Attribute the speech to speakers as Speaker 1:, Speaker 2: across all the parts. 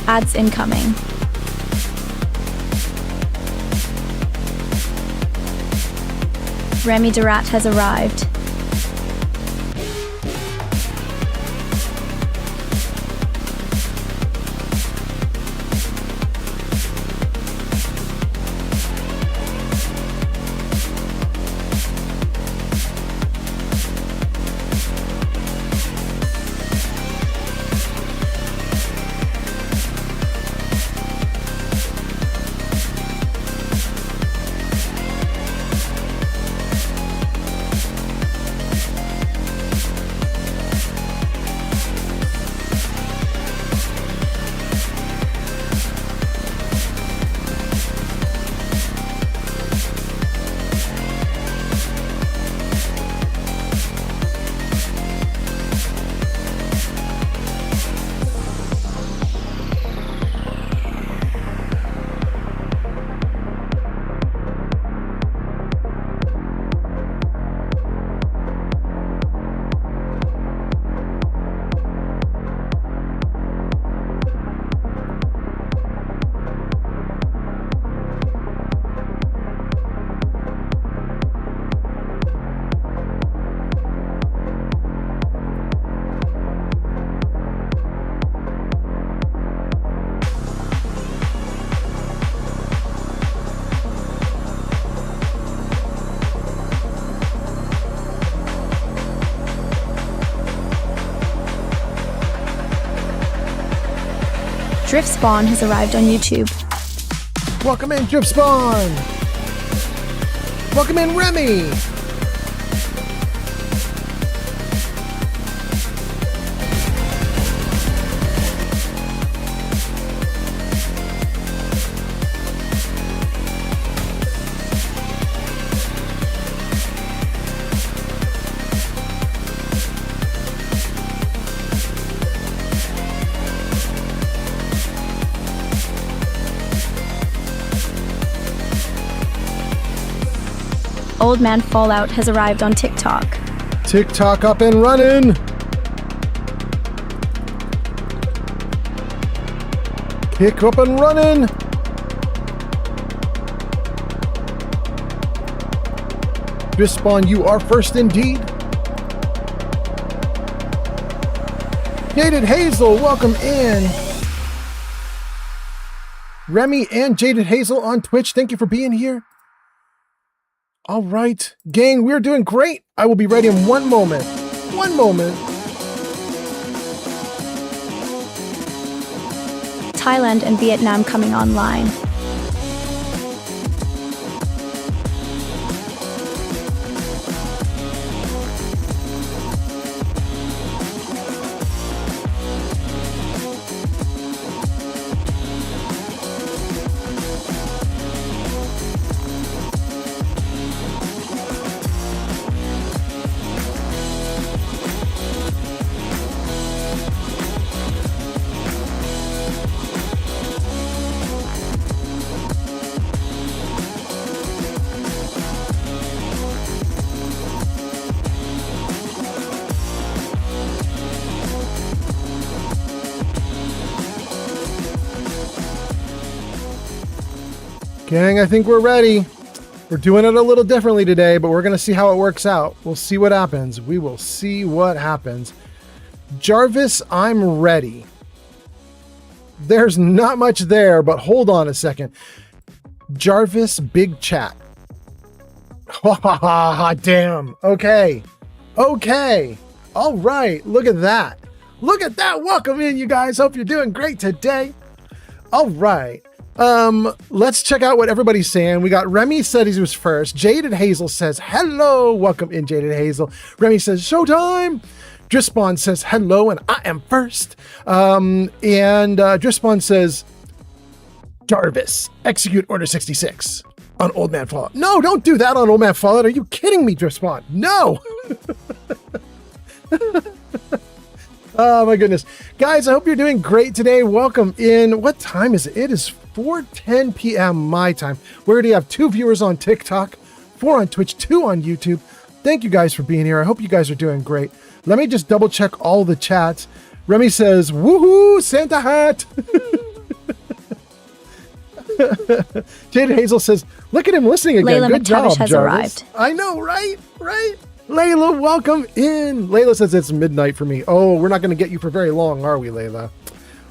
Speaker 1: Ads incoming. Remy Durat has arrived. Drift Spawn has arrived on YouTube.
Speaker 2: Welcome in, Drift Spawn! Welcome in, Remy!
Speaker 1: Old Man Fallout has arrived on TikTok.
Speaker 2: TikTok up and running! Kick up and running! Drift Spawn, you are first indeed. Jaded Hazel, welcome in. Remy and Jaded Hazel on Twitch, thank you for being here. All right, gang, we're doing great. I will be ready in one moment. One moment.
Speaker 1: Thailand and Vietnam coming online.
Speaker 2: Gang, I think we're ready. We're doing it a little differently today, but we're going to see how it works out. We'll see what happens. We will see what happens. Jarvis, I'm ready. There's not much there, but hold on a second. Jarvis, big chat. Ha ha ha, damn. Okay. Okay. All right. Look at that. Look at that. Welcome in, you guys. Hope you're doing great today. All right. Let's check out what everybody's saying. We got Remy said he was first. Jaded Hazel says, hello. Welcome in, Jaded Hazel. Remy says, showtime. Drispawn says, hello, and I am first. Drispawn says, Jarvis, execute Order 66 on Old Man Fallout. No, don't do that on Old Man Fallout. Are you kidding me, Drispawn? No. Oh my goodness. Guys, I hope you're doing great today. Welcome in. What time is it? It is 4:10 p.m. my time. We already have 2 viewers on TikTok, 4 on Twitch, 2 on YouTube. Thank you guys for being here. I hope you guys are doing great. Let me just double check all the chats. Remy says, woohoo, Santa hat. Jade Hazel says, look at him listening again.
Speaker 1: Layla
Speaker 2: Good job,
Speaker 1: McTavish has
Speaker 2: Jarvis.
Speaker 1: arrived.
Speaker 2: I know, right? Layla, welcome in. Layla says it's midnight for me. Oh, we're not going to get you for very long, are we, Layla?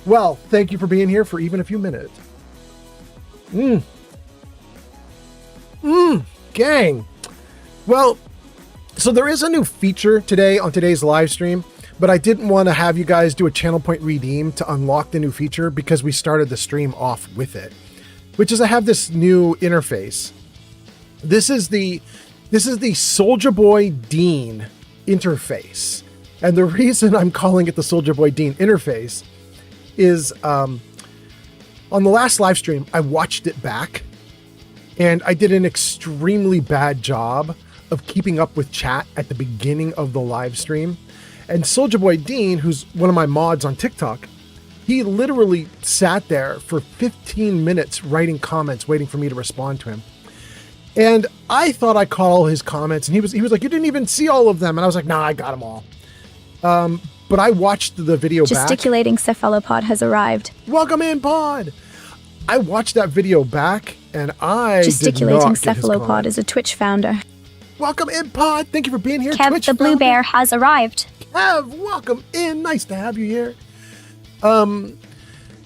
Speaker 2: Well, thank you for being here for even a few minutes. Gang. Well, so there is a new feature today on today's live stream, but I didn't want to have you guys do a channel point redeem to unlock the new feature because we started the stream off with it, which is I have this new interface. This is the Soulja Boy Dean interface. And the reason I'm calling it the Soulja Boy Dean interface is on the last live stream, I watched it back and I did an extremely bad job of keeping up with chat at the beginning of the live stream. And Soulja Boy Dean, who's one of my mods on TikTok, he literally sat there for 15 minutes writing comments, waiting for me to respond to him. And I thought I caught all his comments, and he was like, you didn't even see all of them. And I was like, nah, I got them all. But I watched the video back.
Speaker 1: Gesticulating cephalopod has arrived.
Speaker 2: Welcome in, Pod. I watched that video back, and I
Speaker 1: Gesticulating cephalopod is a Twitch founder.
Speaker 2: Welcome in, Pod. Thank you for being here.
Speaker 1: Kev
Speaker 2: Twitch
Speaker 1: the Blue
Speaker 2: founder.
Speaker 1: Bear has arrived.
Speaker 2: Kev, welcome in. Nice to have you here.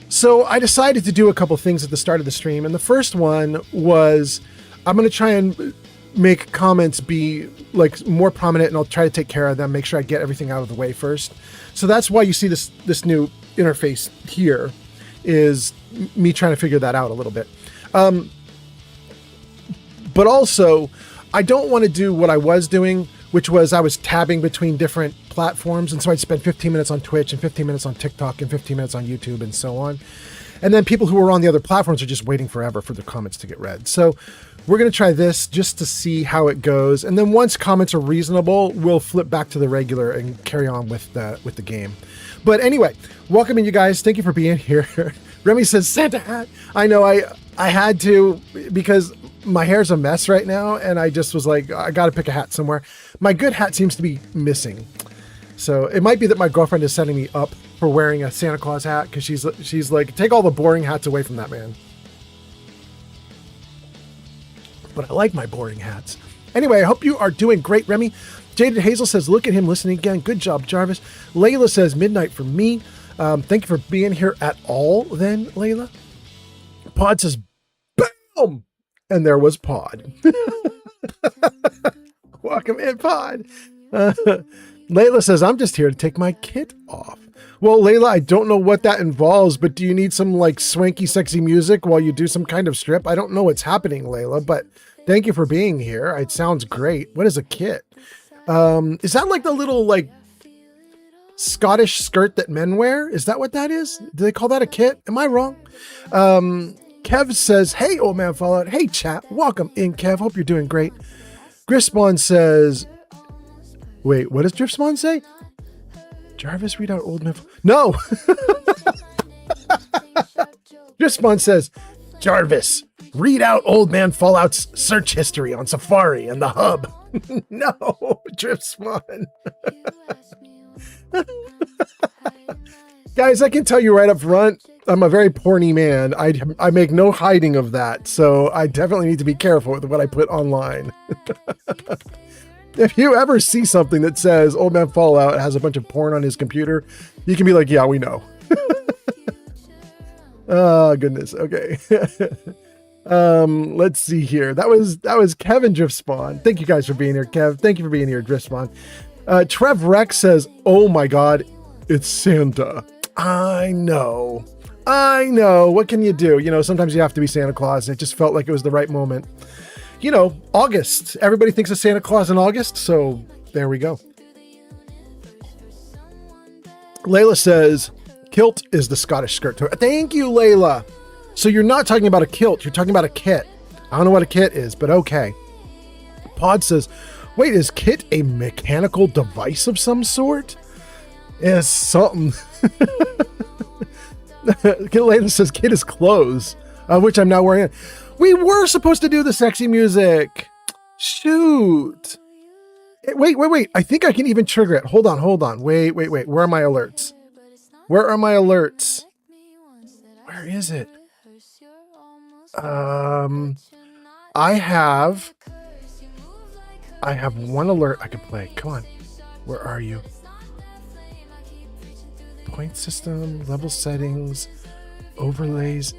Speaker 2: So I decided to do a couple things at the start of the stream, and the first one was I'm going to try and make comments be like more prominent, and I'll try to take care of them, make sure I get everything out of the way first. So that's why you see this new interface here is me trying to figure that out a little bit. But also, I don't want to do what I was doing, which was I was tabbing between different platforms. And so I'd spend 15 minutes on Twitch and 15 minutes on TikTok and 15 minutes on YouTube and so on. And then people who are on the other platforms are just waiting forever for their comments to get read. So we're going to try this just to see how it goes. And then once comments are reasonable, we'll flip back to the regular and carry on with the game. But anyway, welcoming you guys. Thank you for being here. Remy says Santa hat. I know I had to because my hair's a mess right now. And I just was like, I got to pick a hat somewhere. My good hat seems to be missing. So it might be that my girlfriend is setting me up for wearing a Santa Claus hat because she's like, take all the boring hats away from that man. But I like my boring hats. Anyway, I hope you are doing great, Remy. Jaded Hazel says, look at him listening again. Good job, Jarvis. Layla says, midnight for me. Thank you for being here at all then, Layla. Pod says, boom! And there was Pod. Welcome in, Pod. Layla says, I'm just here to take my kit off. Well, Layla, I don't know what that involves, but do you need some like swanky, sexy music while you do some kind of strip? I don't know what's happening, Layla, but thank you for being here. It sounds great. What is a kit? Is that like the little like Scottish skirt that men wear? Is that what that is? Do they call that a kit? Am I wrong? Kev says, hey, old man Fallout. Hey, chat. Welcome in, Kev. Hope you're doing great. Grispawn says, wait, what does Driftspawn say? Jarvis, read out old man. No. Driftspawn says, Jarvis, read out old man Fallout's search history on Safari and the hub. No, Driftspawn. Guys, I can tell you right up front, I'm a very porny man. I make no hiding of that. So I definitely need to be careful with what I put online. If you ever see something that says Old Man Fallout has a bunch of porn on his computer, you can be like, yeah, we know. Oh, goodness. Okay. Let's see here. That was Kevin Driftspawn. Thank you guys for being here, Kev. Thank you for being here, Driftspawn. Trev Rex says, oh my God, it's Santa. I know. What can you do? You know, sometimes you have to be Santa Claus. It just felt like it was the right moment. You know, August. Everybody thinks of Santa Claus in August, so there we go. Layla says, kilt is the Scottish skirt. Thank you, Layla. So you're not talking about a kilt, you're talking about a kit. I don't know what a kit is, but okay. Pod says, wait, is kit a mechanical device of some sort? It's something. Layla says, kit is clothes, which I'm now wearing. We were supposed to do the sexy music. Shoot. Wait. I think I can even trigger it. Hold on. Wait. Where are my alerts? Where is it? I have one alert I can play. Come on. Where are you? Point system, level settings, overlays,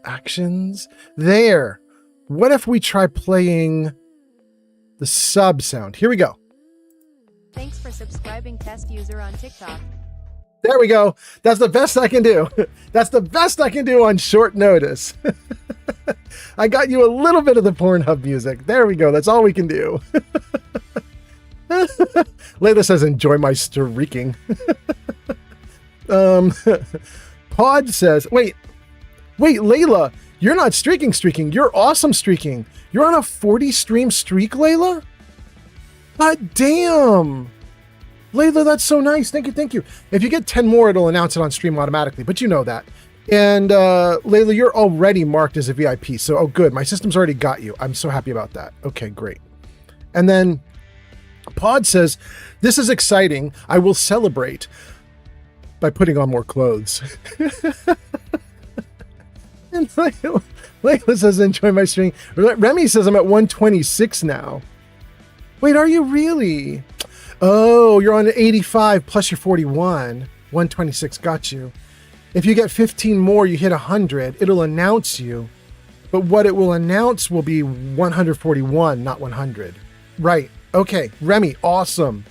Speaker 2: actions. There. What if we try playing the sub sound? Here we go.
Speaker 3: Thanks for subscribing, test user on TikTok.
Speaker 2: There we go. That's the best I can do. That's the best I can do on short notice. I got you a little bit of the Pornhub music. There we go. That's all we can do. Layla says, enjoy my streaking. Pod says, wait, Layla, you're not streaking. You're awesome streaking. You're on a 40 stream streak, Layla? God damn. Layla, that's so nice. Thank you. If you get 10 more, it'll announce it on stream automatically, but you know that. And Layla, you're already marked as a VIP. So, oh, good. My system's already got you. I'm so happy about that. Okay, great. And then Pod says, this is exciting. I will celebrate by putting on more clothes. And Layla says, enjoy my stream. Remy says, I'm at 126 now. Wait, are you really? Oh, you're on 85 plus your 41. 126, got you. If you get 15 more, you hit 100. It'll announce you. But what it will announce will be 141, not 100. Right. Okay. Remy, awesome.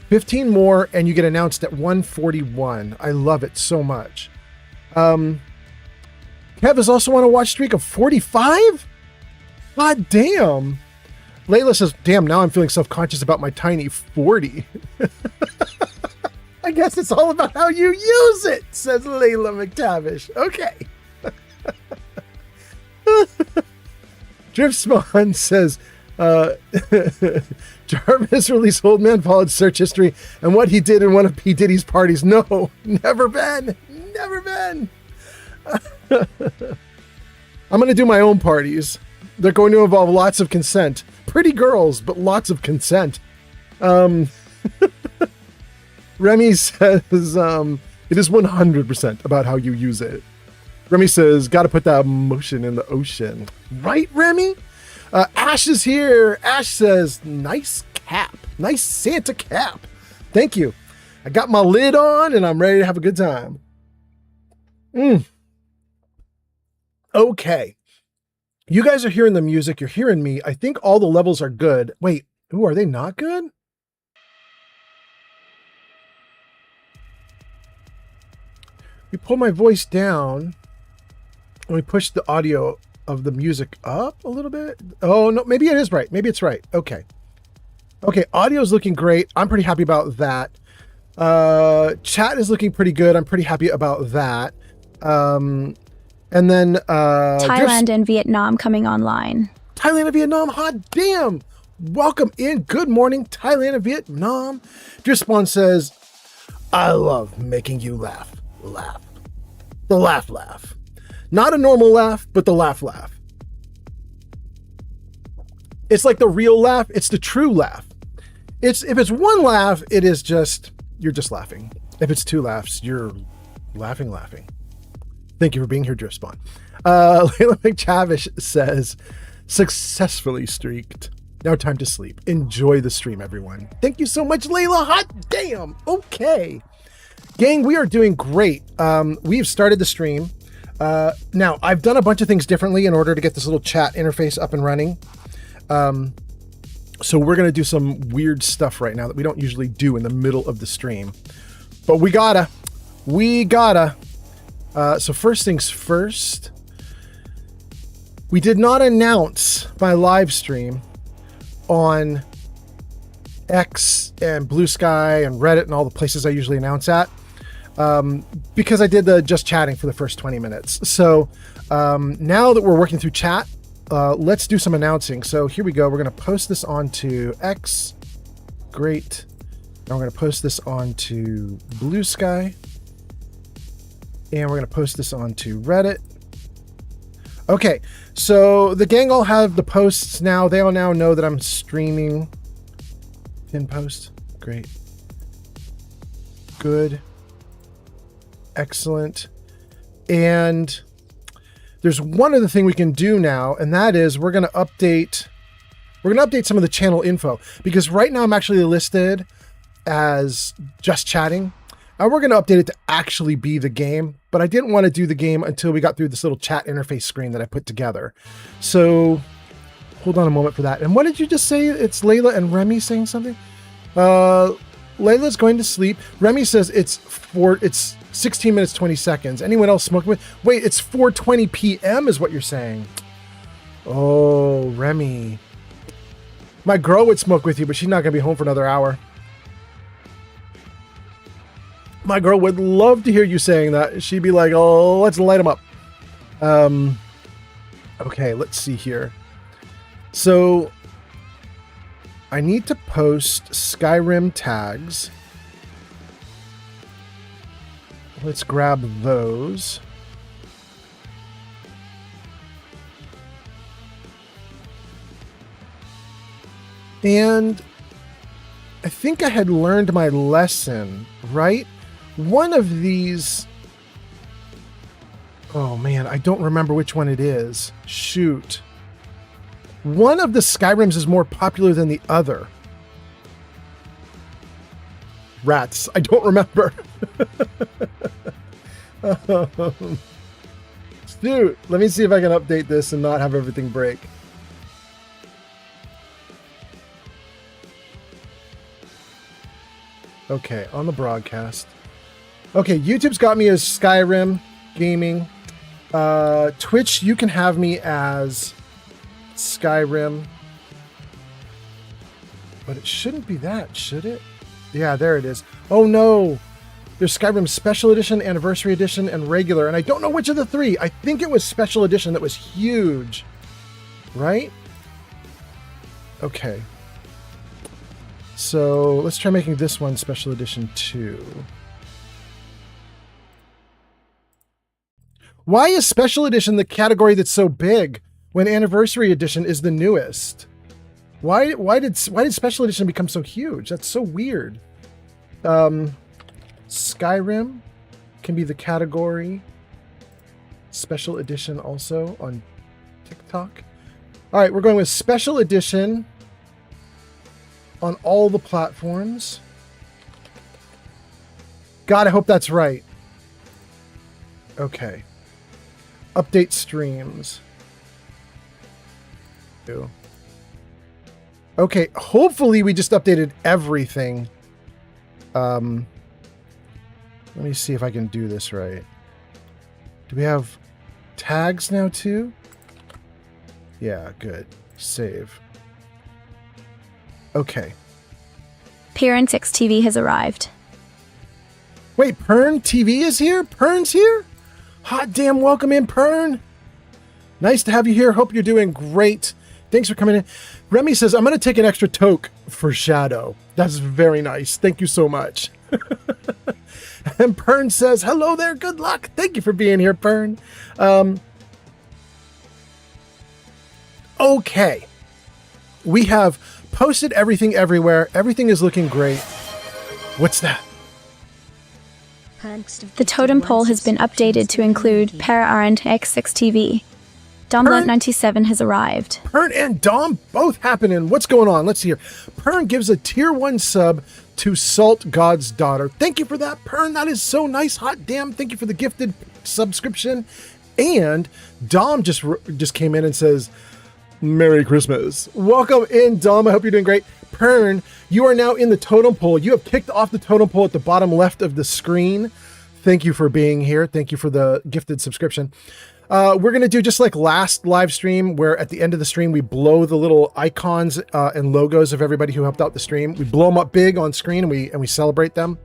Speaker 2: 15 more and you get announced at 141. I love it so much. Kev is also on a watch streak of 45? God damn. Layla says, damn, now I'm feeling self-conscious about my tiny 40. I guess it's all about how you use it, says Layla McTavish. Okay. Driftspawn says, Jarvis released Old Man Pollard's search history and what he did in one of P. Diddy's parties. No, never been. I'm going to do my own parties. They're going to involve lots of consent. Pretty girls, but lots of consent. Remy says, it is 100% about how you use it. Remy says, got to put that emotion in the ocean. Right, Remy? Ash is here. Ash says, nice cap. Nice Santa cap. Thank you. I got my lid on and I'm ready to have a good time. Okay. You guys are hearing the music. You're hearing me. I think all the levels are good. Wait, ooh, are they not good? We pull my voice down and we push the audio of the music up a little bit. Oh, no, maybe it is right. Maybe it's right. Okay. Okay, audio is looking great. I'm pretty happy about that. Chat is looking pretty good. I'm pretty happy about that. And then
Speaker 1: Thailand and Vietnam coming online.
Speaker 2: Thailand and Vietnam, hot damn! Welcome in. Good morning, Thailand and Vietnam. Drispawn says, I love making you laugh. Laugh. The laugh. Not a normal laugh, but the laugh. It's like the real laugh. It's the true laugh. If it's one laugh, it is just, you're just laughing. If it's two laughs, you're laughing. Thank you for being here, Driftspawn. Layla McTavish says, successfully streaked. Now time to sleep. Enjoy the stream, everyone. Thank you so much, Layla. Hot damn. Okay. Gang, we are doing great. We've started the stream. Now, I've done a bunch of things differently in order to get this little chat interface up and running. So we're going to do some weird stuff right now that we don't usually do in the middle of the stream. But we gotta. So first things first, we did not announce my live stream on X and Blue Sky and Reddit and all the places I usually announce at, because I did the just chatting for the first 20 minutes. So now that we're working through chat, let's do some announcing. So here we go. We're going to post this onto X. Great. And we're going to post this onto Blue Sky. And we're going to post this onto Reddit. Okay, so the gang all have the posts now. They all now know that I'm streaming. Pin post. Great. Good. Excellent. And there's one other thing we can do now, and that is we're going to update some of the channel info, because right now I'm actually listed as just chatting. We're going to update it to actually be the game, but I didn't want to do the game until we got through this little chat interface screen that I put together. So hold on a moment for that. And what did you just say? It's Layla and Remy saying something? Layla's going to sleep. Remy says it's 16 minutes, 20 seconds. Anyone else smoking with? Wait, it's 4:20 p.m. is what you're saying. Oh, Remy. My girl would smoke with you, but she's not going to be home for another hour. My girl would love to hear you saying that. She'd be like, oh, let's light them up. Okay, let's see here. So I need to post Skyrim tags. Let's grab those. And I think I had learned my lesson, right? One of these... Oh man, I don't remember which one it is. Shoot. One of the Skyrims is more popular than the other. Rats. I don't remember. Dude, let me see if I can update this and not have everything break. Okay, on the broadcast. Okay, YouTube's got me as Skyrim Gaming. Twitch, you can have me as Skyrim. But it shouldn't be that, should it? Yeah, there it is. Oh no! There's Skyrim Special Edition, Anniversary Edition, and Regular, and I don't know which of the three. I think it was Special Edition that was huge. Right? Okay. So let's try making this one Special Edition 2. Why is Special Edition the category that's so big when Anniversary Edition is the newest? Why did Special Edition become so huge? That's so weird. Skyrim can be the category. Special Edition also on TikTok. All right, we're going with Special Edition on all the platforms. God, I hope that's right. Okay. Update streams. Okay, hopefully we just updated everything. Let me see if I can do this right. Do we have tags now too? Yeah, good. Save. Okay.
Speaker 1: Parent TV has arrived.
Speaker 2: Wait, Pern TV is here? Pern's here? Hot damn, welcome in, Pern. Nice to have you here. Hope you're doing great. Thanks for coming in. Remy says, I'm going to take an extra toke for Shadow. That's very nice. Thank you so much. And Pern says, hello there. Good luck. Thank you for being here, Pern. Okay. We have posted everything everywhere. Everything is looking great. What's that?
Speaker 1: The totem pole has been updated to include Para Arendt X6 TV. Domlet97 has arrived.
Speaker 2: Pern and Dom both happening. What's going on? Let's hear. Pern gives a tier 1 sub to Salt God's Daughter. Thank you for that, Pern. That is so nice. Hot damn. Thank you for the gifted subscription. And Dom just came in and says, Merry Christmas. Welcome in, Dom. I hope you're doing great. Pern, you are now in the totem pole. You have kicked off the totem pole at the bottom left of the screen. Thank you for being here. Thank you for the gifted subscription. We're going to do just like last live stream, where at the end of the stream, we blow the little icons and logos of everybody who helped out the stream. We blow them up big on screen and we celebrate them.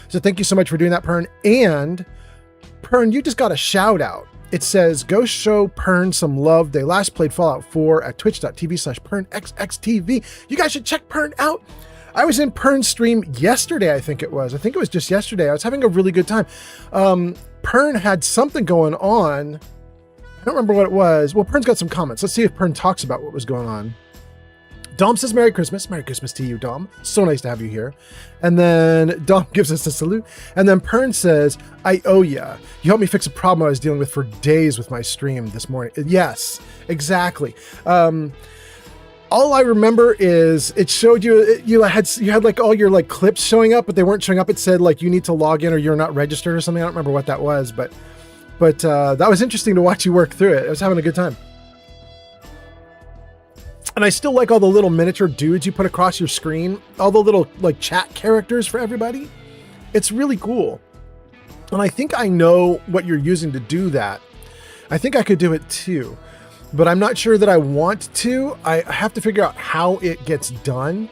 Speaker 2: So thank you so much for doing that, Pern. And Pern, you just got a shout out. It says, go show Pern some love. They last played Fallout 4 at twitch.tv/PernXXTV. You guys should check Pern out. I was in Pern's stream yesterday, I think it was. I think it was just yesterday. I was having a really good time. Pern had something going on. I don't remember what it was. Well, Pern's got some comments. Let's see if Pern talks about what was going on. Dom says Merry Christmas. Merry Christmas to you, Dom. So nice to have you here. And then Dom gives us a salute. And then Pern says, I owe ya. You helped me fix a problem I was dealing with for days with my stream this morning. Yes, exactly. All I remember is it showed you had like all your like clips showing up, but they weren't showing up. It said like you need to log in or you're not registered or something. I don't remember what that was, but that was interesting to watch you work through it. I was having a good time. And I still like all the little miniature dudes you put across your screen, all the little like chat characters for everybody. It's really cool. And I think I know what you're using to do that. I think I could do it too, but I'm not sure that I want to. I have to figure out how it gets done.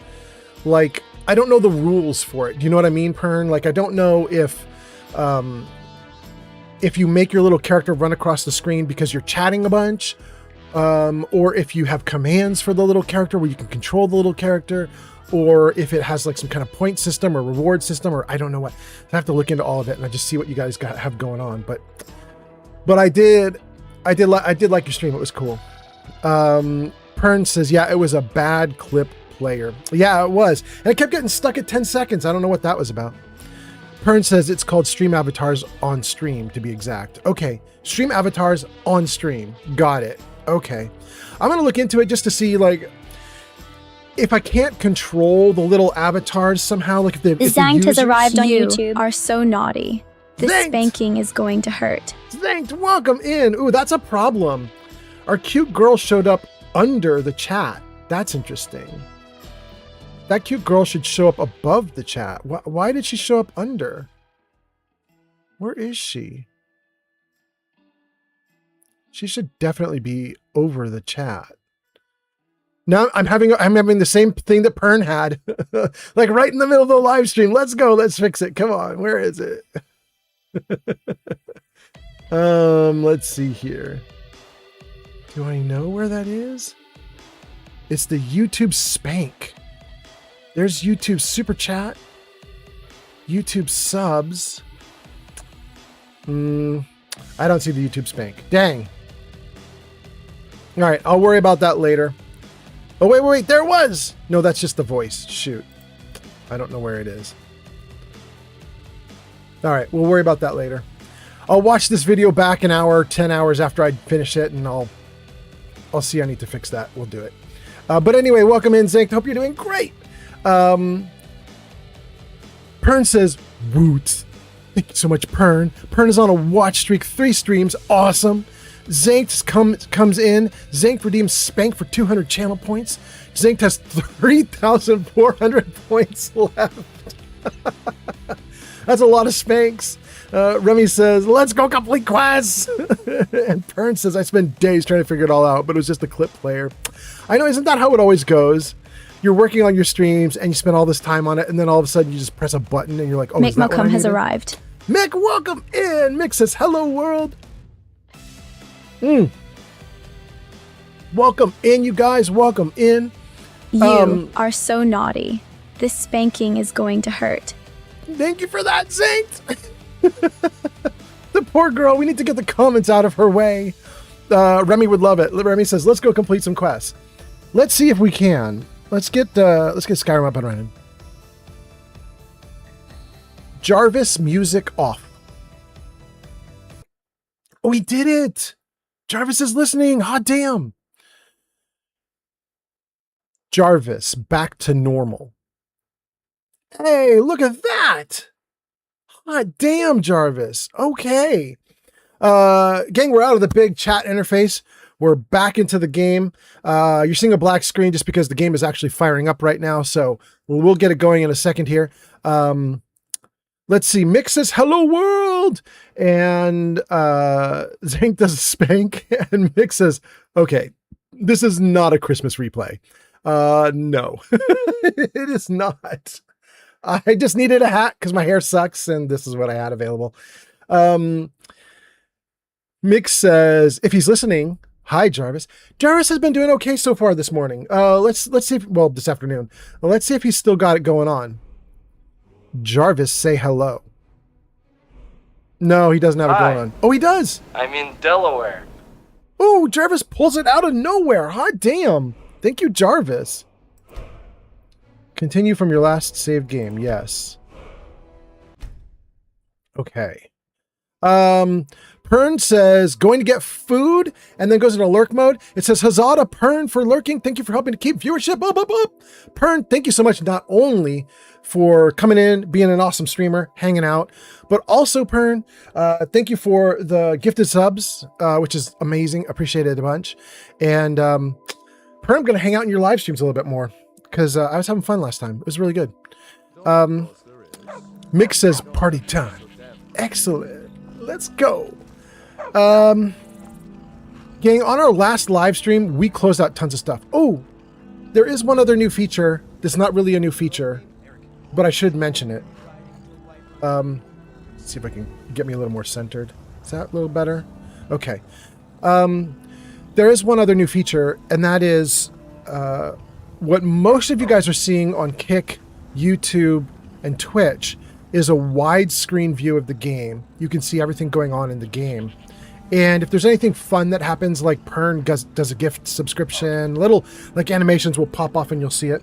Speaker 2: Like, I don't know the rules for it. Do you know what I mean, Pern? Like, I don't know if you make your little character run across the screen because you're chatting a bunch, or if you have commands for the little character where you can control the little character, or if it has like some kind of point system or reward system, or I don't know what. I have to look into all of it and I just see what you guys have going on. But I did like your stream. It was cool. Pern says, yeah, it was a bad clip player. Yeah, it was. And it kept getting stuck at 10 seconds. I don't know what that was about. Pern says it's called Stream Avatars on Stream, to be exact. Okay, Stream Avatars on Stream. Got it. Okay. I'm going to look into it just to see, like, if I can't control the little avatars somehow, like if
Speaker 1: Zanked has arrived on
Speaker 4: You
Speaker 1: YouTube. Are so naughty. This
Speaker 2: Zanked!
Speaker 1: spanking is going to hurt.
Speaker 2: Thanks, welcome in. Ooh, that's a problem. Our cute girl showed up under the chat. That's interesting. That cute girl should show up above the chat. Why did she show up under? Where is she? She should definitely be over the chat. Now I'm having the same thing that Pern had, like right in the middle of the live stream. Let's go. Let's fix it. Come on. Where is it? Let's see here. Do I know where that is? It's the YouTube spank. There's YouTube super chat. YouTube subs. I don't see the YouTube spank. Dang. All right, I'll worry about that later. Oh, wait, there it was. No, that's just the voice. Shoot. I don't know where it is. All right, we'll worry about that later. I'll watch this video back an hour, 10 hours after I finish it, and I'll see I need to fix that. We'll do it. But anyway, welcome in, Zank. Hope you're doing great. Pern says, woot. Thank you so much, Pern. Pern is on a watch streak, 3 streams. Awesome. Zank comes in. Zank redeems Spank for 200 channel points. Zank has 3,400 points left. That's a lot of Spanks. Remy says, let's go complete quests. And Pern says, I spent days trying to figure it all out, but it was just a clip player. I know, isn't that how it always goes? You're working on your streams and you spend all this time on it, and then all of a sudden you just press a button and you're like, oh,
Speaker 1: Mick
Speaker 2: is that what I
Speaker 1: Mocum has
Speaker 2: needed?
Speaker 1: arrived.
Speaker 2: Mick, welcome in. Mick says, hello, world. Welcome in, you guys. Welcome in.
Speaker 1: You are so naughty. This spanking is going to hurt.
Speaker 2: Thank you for that, Zaint. The poor girl. We need to get the comments out of her way. Remy would love it. Remy says, let's go complete some quests. Let's see if we can. Let's get Skyrim up and running. Jarvis music off. Oh, we did it. Jarvis is listening. Hot damn. Jarvis, back to normal. Hey, look at that. Hot damn, Jarvis. Okay. Gang, we're out of the big chat interface. We're back into the game. You're seeing a black screen just because the game is actually firing up right now. So we'll get it going in a second here. Let's see. Mick says, hello, world. And Zank does a spank. And Mick says, okay, this is not a Christmas replay. No, it is not. I just needed a hat because my hair sucks. And this is what I had available. Mick says, if he's listening, hi, Jarvis. Jarvis has been doing okay so far this morning. Let's see if, well, this afternoon. Let's see if he's still got it going on. Jarvis, say hello. No, he doesn't have it going on. Oh, he does.
Speaker 5: I'm in Delaware.
Speaker 2: Oh, Jarvis pulls it out of nowhere. Hot damn. Thank you, Jarvis. Continue from your last saved game. Yes. Okay. Pern says, going to get food, and then goes into lurk mode. It says, Huzzah to Pern for lurking. Thank you for helping to keep viewership up. Pern, thank you so much, not only for coming in, being an awesome streamer, hanging out, but also, Pern, thank you for the gifted subs, which is amazing. Appreciate it a bunch. And Pern, I'm going to hang out in your live streams a little bit more, because I was having fun last time. It was really good. Mick says, party time. Excellent. Let's go. Gang, on our last live stream, we closed out tons of stuff. Oh, there is one other new feature that's not really a new feature, but I should mention it. Let's see if I can get me a little more centered. Is that a little better? Okay. There is one other new feature, and that is what most of you guys are seeing on Kick, YouTube, and Twitch is a widescreen view of the game. You can see everything going on in the game. And if there's anything fun that happens, like Pern does a gift subscription, little like animations will pop off and you'll see it.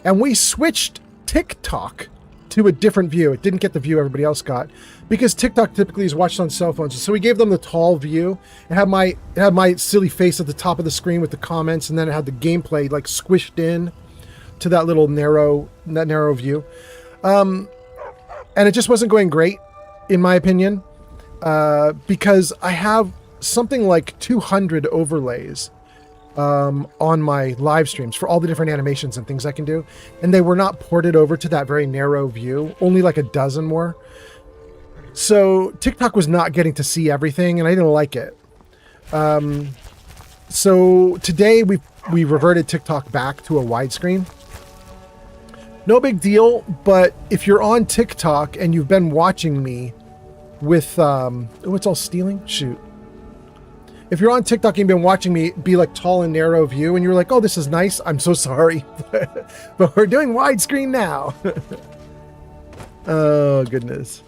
Speaker 2: And we switched TikTok to a different view. It didn't get the view everybody else got because TikTok typically is watched on cell phones. So we gave them the tall view. It had my silly face at the top of the screen with the comments, and then it had the gameplay like squished in to that little narrow view. And it just wasn't going great, in my opinion. Because I have something like 200 overlays on my live streams for all the different animations and things I can do. And they were not ported over to that very narrow view, only like a dozen more. So TikTok was not getting to see everything, and I didn't like it. So today we reverted TikTok back to a widescreen. No big deal, but if you're on TikTok and you've been watching me with oh, it's all stealing? Shoot. If you're on TikTok and you've been watching me be like tall and narrow view and you're like, oh, this is nice, I'm so sorry. But we're doing widescreen now. Oh, goodness.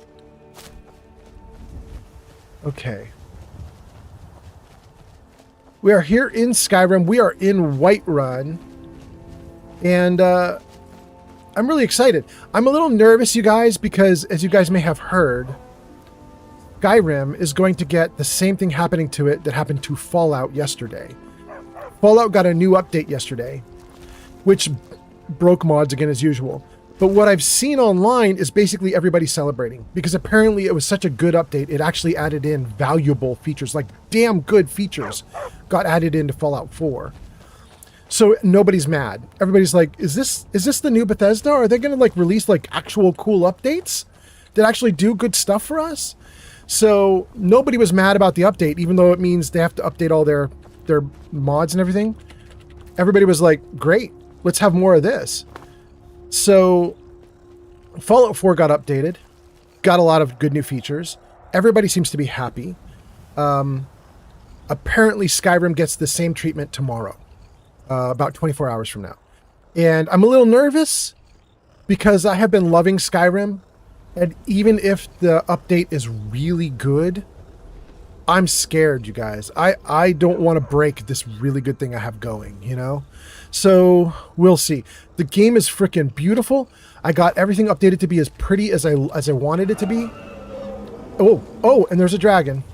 Speaker 2: Okay. We are here in Skyrim. We are in Whiterun. And I'm really excited. I'm a little nervous, you guys, because as you guys may have heard, Skyrim is going to get the same thing happening to it that happened to Fallout yesterday. Fallout got a new update yesterday, which broke mods again as usual. But what I've seen online is basically everybody celebrating because apparently it was such a good update. It actually added in valuable features, like damn good features got added into Fallout 4. So nobody's mad. Everybody's like, is this the new Bethesda? Are they going to like release like actual cool updates that actually do good stuff for us? So nobody was mad about the update, even though it means they have to update all their mods and everything. Everybody was like, great, let's have more of this. So Fallout 4 got updated, got a lot of good new features. Everybody seems to be happy. Apparently Skyrim gets the same treatment tomorrow, about 24 hours from now. And I'm a little nervous because I have been loving Skyrim. And even if the update is really good, I'm scared, you guys. I don't want to break this really good thing I have going, you know? So we'll see. The game is freaking beautiful. I got everything updated to be as pretty as I wanted it to be. Oh, and there's a dragon.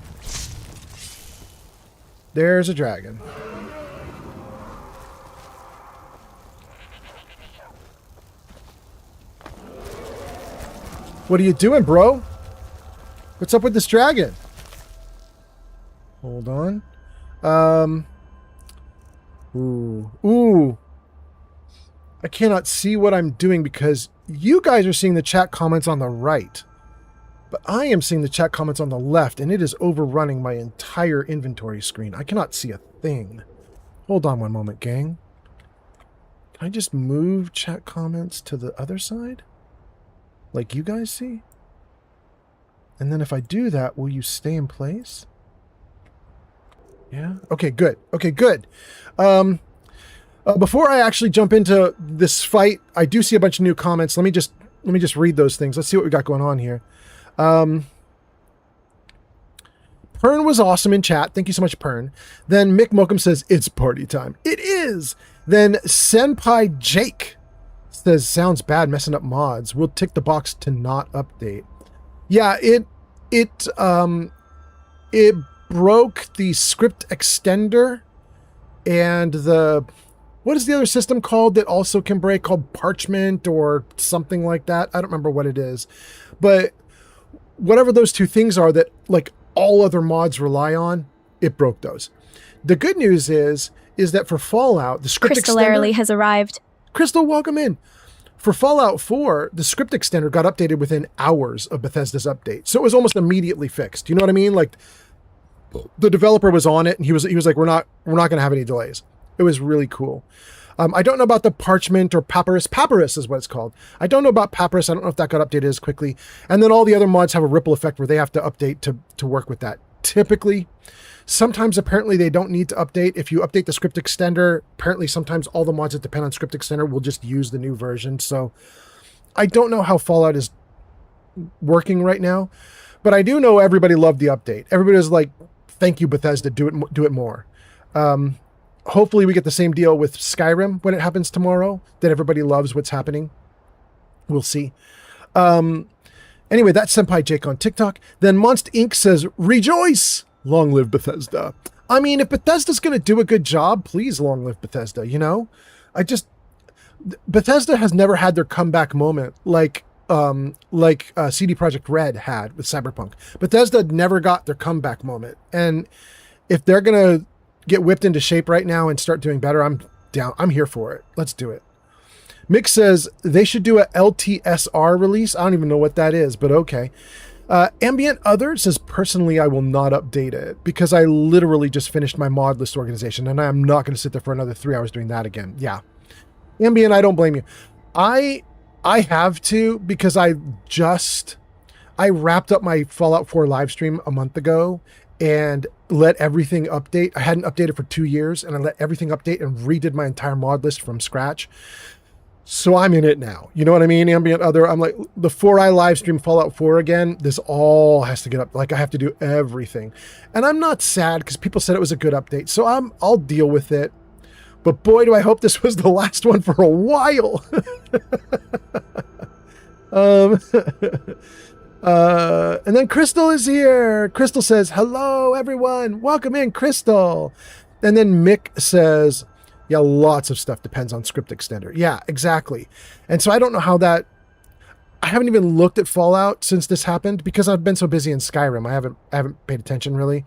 Speaker 2: There's a dragon. What are you doing, bro? What's up with this dragon? Hold on. Ooh. I cannot see what I'm doing because you guys are seeing the chat comments on the right. But I am seeing the chat comments on the left, and it is overrunning my entire inventory screen. I cannot see a thing. Hold on one moment, gang. Can I just move chat comments to the other side? Like you guys see? And then if I do that, will you stay in place? Yeah? Okay, good. Okay, good. Before I actually jump into this fight, I do see a bunch of new comments. Let me just read those things. Let's see what we got going on here. Pern was awesome in chat. Thank you so much, Pern. Then Mick Mokum says, it's party time. It is! Then Senpai Jake says, sounds bad messing up mods. We'll tick the box to not update. Yeah, it broke the script extender and what is the other system called that also can break, called Parchment or something like that? I don't remember what it is. But whatever those two things are that like all other mods rely on, it broke those. The good news is that for Fallout, the script
Speaker 1: Crystal
Speaker 2: extender
Speaker 1: Airly has arrived.
Speaker 2: Crystal, welcome in. For Fallout 4, the script extender got updated within hours of Bethesda's update. So it was almost immediately fixed. You know what I mean? Like the developer was on it and he was like, we're not going to have any delays. It was really cool. I don't know about the Parchment or Papyrus. Papyrus is what it's called. I don't know about Papyrus. I don't know if that got updated as quickly. And then all the other mods have a ripple effect where they have to update to work with that. Typically, sometimes apparently they don't need to update. If you update the script extender, apparently sometimes all the mods that depend on script extender will just use the new version. So I don't know how Fallout is working right now, but I do know everybody loved the update. Everybody was like, thank you, Bethesda, do it more. Hopefully we get the same deal with Skyrim when it happens tomorrow, that everybody loves what's happening. We'll see. Anyway, that's Senpai Jake on TikTok. Then Monst Inc. says, rejoice! Long live Bethesda. I mean, if Bethesda's going to do a good job, please long live Bethesda, you know? Bethesda has never had their comeback moment like CD Projekt Red had with Cyberpunk. Bethesda never got their comeback moment. And if they're going to get whipped into shape right now and start doing better, I'm down. I'm here for it. Let's do it. Mick says they should do a LTSR release. I don't even know what that is, but okay. Ambient Other says, personally, I will not update it because I literally just finished my mod list organization and I'm not going to sit there for another 3 hours doing that again. Yeah. Ambient, I don't blame you. I have to because I wrapped up my Fallout 4 live stream a month ago and let everything update. I hadn't updated for 2 years and I let everything update and redid my entire mod list from scratch. So I'm in it now. You know what I mean? Ambient Other. I'm like, before I live stream Fallout 4 again, this all has to get up. Like I have to do everything. And I'm not sad because people said it was a good update. So I'll deal with it. But boy, do I hope this was the last one for a while. And then Crystal is here. Crystal says, hello, everyone. Welcome in, Crystal. And then Mick says, yeah, lots of stuff depends on script extender. Yeah, exactly. And so I don't know how that... I haven't even looked at Fallout since this happened because I've been so busy in Skyrim. I haven't paid attention really.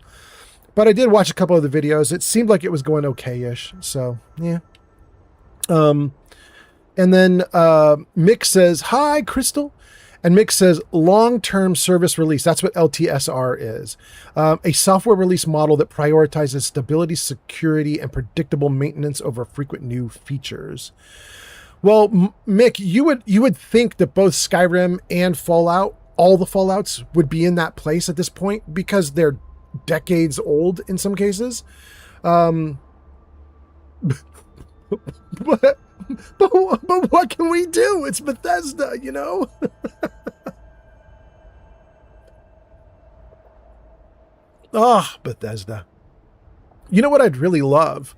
Speaker 2: But I did watch a couple of the videos. It seemed like it was going okay-ish. So, yeah. And then Mick says, hi, Crystal. And Mick says, long-term service release. That's what LTSR is. A software release model that prioritizes stability, security, and predictable maintenance over frequent new features. Well, Mick, you would think that both Skyrim and Fallout, all the Fallouts, would be in that place at this point because they're decades old in some cases. But what can we do? It's Bethesda, you know? Bethesda. You know what I'd really love?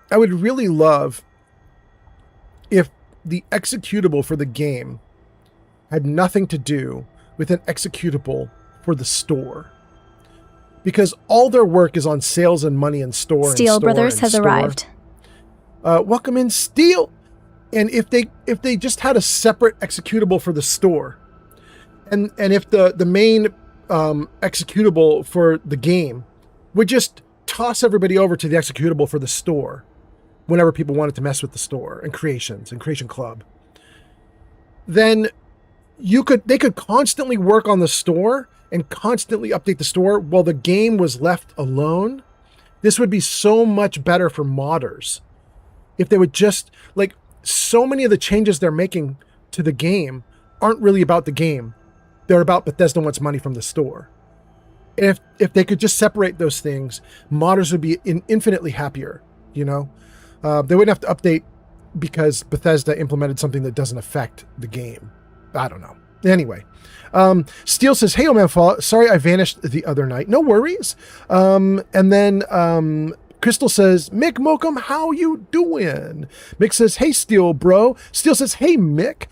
Speaker 2: I would really love if the executable for the game had nothing to do with an executable for the store. Because all their work is on sales and money and store.
Speaker 1: Steel Brothers has arrived.
Speaker 2: Welcome in, Steel. And if they just had a separate executable for the store, and if the main executable for the game would just toss everybody over to the executable for the store whenever people wanted to mess with the store and Creation Club, then they could constantly work on the store and constantly update the store while the game was left alone. This would be so much better for modders. If they would just, like, so many of the changes they're making to the game aren't really about the game. They're about Bethesda wants money from the store. If they could just separate those things, modders would be infinitely happier, you know? They wouldn't have to update because Bethesda implemented something that doesn't affect the game. I don't know. Anyway, Steel says, hey, oh man, Fallout, sorry I vanished the other night. No worries. And then Crystal says, Mick Mokum, how you doing? Mick says, hey, Steel, bro. Steel says, hey, Mick.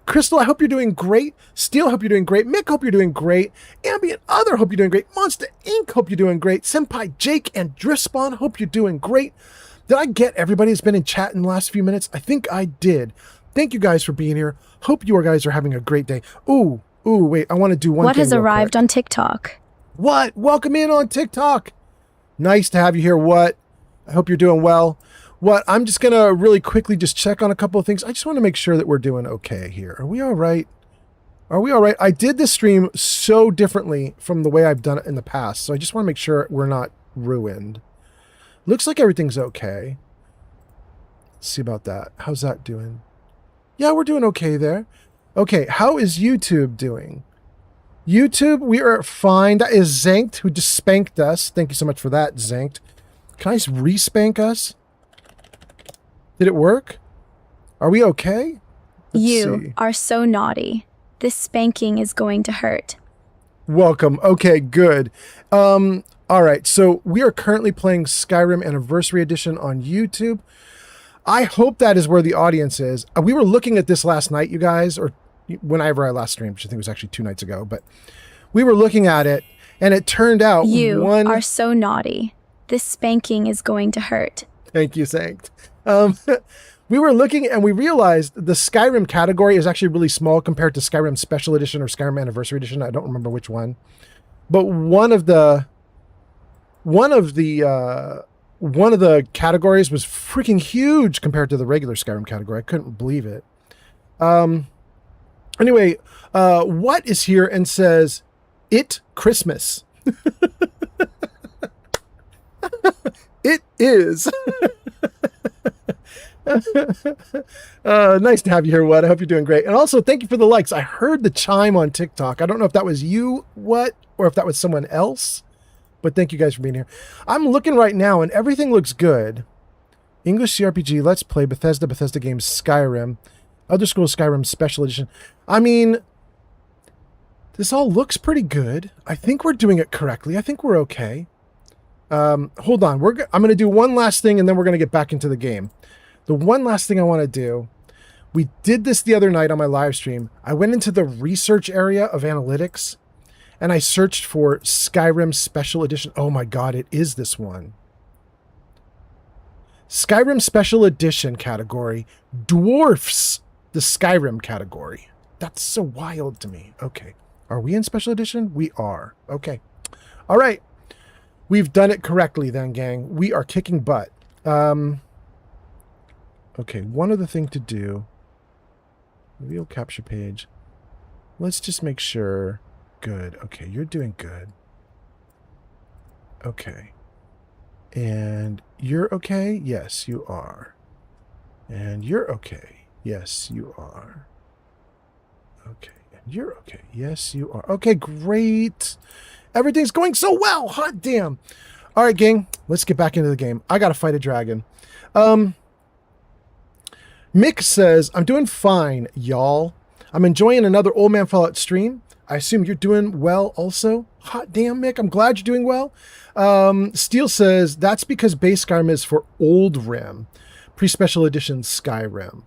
Speaker 2: Crystal, I hope you're doing great. Steel, hope you're doing great. Mick, hope you're doing great. Ambient Other, hope you're doing great. Monster Inc., hope you're doing great. Senpai Jake and Drispawn, hope you're doing great. Did I get everybody that's been in chat in the last few minutes? I think I did. Thank you guys for being here. Hope you guys are having a great day. Ooh, wait, I want to do one thing.
Speaker 1: What has
Speaker 2: real
Speaker 1: arrived
Speaker 2: quick.
Speaker 1: on TikTok?
Speaker 2: What? Welcome in on TikTok. Nice to have you here. What? I hope you're doing well. What? I'm just going to really quickly just check on a couple of things. I just want to make sure that we're doing okay here. Are we all right? Are we all right? I did this stream so differently from the way I've done it in the past. So I just want to make sure we're not ruined. Looks like everything's okay. Let's see about that. How's that doing? Yeah, we're doing okay there. Okay, how is YouTube doing? YouTube, we are fine. That is Zanked, who just spanked us. Thank you so much for that, Zanked. Can I re-spank us? Did it work? Are we okay? Let's see.
Speaker 1: Are so naughty. This spanking is going to hurt.
Speaker 2: Welcome. Okay, good. All right, so we are currently playing Skyrim Anniversary Edition on YouTube. I hope that is where the audience is. We were looking at this last night, you guys, or whenever I last streamed, which I think was actually 2 nights ago, but we were looking at it, and it turned out
Speaker 1: are so naughty. This spanking is going to hurt.
Speaker 2: Thank you, Sanked. We were looking, and we realized the Skyrim category is actually really small compared to Skyrim Special Edition or Skyrim Anniversary Edition. I don't remember which one, but one of the categories was freaking huge compared to the regular Skyrim category. I couldn't believe it. Anyway, what is here and says, it Christmas. It is. Nice to have you here, What. I hope you're doing great. And also, thank you for the likes. I heard the chime on TikTok. I don't know if that was you, What, or if that was someone else. But thank you guys for being here. I'm looking right now, and everything looks good. English CRPG, Let's Play, Bethesda Games, Skyrim, Elder Scrolls Skyrim Special Edition. I mean, this all looks pretty good. I think we're doing it correctly. I think we're okay. Hold on. I'm going to do one last thing, and then we're going to get back into the game. The one last thing I want to do, we did this the other night on my live stream. I went into the research area of analytics, and I searched for Skyrim Special Edition. Oh my God, it is this one. Skyrim Special Edition category dwarfs the Skyrim category. That's so wild to me. Okay. Are we in Special Edition? We are. Okay. All right. We've done it correctly then, gang. We are kicking butt. Okay, one other thing to do. Reveal capture page. Let's just make sure. Good. Okay, you're doing good. Okay. And you're okay? Yes, you are. And you're okay. Yes, you are. Okay. And you're okay. Yes, you are. Okay, great. Everything's going so well. Hot damn. All right, gang. Let's get back into the game. I got to fight a dragon. Mick says, I'm doing fine, y'all. I'm enjoying another Old Man Fallout stream. I assume you're doing well also. Hot damn, Mick. I'm glad you're doing well. Steel says, that's because base Skyrim is for Old Rim. Pre-special edition Skyrim.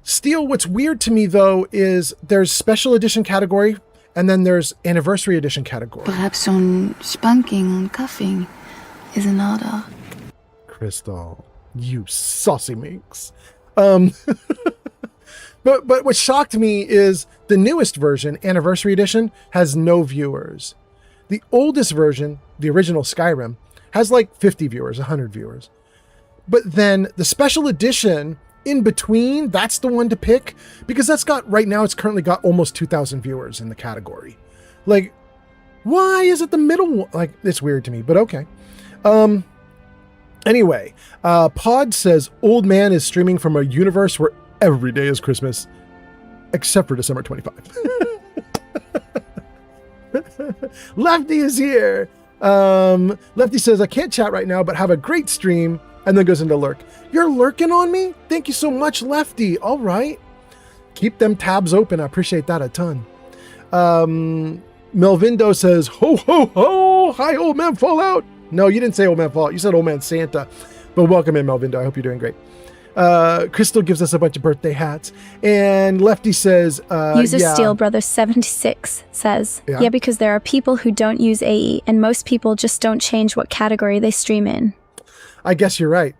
Speaker 2: Steel, what's weird to me, though, is there's special edition category, and then there's anniversary edition category.
Speaker 4: Perhaps on spanking, on cuffing is another.
Speaker 2: Crystal, you saucy minx. But what shocked me is the newest version, Anniversary Edition, has no viewers. The oldest version, the original Skyrim, has like 50 viewers, 100 viewers. But then the special edition in between, that's the one to pick, because that's got, right now, it's currently got almost 2,000 viewers in the category. Like, why is it the middle one? Like, it's weird to me, but okay. Anyway, Pod says, Old Man is streaming from a universe where every day is Christmas, except for December 25. Lefty is here. Lefty says, I can't chat right now, but have a great stream, and then goes into lurk. You're lurking on me? Thank you so much, Lefty. All right. Keep them tabs open. I appreciate that a ton. Melvindo says, ho, ho, ho. Hi, Old Man Fallout. No, you didn't say Old Man Fallout. You said Old Man Santa. But welcome in, Melvindo. I hope you're doing great. Crystal gives us a bunch of birthday hats. And Lefty says...
Speaker 1: User Steel Brother 76 says, yeah, because there are people who don't use AE, and most people just don't change what category they stream in.
Speaker 2: I guess you're right.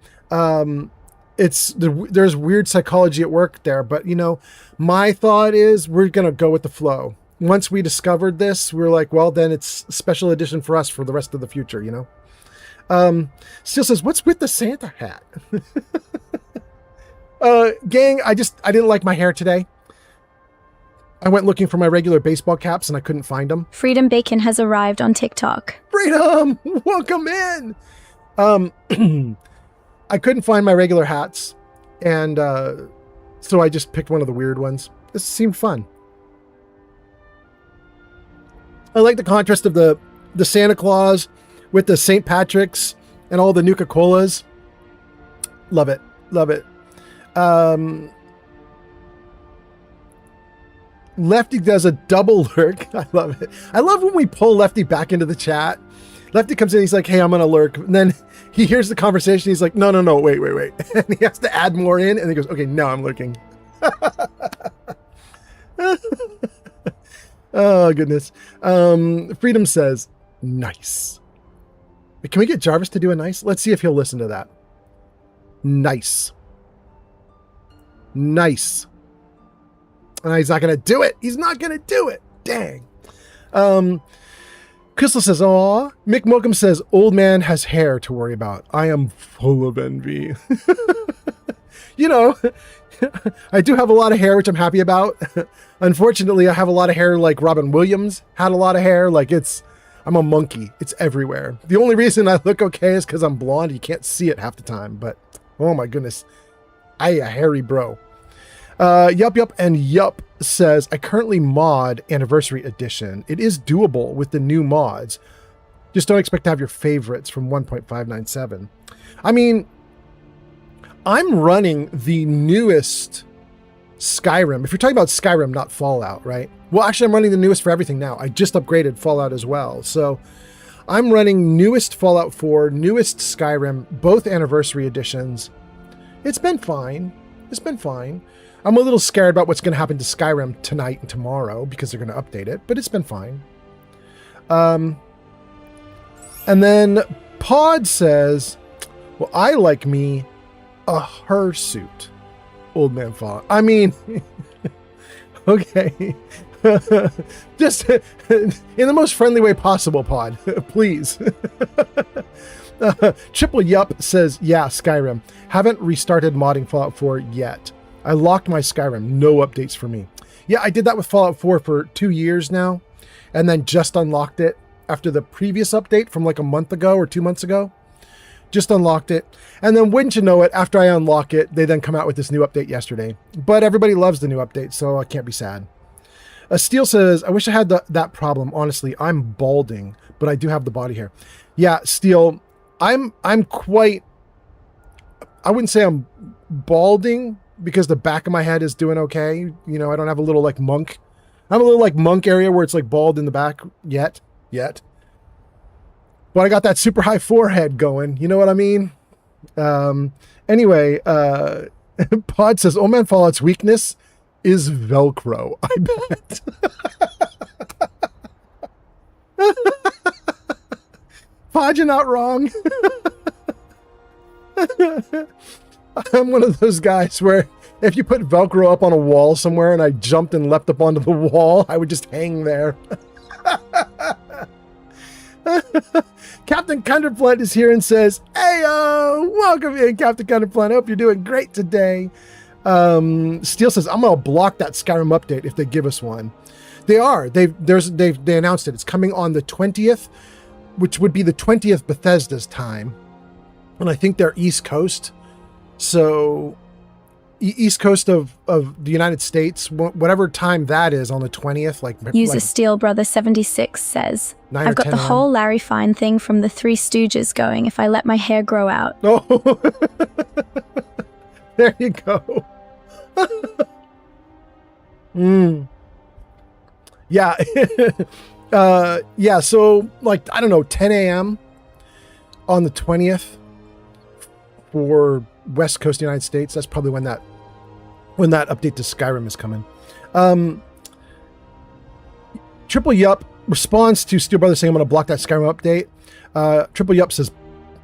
Speaker 2: There's weird psychology at work there. But, you know, my thought is we're going to go with the flow. Once we discovered this, we're like, well, then it's special edition for us for the rest of the future, you know? Steel says, what's with the Santa hat? Gang, I didn't like my hair today. I went looking for my regular baseball caps and I couldn't find them.
Speaker 1: Freedom Bacon has arrived on TikTok.
Speaker 2: Freedom! Welcome in! I couldn't find my regular hats. And, so I just picked one of the weird ones. This seemed fun. I like the contrast of the Santa Claus with the St. Patrick's and all the Nuka-Colas. Love it. Love it. Lefty does a double lurk. I love it. I love when we pull Lefty back into the chat. Lefty comes in, he's like, hey, I'm going to lurk. And then he hears the conversation. He's like, no, wait. And he has to add more in. And he goes, okay, now I'm lurking. Oh, goodness. Freedom says, nice. Can we get Jarvis to do a nice? Let's see if he'll listen to that. Nice. Nice. And he's not going to do it. He's not going to do it. Dang. Crystal says, aw. Mick Mokum says, old man has hair to worry about. I am full of envy. You know, I do have a lot of hair, which I'm happy about. Unfortunately, I have a lot of hair like Robin Williams had a lot of hair. Like I'm a monkey. It's everywhere. The only reason I look okay is because I'm blonde. You can't see it half the time, but oh my goodness. I a hairy bro. Yup, and Yup says, I currently mod Anniversary Edition. It is doable with the new mods. Just don't expect to have your favorites from 1.597. I mean, I'm running the newest Skyrim. If you're talking about Skyrim, not Fallout, right? Well, actually, I'm running the newest for everything now. I just upgraded Fallout as well. So I'm running newest Fallout 4, newest Skyrim, both Anniversary Editions. It's been fine. It's been fine. I'm a little scared about what's going to happen to Skyrim tonight and tomorrow because they're going to update it, but it's been fine. And then Pod says, well, I like me a hersuit. Old man Fallout. I mean, okay. Just in the most friendly way possible, Pod. Please. Triple Yup says, yeah, Skyrim. Haven't restarted modding Fallout 4 yet. I locked my Skyrim. No updates for me. Yeah, I did that with Fallout 4 for 2 years now, and then just unlocked it after the previous update from like a month ago or 2 months ago. Just unlocked it. And then wouldn't you know it, after I unlock it, they then come out with this new update yesterday. But everybody loves the new update, so I can't be sad. Steel says, I wish I had that problem. Honestly, I'm balding, but I do have the body hair. Yeah, Steel, I'm quite... I wouldn't say I'm balding, because the back of my head is doing okay. You know, I don't have a little like monk. I have a little like monk area where it's like bald in the back yet. But I got that super high forehead going. You know what I mean? Anyway, Pod says, Old Man Fallout's weakness is Velcro. I bet. Pod, you're not wrong. I'm one of those guys where if you put Velcro up on a wall somewhere and I jumped and leapt up onto the wall, I would just hang there. Captain Cunderplant is here and says, "Heyo, welcome in, Captain Cunderplant. I hope you're doing great today." Steel says, "I'm gonna block that Skyrim update if they give us one." They are. They announced it. It's coming on the 20th, which would be the 20th Bethesda's time, and I think they're East Coast. So East Coast of the United States, whatever time that is on the 20th,
Speaker 1: User Steel Brother 76 says, I've got the whole Larry Fine thing from the Three Stooges going if I let my hair grow out.
Speaker 2: Oh, there you go. Yeah. Yeah. So I don't know, 10 a.m. on the 20th for West Coast United States. That's probably when that update to Skyrim is coming. Triple Yup responds to Steel Brothers saying, I'm going to block that Skyrim update. Triple Yup says,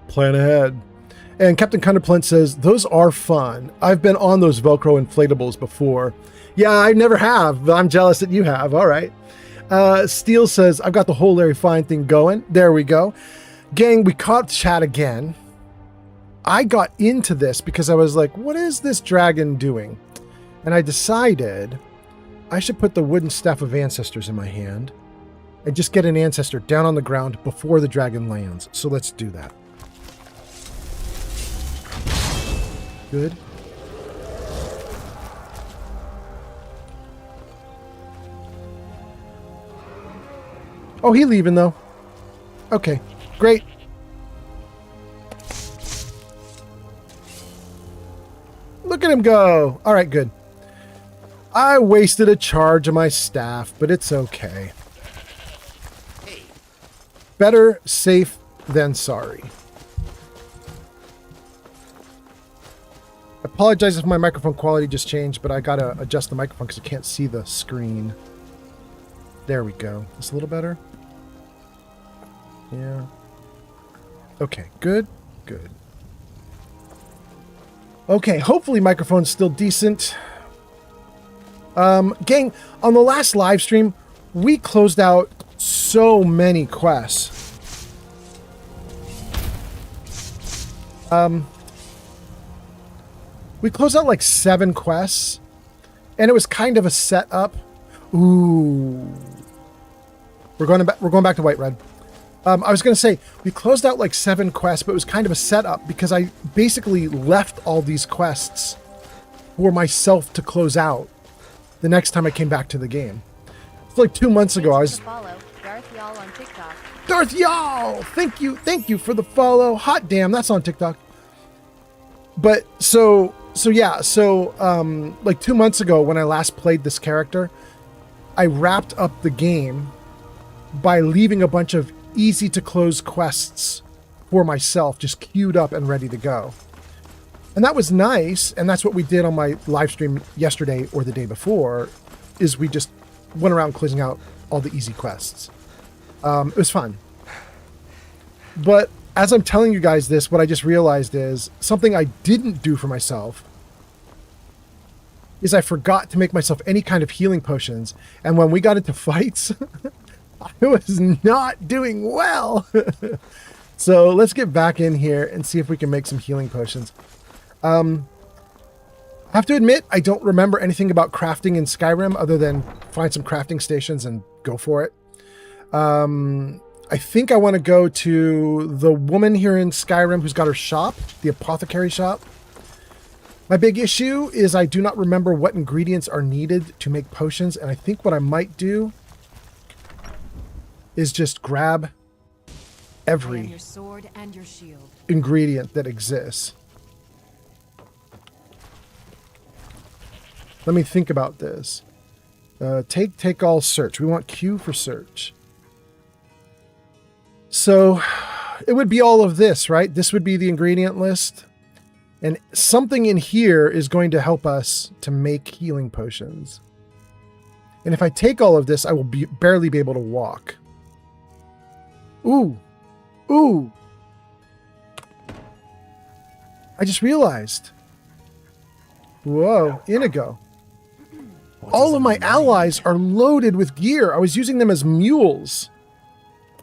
Speaker 2: plan ahead. And Captain Cunderplint says, those are fun. I've been on those Velcro inflatables before. Yeah, I never have, but I'm jealous that you have. All right. Steel says, I've got the whole Larry Fine thing going. There we go. Gang, we caught chat again. I got into this because I was like, what is this dragon doing? And I decided I should put the wooden staff of ancestors in my hand and just get an ancestor down on the ground before the dragon lands. So let's do that. Good. Oh, he leaving though. Okay, great. Look at him go. All right, good. I wasted a charge of my staff, but it's okay. Better safe than sorry. I apologize if my microphone quality just changed, but I gotta adjust the microphone because I can't see the screen. There we go. It's a little better. Yeah. Okay, good, good. Okay, hopefully microphone's still decent. Gang, on the last live stream, we closed out so many quests. We closed out like 7 quests, and it was kind of a setup. Ooh. We're going back to White Red. I was going to say, we closed out like 7 quests, but it was kind of a setup because I basically left all these quests for myself to close out the next time I came back to the game. It's like 2 months ago. I was...
Speaker 3: Darth Y'all on TikTok.
Speaker 2: Darth Y'all! Thank you for the follow. Hot damn, that's on TikTok. But so like 2 months ago when I last played this character, I wrapped up the game by leaving a bunch of easy to close quests for myself, just queued up and ready to go. And that was nice. And that's what we did on my live stream yesterday or the day before, is we just went around closing out all the easy quests. It was fun. But as I'm telling you guys this, what I just realized is something I didn't do for myself is I forgot to make myself any kind of healing potions. And when we got into fights, I was not doing well. So let's get back in here and see if we can make some healing potions. I have to admit, I don't remember anything about crafting in Skyrim other than find some crafting stations and go for it. I think I want to go to the woman here in Skyrim who's got her shop, the apothecary shop. My big issue is I do not remember what ingredients are needed to make potions, and I think what I might do is just grab every
Speaker 3: your sword and your shield.
Speaker 2: ingredient that exists. Let me think about this. Take all search. We want Q for search. So it would be all of this, right? This would be the ingredient list. And something in here is going to help us to make healing potions. And if I take all of this, I will barely be able to walk. Ooh. Ooh. I just realized. Whoa, Inigo. All of my allies are loaded with gear. I was using them as mules.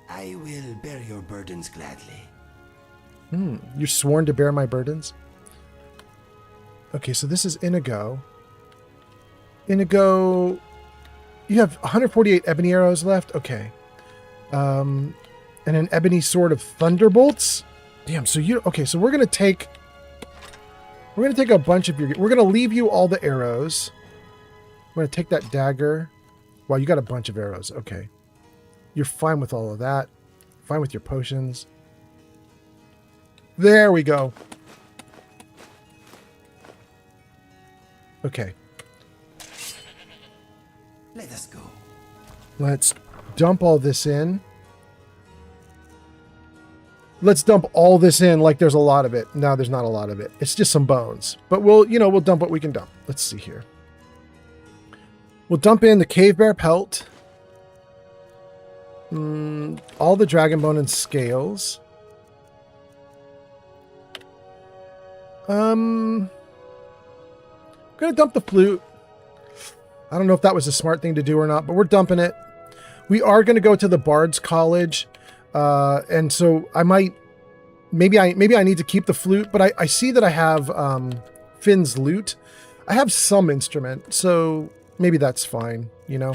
Speaker 5: I will bear your burdens gladly.
Speaker 2: You're sworn to bear my burdens? Okay, so this is Inigo. Inigo, you have 148 ebony arrows left? Okay. And an ebony sword of thunderbolts? Damn, so okay, so we're going to take a bunch of we're going to leave you all the arrows. We're going to take that dagger. Wow, you got a bunch of arrows. Okay. You're fine with all of that. Fine with your potions. There we go. Okay.
Speaker 5: Let us go.
Speaker 2: Let's dump all this in. let's dump all this in like there's a lot of it. No, there's not a lot of it. It's just some bones. But we'll dump what we can dump. Let's see here. We'll dump in the cave bear pelt. All the dragon bone and scales. I'm gonna dump the flute. I don't know if that was a smart thing to do or not, but we're dumping it. We are gonna go to the Bard's College, and so I might, maybe I need to keep the flute, but I see that I have Finn's lute. I have some instrument, so maybe that's fine. You know,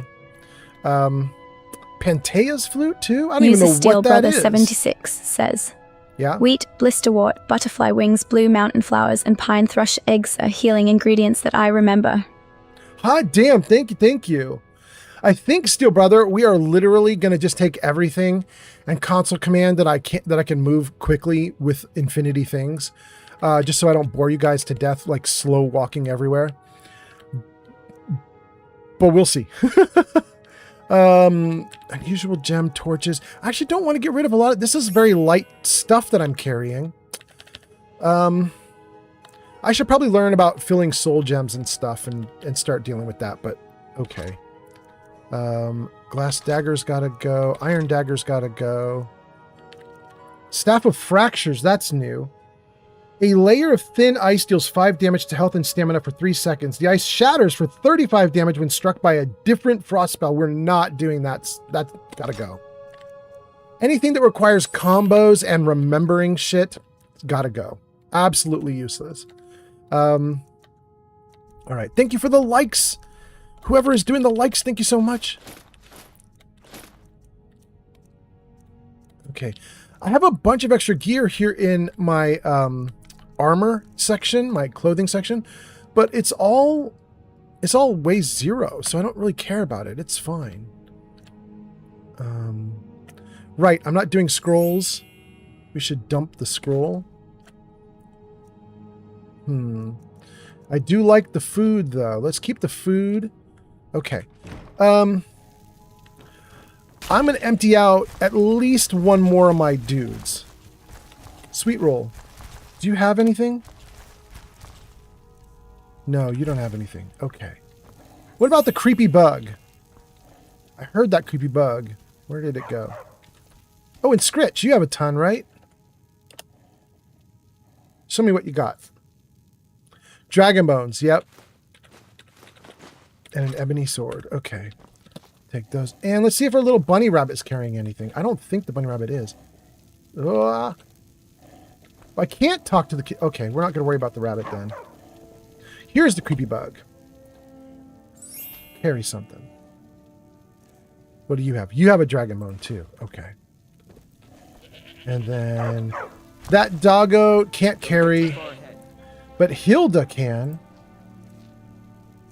Speaker 2: Pantea's flute too. I don't even know
Speaker 1: Steel
Speaker 2: what that
Speaker 1: Brother
Speaker 2: is.
Speaker 1: 76 says.
Speaker 2: Yeah.
Speaker 1: Wheat, blisterwort, butterfly wings, blue mountain flowers, and pine thrush eggs are healing ingredients that I remember.
Speaker 2: Hot damn, thank you. I think, Steel Brother, we are literally going to just take everything and console command that I can move quickly with infinity things, just so I don't bore you guys to death, like slow walking everywhere. But we'll see. Unusual gem torches. I actually don't want to get rid of a lot of this. Is very light stuff that I'm carrying. I should probably learn about filling soul gems and stuff and start dealing with that, but okay. Glass daggers gotta go. Iron daggers gotta go. Staff of fractures, that's new. A layer of thin ice deals 5 damage to health and stamina for 3 seconds. The ice shatters for 35 damage when struck by a different frost spell. We're not doing that. That's gotta go. Anything that requires combos and remembering shit, gotta go. Absolutely useless. All right. Thank you for the likes. Whoever is doing the likes, thank you so much. Okay. I have a bunch of extra gear here in my armor section, my clothing section, but it's all weighs 0, so I don't really care about it. It's fine. Right, I'm not doing scrolls. We should dump the scroll. I do like the food though. Let's keep the food. Okay. I'm going to empty out at least one more of my dudes. Sweet roll. Do you have anything? No, you don't have anything. Okay. What about the creepy bug? I heard that creepy bug. Where did it go? Oh, and Scritch, you have a ton, right? Show me what you got. Dragon bones, yep. And an ebony sword. Okay. Take those. And let's see if our little bunny rabbit's carrying anything. I don't think the bunny rabbit is. I can't talk to the kid. Okay, we're not going to worry about the rabbit then. Here's the creepy bug. Carry something. What do you have? You have a dragon bone too. Okay. And then that doggo can't carry, but Hilda can.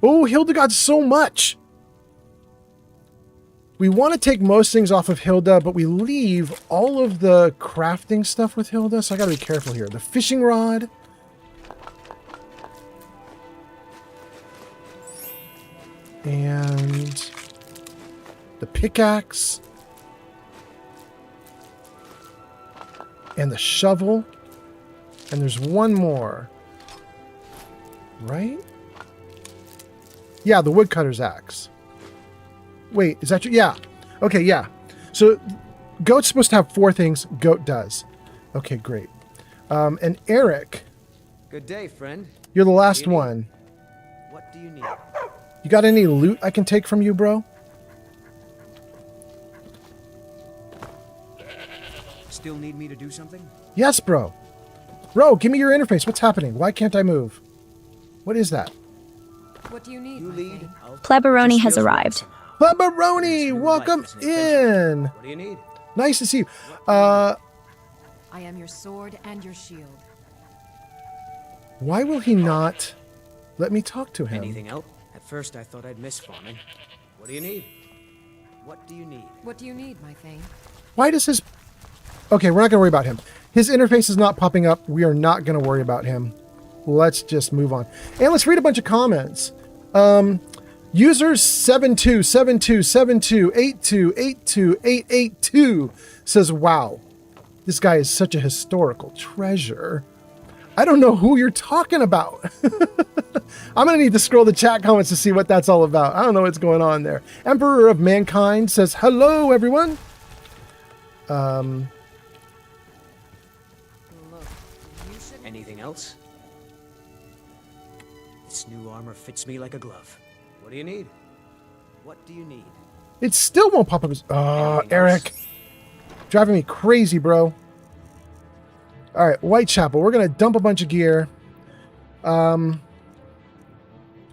Speaker 2: Oh, Hilda got so much. We want to take most things off of Hilda, but we leave all of the crafting stuff with Hilda, so I gotta be careful here. The fishing rod. And the pickaxe. And the shovel. And there's one more. Right? Yeah, the woodcutter's axe. Wait, is that true? Yeah. Okay, yeah. So goat's supposed to have 4 things. Goat does. Okay, great. And Eric.
Speaker 6: Good day, friend.
Speaker 2: You're the last one.
Speaker 6: What do you need?
Speaker 2: You got any loot I can take from you, bro?
Speaker 6: Still need me to do something?
Speaker 2: Yes, bro. Bro, give me your interface. What's happening? Why can't I move? What is that?
Speaker 3: What do you need?
Speaker 6: You lead.
Speaker 1: Pleberoni has arrived.
Speaker 2: Pleberoni, welcome in.
Speaker 6: What do you need?
Speaker 2: Nice to see you.
Speaker 3: I am your sword and your shield.
Speaker 2: Why will he not let me talk to him?
Speaker 6: Anything else? At first I thought I'd miss farming. What do you need? What do you need?
Speaker 3: What do you need, my thing?
Speaker 2: Why does his... Okay, we're not going to worry about him. His interface is not popping up. We are not going to worry about him. Let's just move on. And let's read a bunch of comments. Users 72727282828882 says, wow. This guy is such a historical treasure. I don't know who you're talking about. I'm going to need to scroll the chat comments to see what that's all about. I don't know what's going on there. Emperor of Mankind says, hello, everyone.
Speaker 6: Anything else? This new armor fits me like a glove. What do you need? What do you need?
Speaker 2: It still won't pop up as... Oh,
Speaker 6: Anything
Speaker 2: Eric.
Speaker 6: else?
Speaker 2: Driving me crazy, bro. All right, Whitechapel. We're going to dump a bunch of gear. Do I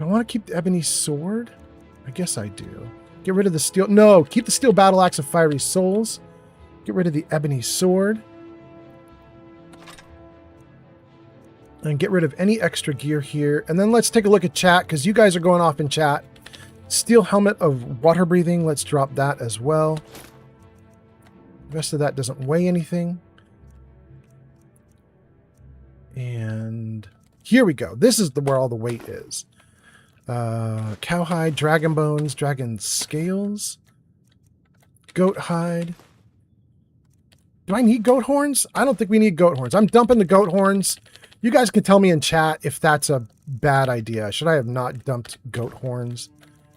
Speaker 2: want to keep the ebony sword? I guess I do. Get rid of the steel... No, keep the steel battle axe of fiery souls. Get rid of the ebony sword. And get rid of any extra gear here. And then let's take a look at chat, because you guys are going off in chat. Steel helmet of water breathing. Let's drop that as well. The rest of that doesn't weigh anything. And here we go. This is where all the weight is. Cowhide, dragon bones, dragon scales, goat hide. Do I need goat horns? I don't think we need goat horns. I'm dumping the goat horns. You guys can tell me in chat if that's a bad idea. Should I have not dumped goat horns?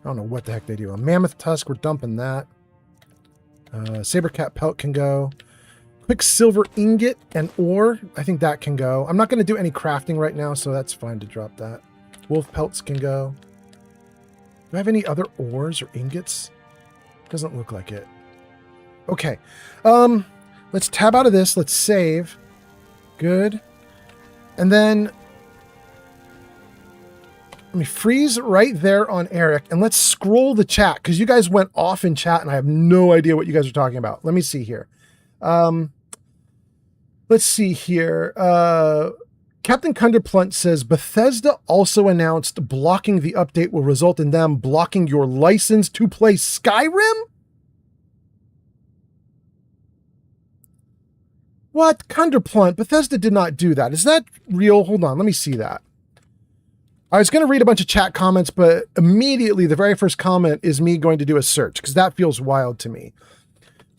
Speaker 2: I don't know what the heck they do. A mammoth tusk, we're dumping that. Saber cat pelt can go. Quicksilver ingot and ore, I think that can go. I'm not going to do any crafting right now, so that's fine to drop that. Wolf pelts can go. Do I have any other ores or ingots? Doesn't look like it. Okay. Let's tab out of this. Let's save. Good. And then let me freeze right there on Eric, and let's scroll the chat, because you guys went off in chat and I have no idea what you guys are talking about. Let me see here. Let's see here. Captain Cunderplunt says, Bethesda also announced blocking the update will result in them blocking your license to play Skyrim? What? Cunderplunt? Bethesda did not do that. Is that real? Hold on. Let me see that. I was going to read a bunch of chat comments, but immediately the very first comment is me going to do a search, because that feels wild to me.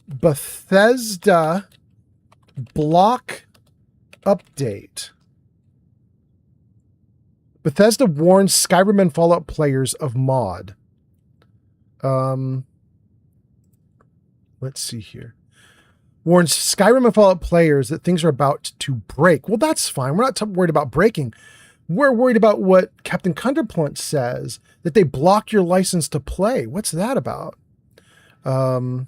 Speaker 2: Bethesda block update. Bethesda warns Skyrim and Fallout players of mod. Let's see here. Warns Skyrim and Fallout players that things are about to break. Well, that's fine. We're not worried about breaking. We're worried about what Captain Cunderplunt says, that they block your license to play. What's that about? A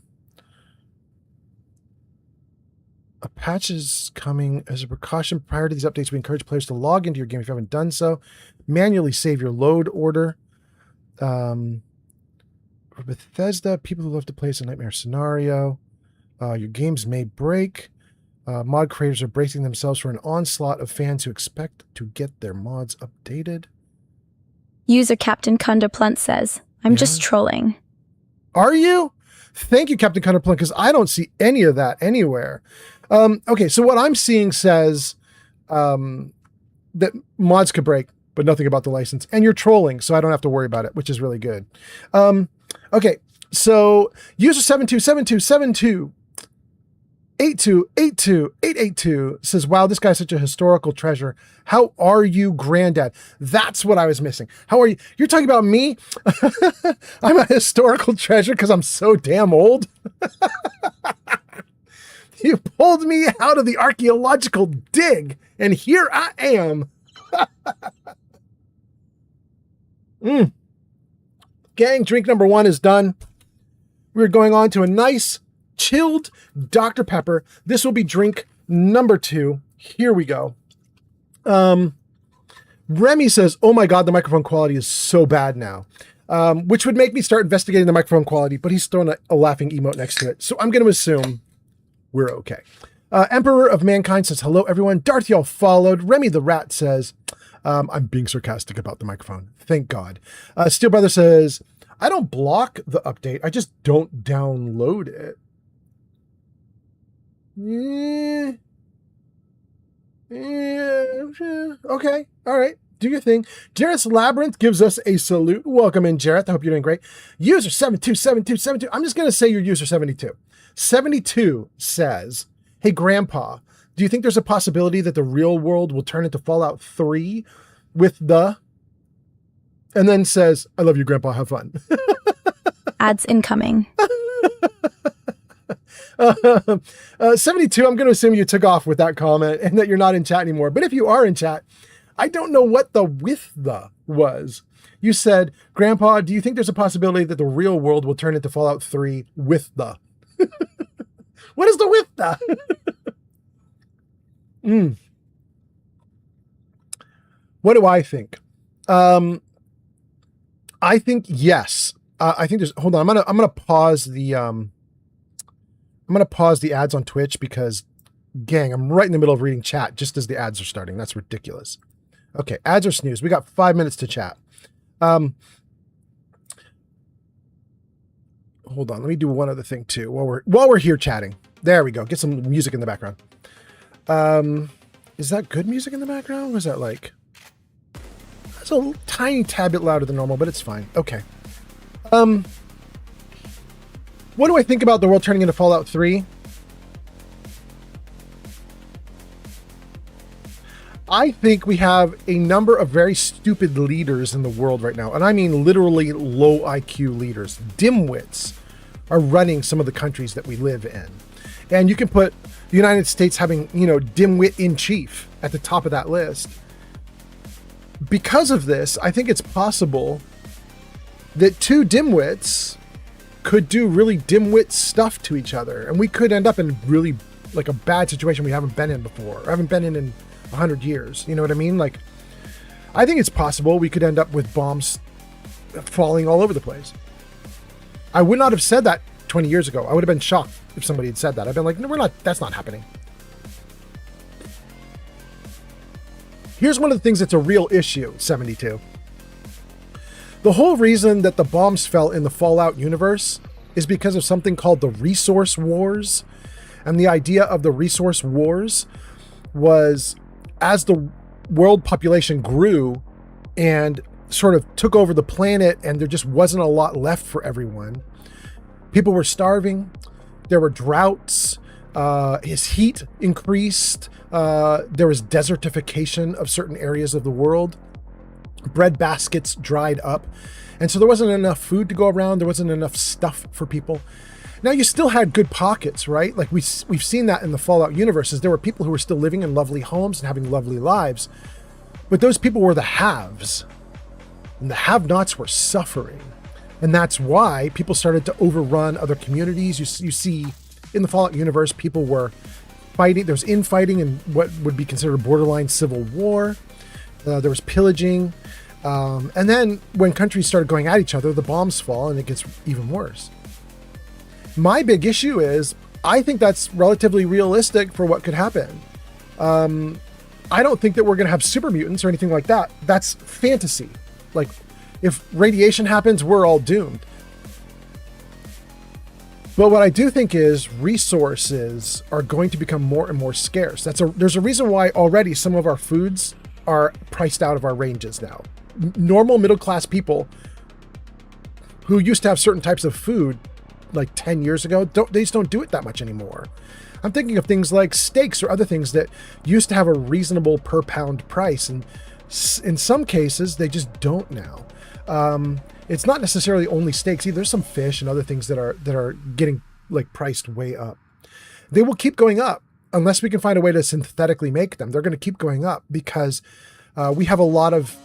Speaker 2: patch is coming as a precaution. Prior to these updates, we encourage players to log into your game if you haven't done so. Manually save your load order. For Bethesda, people who love to play as a nightmare scenario. Your games may break. Mod creators are bracing themselves for an onslaught of fans who expect to get their mods updated.
Speaker 1: User Captain Cunderplunt says, I'm just trolling.
Speaker 2: Are you? Thank you, Captain Cunderplunt, because I don't see any of that anywhere. Okay, so what I'm seeing says that mods could break, but nothing about the license. And you're trolling, so I don't have to worry about it, which is really good. Okay, so user 727272 8282882 says, wow, this guy's such a historical treasure. How are you, Granddad? That's what I was missing. How are you? You're talking about me? I'm a historical treasure because I'm so damn old. You pulled me out of the archaeological dig, and here I am. Gang, drink number 1 is done. We're going on to a nice chilled Dr. Pepper. This will be drink number 2. Here we go. Remy says, oh my God, the microphone quality is so bad now. Which would make me start investigating the microphone quality, but he's throwing a laughing emote next to it. So I'm going to assume we're okay. Emperor of Mankind says, hello, everyone. Darthiel followed. Remy the Rat says, I'm being sarcastic about the microphone. Thank God. Steel Brother says, I don't block the update. I just don't download it. Okay. All right. Do your thing. Jareth's Labyrinth gives us a salute. Welcome in, Jareth. I hope you're doing great. User 727272. I'm just going to say you're user 72. 72 says, Hey, Grandpa, do you think there's a possibility that the real world will turn into Fallout 3 with the... And then says, I love you, Grandpa, have fun.
Speaker 1: Ads incoming.
Speaker 2: 72, I'm going to assume you took off with that comment and that you're not in chat anymore. But if you are in chat, I don't know what the with the was. You said, Grandpa, do you think there's a possibility that the real world will turn into Fallout 3 with the? What is the with the? What do I think? I think yes. I think there's. Hold on. I'm gonna pause the. I'm gonna pause the ads on Twitch because, gang, I'm right in the middle of reading chat just as the ads are starting. That's ridiculous. Okay, ads are snooze. We got 5 minutes to chat. Hold on. Let me do one other thing too while we're here chatting. There we go. Get some music in the background. Is that good music in the background? Was that like? That's a tiny tad bit louder than normal, but it's fine. Okay. What do I think about the world turning into Fallout 3? I think we have a number of very stupid leaders in the world right now. And I mean literally low IQ leaders. Dimwits are running some of the countries that we live in. And you can put the United States having, dimwit in chief at the top of that list. Because of this, I think it's possible that two dimwits could do really dimwit stuff to each other. And we could end up in really like a bad situation we haven't been in before. Or haven't been in 100 years. You know what I mean? Like, I think it's possible we could end up with bombs falling all over the place. I would not have said that 20 years ago. I would have been shocked if somebody had said that. I've been like, no, that's not happening. Here's one of the things that's a real issue, 72. The whole reason that the bombs fell in the Fallout universe is because of something called the resource wars. And the idea of the resource wars was as the world population grew and sort of took over the planet and there just wasn't a lot left for everyone. People were starving. There were droughts. His heat increased. There was desertification of certain areas of the world. Bread baskets dried up. And so there wasn't enough food to go around. There wasn't enough stuff for people. Now, you still had good pockets, right? Like we've seen that in the Fallout universes. There were people who were still living in lovely homes and having lovely lives. But those people were the haves. And the have-nots were suffering. And that's why people started to overrun other communities. You see in the Fallout universe, people were fighting. There was infighting and what would be considered borderline civil war. There was pillaging. And then when countries started going at each other, the bombs fall and it gets even worse. My big issue is I think that's relatively realistic for what could happen. I don't think that we're going to have super mutants or anything like that. That's fantasy. Like, if radiation happens, we're all doomed. But what I do think is resources are going to become more and more scarce. There's a reason why already some of our foods are priced out of our ranges now. Normal middle-class people who used to have certain types of food like 10 years ago, they just don't do it that much anymore. I'm thinking of things like steaks or other things that used to have a reasonable per pound price. And in some cases, they just don't now. It's not necessarily only steaks either. There's some fish and other things that are getting like priced way up. They will keep going up unless we can find a way to synthetically make them. They're going to keep going up because we have a lot of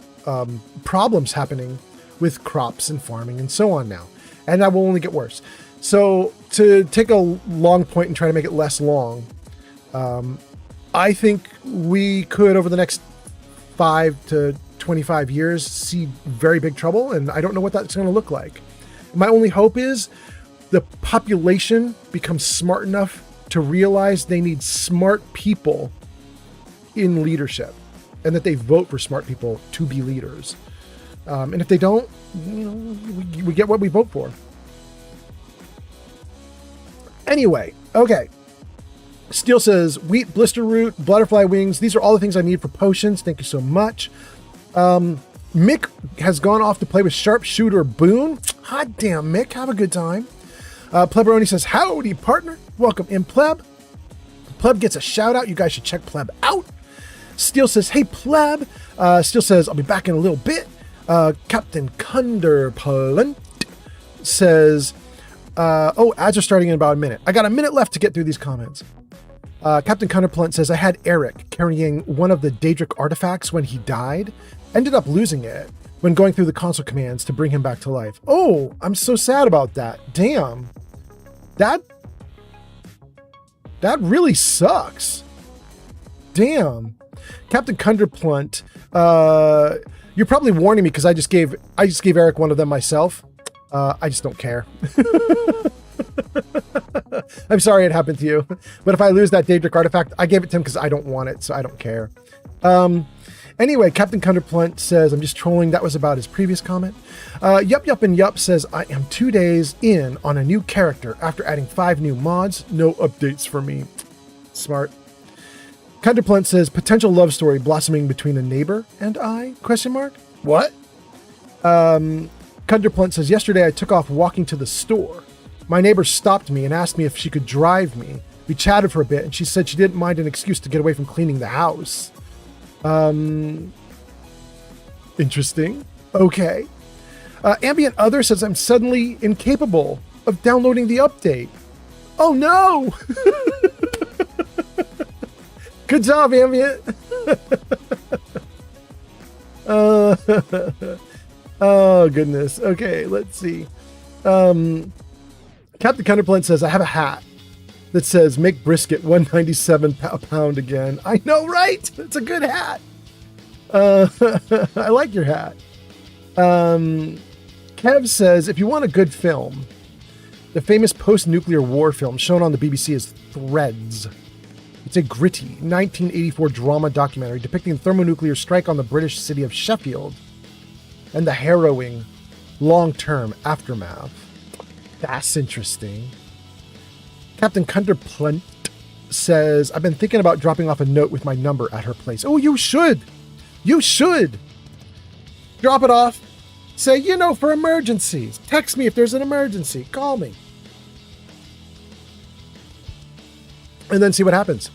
Speaker 2: problems happening with crops and farming and so on now. And that will only get worse. So to take a long point and try to make it less long, I think we could, over the next 5 to 25 years, see very big trouble. And I don't know what that's going to look like. My only hope is the population becomes smart enough to realize they need smart people in leadership and that they vote for smart people to be leaders. And if they don't, we get what we vote for. Anyway, okay. Steel says, wheat, blister root, butterfly wings. These are all the things I need for potions. Thank you so much. Mick has gone off to play with Sharpshooter Boone. Hot damn, Mick. Have a good time. Pleberoni says, howdy, partner. Welcome in, Pleb. Pleb gets a shout out. You guys should check Pleb out. Steel says, hey, Pleb. Steel says, I'll be back in a little bit. Captain Cunderplunt says, ads are starting in about a minute. I got a minute left to get through these comments. Captain Cunderplunt says, I had Eric carrying one of the Daedric artifacts when he died. Ended up losing it when going through the console commands to bring him back to life. Oh, I'm so sad about that. Damn. That really sucks. Damn. Captain Cunderplunt, you're probably warning me because I just gave Eric one of them myself. I just don't care. I'm sorry it happened to you. But if I lose that Daedric artifact, I gave it to him because I don't want it, so I don't care. Anyway, Captain Cunderplunt says, I'm just trolling. That was about his previous comment. Yup and Yup says, I am 2 days in on a new character after adding 5 new mods. No updates for me. Smart. Cunderplunt says, potential love story blossoming between a neighbor and I? Question mark? What? Cunderplunt says, yesterday I took off walking to the store. My neighbor stopped me and asked me if she could drive me. We chatted for a bit and she said she didn't mind an excuse to get away from cleaning the house. Interesting. Okay. Ambient Other says, I'm suddenly incapable of downloading the update. Oh no! Good job, Ambient. Oh goodness. Okay, let's see. Captain Counterplant says, I have a hat that says make brisket $1.97 a pound again. I know, right? It's a good hat. I like your hat. Kev says, if you want a good film, the famous post-nuclear war film shown on the BBC is Threads. It's a gritty 1984 drama documentary depicting the thermonuclear strike on the British city of Sheffield and the harrowing long-term aftermath. That's interesting. Captain Cunderplunt says, I've been thinking about dropping off a note with my number at her place. Oh, you should. You should. Drop it off. Say, for emergencies. Text me if there's an emergency. Call me. And then see what happens.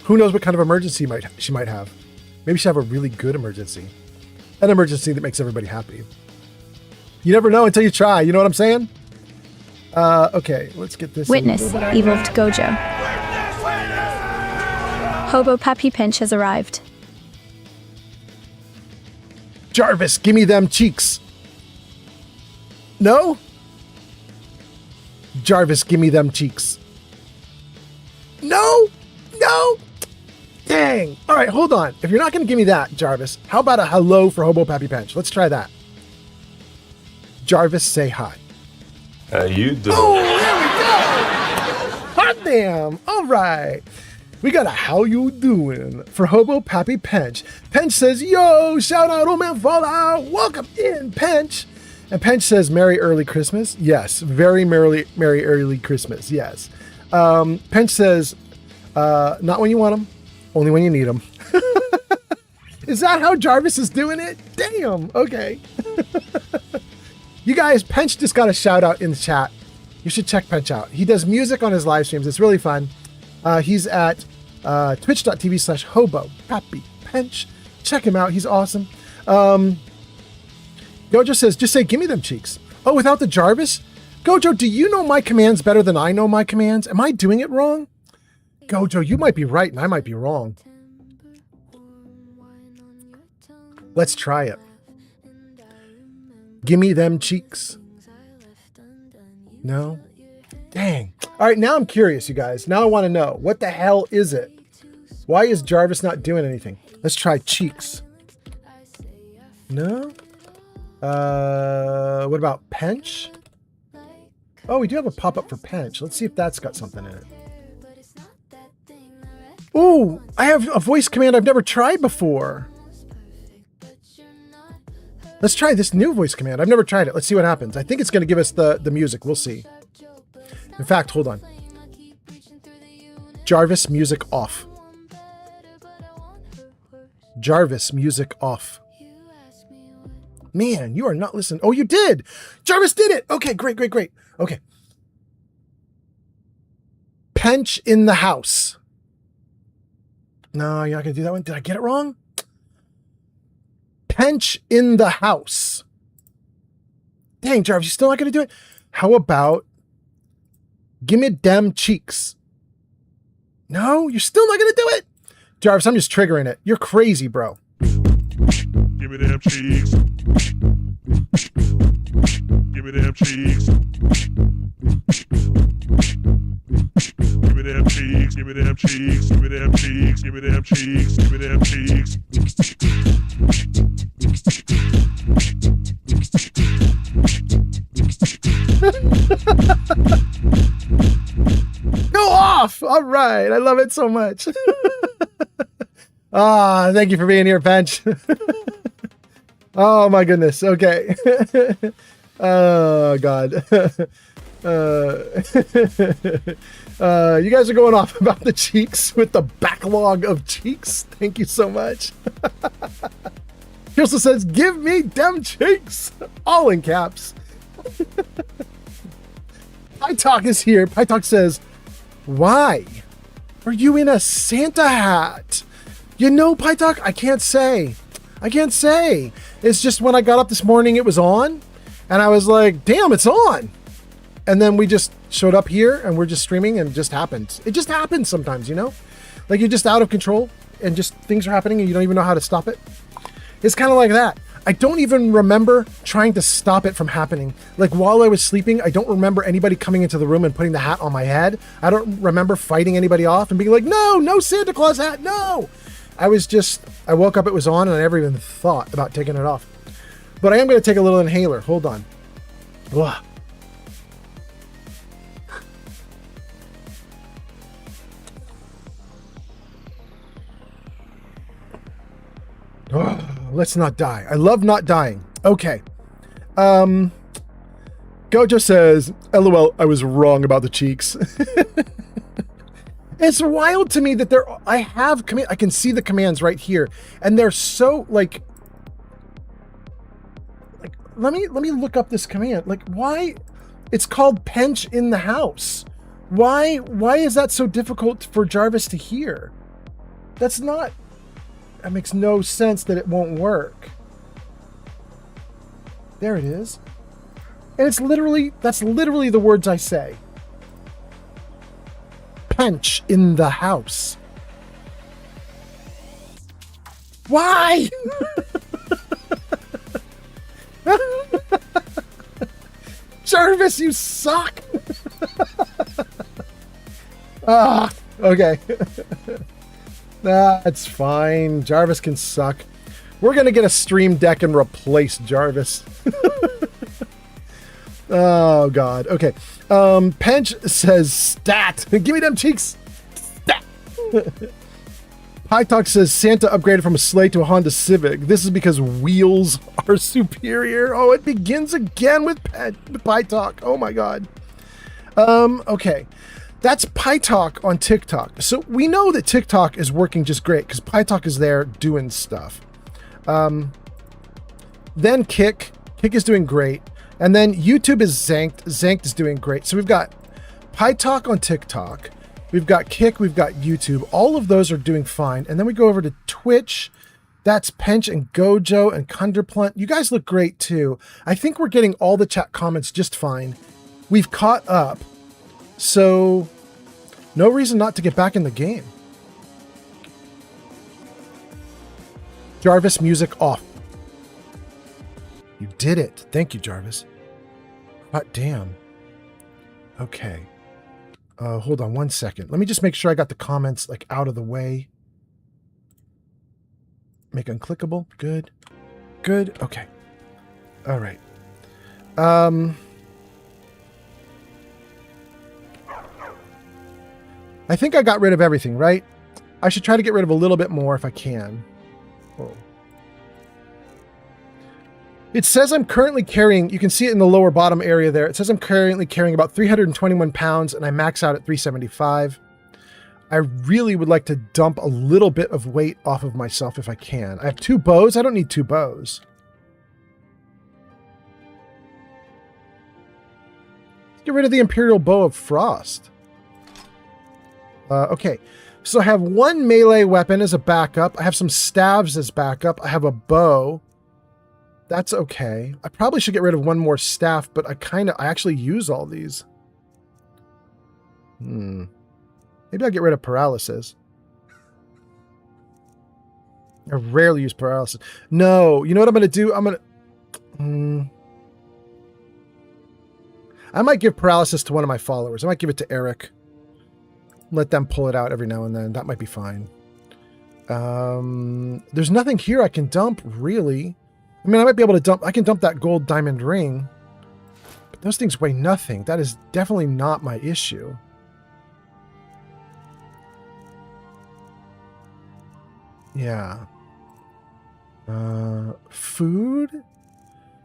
Speaker 2: Who knows what kind of emergency she might have. Maybe she'll have a really good emergency. An emergency that makes everybody happy. You never know until you try. You know what I'm saying? Okay, let's get this.
Speaker 1: Witness, evolved Gojo. Hobo Pappy Pinch has arrived.
Speaker 2: Jarvis, give me them cheeks. No? Jarvis, give me them cheeks. No? No? Dang. All right, hold on. If you're not going to give me that, Jarvis, how about a hello for Hobo Pappy Pinch? Let's try that. Jarvis, say hi.
Speaker 7: How you doing?
Speaker 2: Oh, there we go. Hot damn. All right. We got a how you doing for Hobo Pappy Pench. Pench says, yo, shout out, old man Fallout. Welcome in, Pench. And Pench says, Merry Early Christmas. Yes, very merry early Christmas. Yes. Pench says, not when you want them, only when you need them. Is that how Jarvis is doing it? Damn. Okay. You guys, Pench just got a shout out in the chat. You should check Pench out. He does music on his live streams. It's really fun. He's at twitch.tv/Hobo Pappy Pench. Check him out. He's awesome. Gojo says, just say, give me them cheeks. Oh, without the Jarvis? Gojo, do you know my commands better than I know my commands? Am I doing it wrong? Gojo, you might be right and I might be wrong. Let's try it. Gimme them cheeks. No? Dang. All right, now I'm curious, you guys. Now I want to know. What the hell is it? Why is Jarvis not doing anything? Let's try cheeks. No? What about Pench? Oh, we do have a pop-up for Pench. Let's see if that's got something in it. Oh, I have a voice command I've never tried before. Let's try this new voice command. I've never tried it. Let's see what happens. I think it's going to give us the music. We'll see. In fact, hold on. Jarvis, music off. Jarvis, music off. Man, you are not listening. Oh, you did. Jarvis did it. Okay, great. Okay. Pench in the house. No, you're not going to do that one. Did I get it wrong? Pench in the house. Dang, Jarvis, you still not going to do it? How about gimme dem cheeks? No, you're still not going to do it? Jarvis, I'm just triggering it. You're crazy, bro.
Speaker 8: Give me them cheeks. Give me them cheeks. Give me them cheeks. Give me them cheeks. Give me them cheeks. Give me them cheeks. Give me them cheeks.
Speaker 2: Go off! All right, I love it so much. Thank you for being here, Pench. Oh my goodness. Okay. Oh God. You guys are going off about the cheeks with the backlog of cheeks. Thank you so much. He also says, "Give me dem cheeks," all in caps. Pytalk is here. Pytalk says, "Why are you in a Santa hat?" You know, Pytalk, I can't say. It's just when I got up this morning, it was on, and I was like, damn, it's on. And then we just showed up here, and we're just streaming, and it just happens. It just happens sometimes, you know? Like, you're just out of control, and just things are happening, and you don't even know how to stop it. It's kind of like that. I don't even remember trying to stop it from happening. Like, while I was sleeping, I don't remember anybody coming into the room and putting the hat on my head. I don't remember fighting anybody off and being like, no Santa Claus hat, no! I woke up, it was on, and I never even thought about taking it off. But I am going to take a little inhaler. Hold on. Ugh. Oh, let's not die. I love not dying. Okay. Gojo says, LOL, I was wrong about the cheeks. It's wild to me that I can see the commands right here, and they're so like let me look up this command. Like, why? It's called Pench in the house. Why is that so difficult for Jarvis to hear? That makes no sense that it won't work. There it is. And that's literally the words I say. Pench in the house. Why? Jarvis, you suck. Okay. That's fine. Jarvis can suck. We're going to get a stream deck and replace Jarvis. Oh, God. Okay. Pench says, stat. Give me them cheeks. Stat. Pytalk says, Santa upgraded from a sleigh to a Honda Civic. This is because wheels are superior. Oh, it begins again with Pytalk. Oh, my God. Okay. That's Pytalk on TikTok. So we know that TikTok is working just great because Pytalk is there doing stuff. Then Kick is doing great. And then YouTube is Zanked. Zanked is doing great. So we've got Pytalk on TikTok. We've got Kick. We've got YouTube. All of those are doing fine. And then we go over to Twitch. That's Pench and Gojo and Kunderplunt. You guys look great too. I think we're getting all the chat comments just fine. We've caught up. So no reason not to get back in the game. Jarvis, music off. You did it. Thank you, Jarvis. Hot damn. Okay. Hold on 1 second. Let me just make sure I got the comments like out of the way. Make unclickable. Good. Good. Okay. All right. I think I got rid of everything, right? I should try to get rid of a little bit more if I can. Oh. It says I'm currently carrying, you can see it in the lower bottom area there. It says I'm currently carrying about 321 pounds and I max out at 375. I really would like to dump a little bit of weight off of myself if I can. I have 2 bows. I don't need 2 bows. Let's get rid of the Imperial Bow of Frost. Okay. So I have one melee weapon as a backup. I have some staves as backup. I have a bow. That's okay. I probably should get rid of one more staff, but I actually use all these. Maybe I'll get rid of paralysis. I rarely use paralysis. No, you know what I'm going to do? I'm going to... I might give paralysis to one of my followers. I might give it to Eric. Let them pull it out every now and then. That might be fine. There's nothing here I can dump, really. I mean, I might be able to dump... I can dump that gold diamond ring. But those things weigh nothing. That is definitely not my issue. Yeah. Food?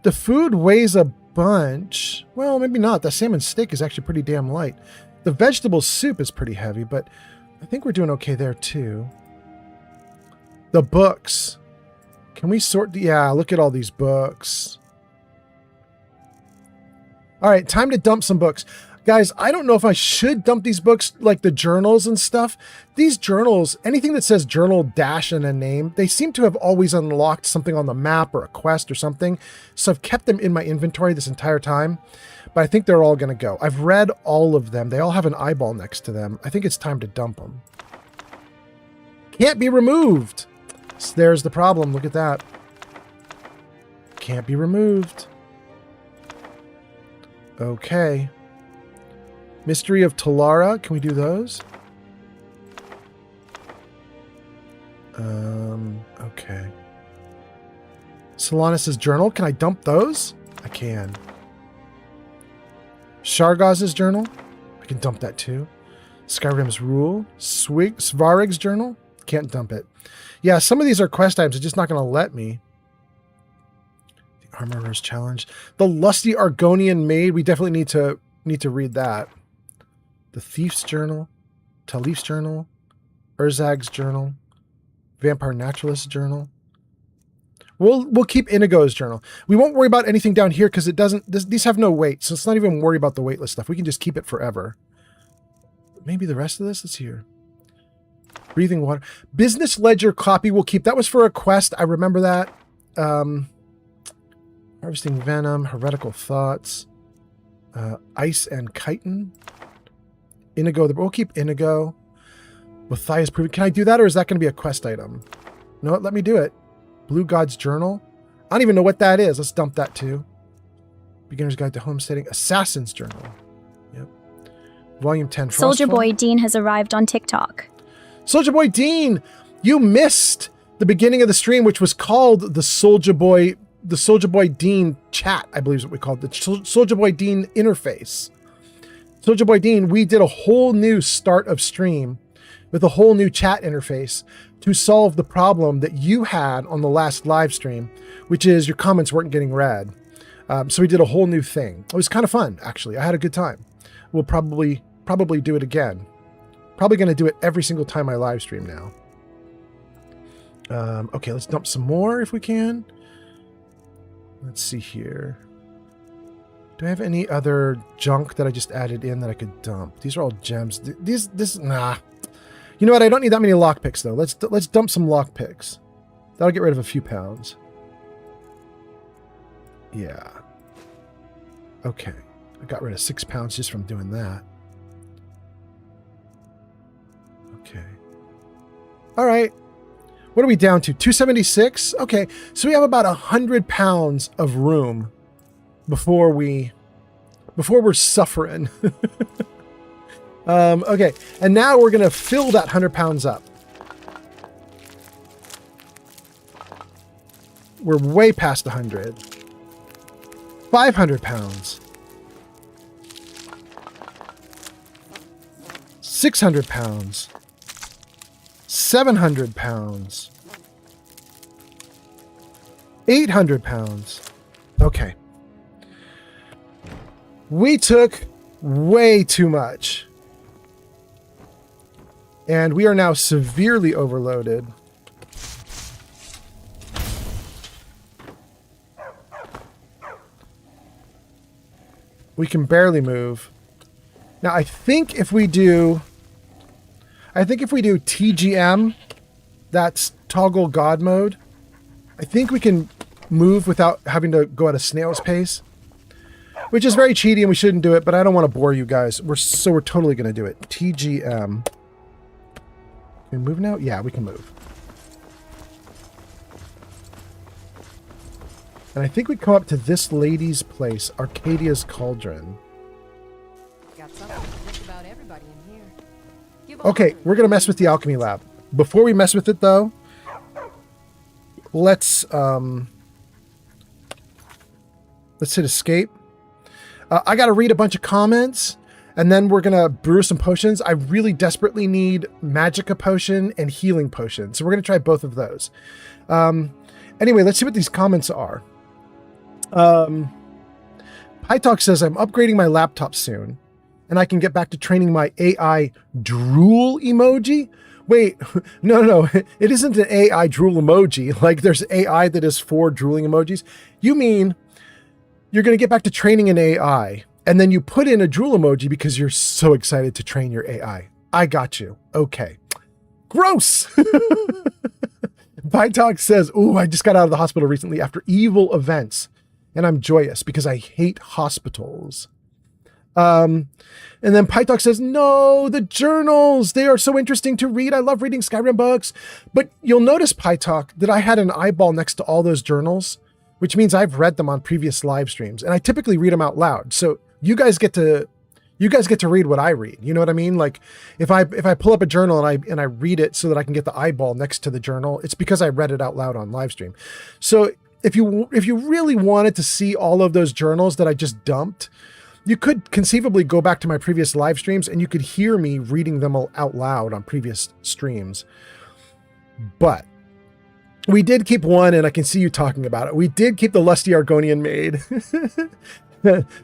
Speaker 2: The food weighs a bunch. Well, maybe not. The salmon steak is actually pretty damn light. The vegetable soup is pretty heavy, but I think we're doing okay there too. The books. Can we sort? Yeah, look at all these books. All right, time to dump some books. Guys, I don't know if I should dump these books, like the journals and stuff. These journals, anything that says journal dash and a name, they seem to have always unlocked something on the map or a quest or something. So I've kept them in my inventory this entire time, but I think they're all going to go. I've read all of them. They all have an eyeball next to them. I think it's time to dump them. Can't be removed. So there's the problem. Look at that. Can't be removed. Okay. Mystery of Talara. Can we do those? Okay. Solanus' journal. Can I dump those? I can. Shargaz's journal. I can dump that too. Skyrim's rule. Svarig's journal. Can't dump it. Yeah, some of these are quest items. It's just not going to let me. The Armorer's Challenge. The Lusty Argonian Maid. We definitely need to read that. The Thief's Journal, Talif's Journal, Urzag's Journal, Vampire Naturalist's Journal. We'll keep Inigo's journal. We won't worry about anything down here because it doesn't. These have no weight, so let's not even worry about the weightless stuff. We can just keep it forever. Maybe the rest of this. Let's see here. Breathing water, business ledger copy. We'll keep. That was for a quest. I remember that. Harvesting venom, heretical thoughts, ice and chitin. Inigo, we'll keep Inigo. Matthias proving. Can I do that, or is that going to be a quest item? No, let me do it. Blue God's Journal. I don't even know what that is. Let's dump that too. Beginner's Guide to Homesteading. Assassin's Journal. Yep. Volume 10.
Speaker 1: Soldier Boy Dean has arrived on TikTok.
Speaker 2: Soldier Boy Dean, you missed the beginning of the stream, which was called the Soldier Boy Dean chat, I believe is what we called it. The Soldier Boy Dean interface. Soldier Boy Dean, we did a whole new start of stream with a whole new chat interface to solve the problem that you had on the last live stream, which is your comments weren't getting read. So we did a whole new thing. It was kind of fun, actually. I had a good time. We'll probably do it again. Probably going to do it every single time I live stream now. Okay, let's dump some more if we can. Let's see here. Do I have any other junk that I just added in that I could dump? These are all gems. Nah. You know what? I don't need that many lockpicks though. Let's dump some lockpicks. That'll get rid of a few pounds. Yeah. Okay. I got rid of 6 pounds just from doing that. Okay. All right. What are we down to? 276? Okay. So we have about 100 pounds of room before we're suffering. Okay. And now we're going to fill that 100 pounds up. We're way past 100. 500 pounds. 600 pounds. 700 pounds. 800 pounds. Okay. We took way too much. And we are now severely overloaded. We can barely move. Now, I think if we do I think if we do TGM, that's toggle God mode, I think we can move without having to go at a snail's pace, which is very cheaty and we shouldn't do it, but I don't want to bore you guys. We're totally going to do it. TGM. Can we move now? Yeah, we can move. And I think we come up to this lady's place, Arcadia's Cauldron.
Speaker 3: Got something for just about everybody in here.
Speaker 2: Okay, we're going to mess with the alchemy lab. Before we mess with it, though, let's hit escape. I got to read a bunch of comments, and then we're going to brew some potions. I really desperately need Magicka potion and healing potion, so we're going to try both of those. Anyway, let's see what these comments are. Pytalk says, I'm upgrading my laptop soon, and I can get back to training my AI drool emoji. Wait, no, it isn't an AI drool emoji. Like there's AI that is for drooling emojis. You mean you're going to get back to training an AI, and then you put in a drool emoji because you're so excited to train your AI. I got you. Okay. Gross. Pytalk says, ooh, I just got out of the hospital recently after evil events, and I'm joyous because I hate hospitals. And then Pytalk says, no, the journals, they are so interesting to read. I love reading Skyrim books. But you'll notice, Pytalk, that I had an eyeball next to all those journals, which means I've read them on previous live streams, and I typically read them out loud. So you guys get to read what I read. You know what I mean? Like if I pull up a journal and I read it so that I can get the eyeball next to the journal, it's because I read it out loud on live stream. So if you really wanted to see all of those journals that I just dumped, you could conceivably go back to my previous live streams and you could hear me reading them out loud on previous streams. But we did keep one, and I can see you talking about it. We did keep the Lusty Argonian Maid.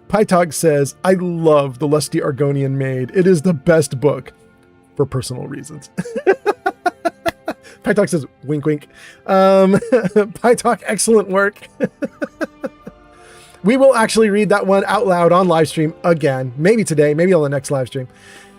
Speaker 2: Pytalk says, I love the Lusty Argonian Maid. It is the best book for personal reasons. Pytalk says, wink, wink. Pytalk, excellent work. We will actually read that one out loud on live stream again. Maybe today, maybe on the next live stream.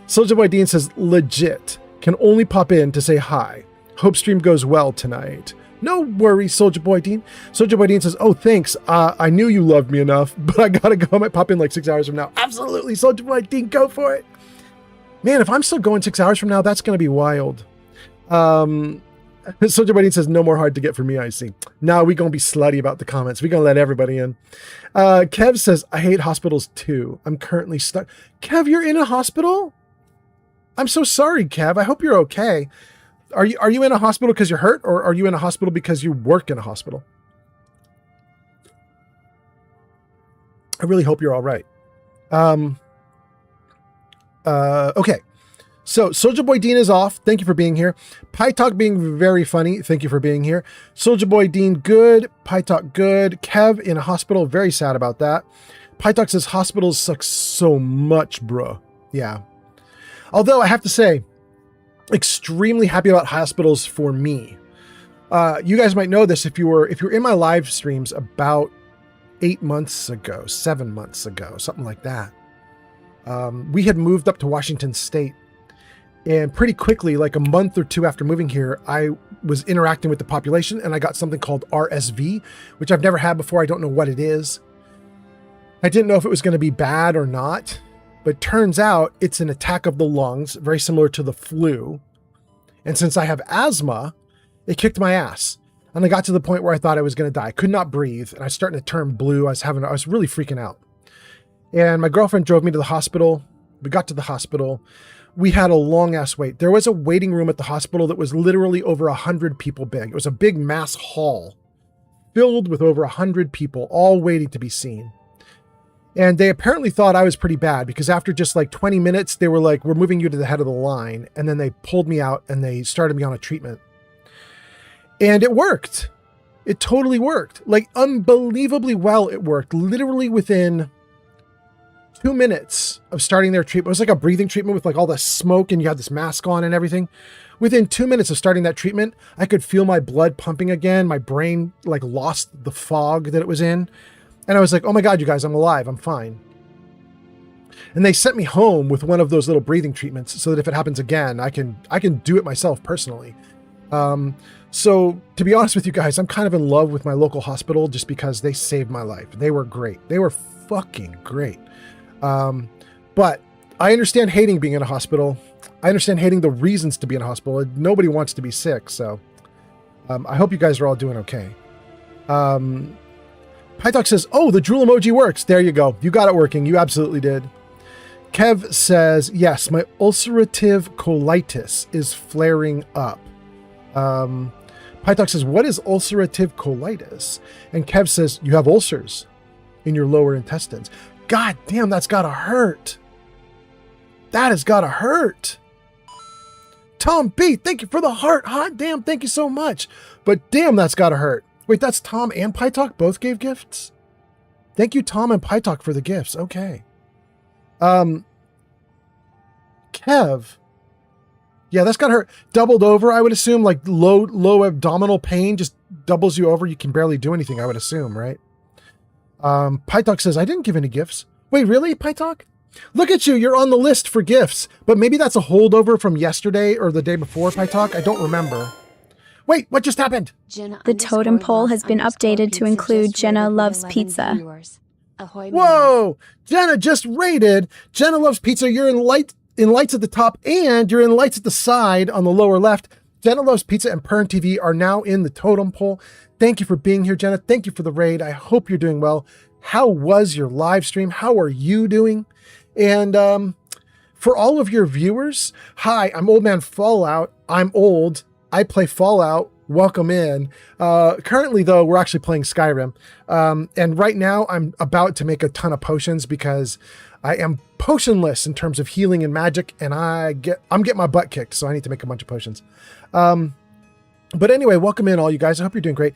Speaker 2: Soldier Boy Dean says, legit. Can only pop in to say hi. Hope stream goes well tonight. No worries, Soldier Boy Dean. Soldier Boy Dean says, oh, thanks. I knew you loved me enough, but I gotta go. I might pop in like 6 hours from now. Absolutely, Soldier Boy Dean, go for it. Man, if I'm still going 6 hours from now, that's going to be wild. Soldier Boy Dean says, no more hard to get for me, I see. Now we going to be slutty about the comments. we going to let everybody in. Kev says, I hate hospitals too. I'm currently stuck. Kev, you're in a hospital? I'm so sorry, Kev. I hope you're okay. Are you in a hospital because you're hurt, or are you in a hospital because you work in a hospital? I really hope you're all right. Okay. So Soldier Boy Dean is off. Thank you for being here. Pytalk being very funny. Thank you for being here. Soldier Boy Dean, good. Pytalk, good. Kev in a hospital. Very sad about that. Pytalk says hospitals suck so much, bro. Yeah. Although I have to say, extremely happy about hospitals for me. You guys might know this if you were in my live streams about 8 months ago, 7 months ago, something like that. We had moved up to Washington State, and pretty quickly, like a month or two after moving here, I was interacting with the population, and I got something called RSV, which I've never had before. I don't know what it is. I didn't know if it was going to be bad or not, but turns out it's an attack of the lungs, very similar to the flu. And since I have asthma, it kicked my ass. And I got to the point where I thought I was going to die. I could not breathe, and I was starting to turn blue. I was really freaking out. And my girlfriend drove me to the hospital. We got to the hospital. We had a long ass wait. There was a waiting room at the hospital that was literally over 100 people big. It was a big mass hall filled with over 100 people, all waiting to be seen. And they apparently thought I was pretty bad because after just like 20 minutes, they were like, we're moving you to the head of the line. And then they pulled me out and they started me on a treatment. And it worked. It totally worked. Like unbelievably well, it worked. Literally within 2 minutes of starting their treatment. It was like a breathing treatment with like all the smoke and you had this mask on and everything. Within 2 minutes of starting that treatment, I could feel my blood pumping again. My brain like lost the fog that it was in. And I was like, oh my God, you guys, I'm alive. I'm fine. And they sent me home with one of those little breathing treatments so that if it happens again, I can do it myself personally. So to be honest with you guys, I'm kind of in love with my local hospital just because they saved my life. They were great. They were fucking great. But I understand hating being in a hospital. I understand hating the reasons to be in a hospital. Nobody wants to be sick. So I hope you guys are all doing okay. Pytalk says, oh, the drool emoji works. There you go. You got it working. You absolutely did. Kev says, yes, my ulcerative colitis is flaring up. Pytalk says, what is ulcerative colitis? And Kev says, you have ulcers in your lower intestines. God damn, that's gotta hurt. That has gotta hurt. Tom B, thank you for the heart. Hot damn, thank you so much. But damn, that's gotta hurt. Wait, that's Tom and Pytalk both gave gifts? Thank you, Tom and Pytalk, for the gifts. Okay. Kev. Yeah, that's gotta hurt. Doubled over, I would assume, like low abdominal pain just doubles you over. You can barely do anything, I would assume, right? Pytalk says, I didn't give any gifts. Wait, really, Pytalk? Look at you, you're on the list for gifts. But maybe that's a holdover from yesterday or the day before, Pytalk. I don't remember. Wait, what just happened?
Speaker 1: The totem pole has been updated to include Jenna Loves Pizza.
Speaker 2: Whoa! Jenna just rated. Jenna Loves Pizza. You're in lights at the top and you're in lights at the side on the lower left. Jenna Loves Pizza and Pern TV are now in the totem pole. Thank you for being here, Jenna. Thank you for the raid. I hope you're doing well. How was your live stream? How are you doing? And for all of your viewers, hi, I'm Old Man Fallout. I'm old. I play Fallout. Welcome in. Currently, though, we're actually playing Skyrim. And right now, I'm about to make a ton of potions because I am potionless in terms of healing and magic, and I'm getting my butt kicked, so I need to make a bunch of potions. But anyway, welcome in, all you guys. I hope you're doing great.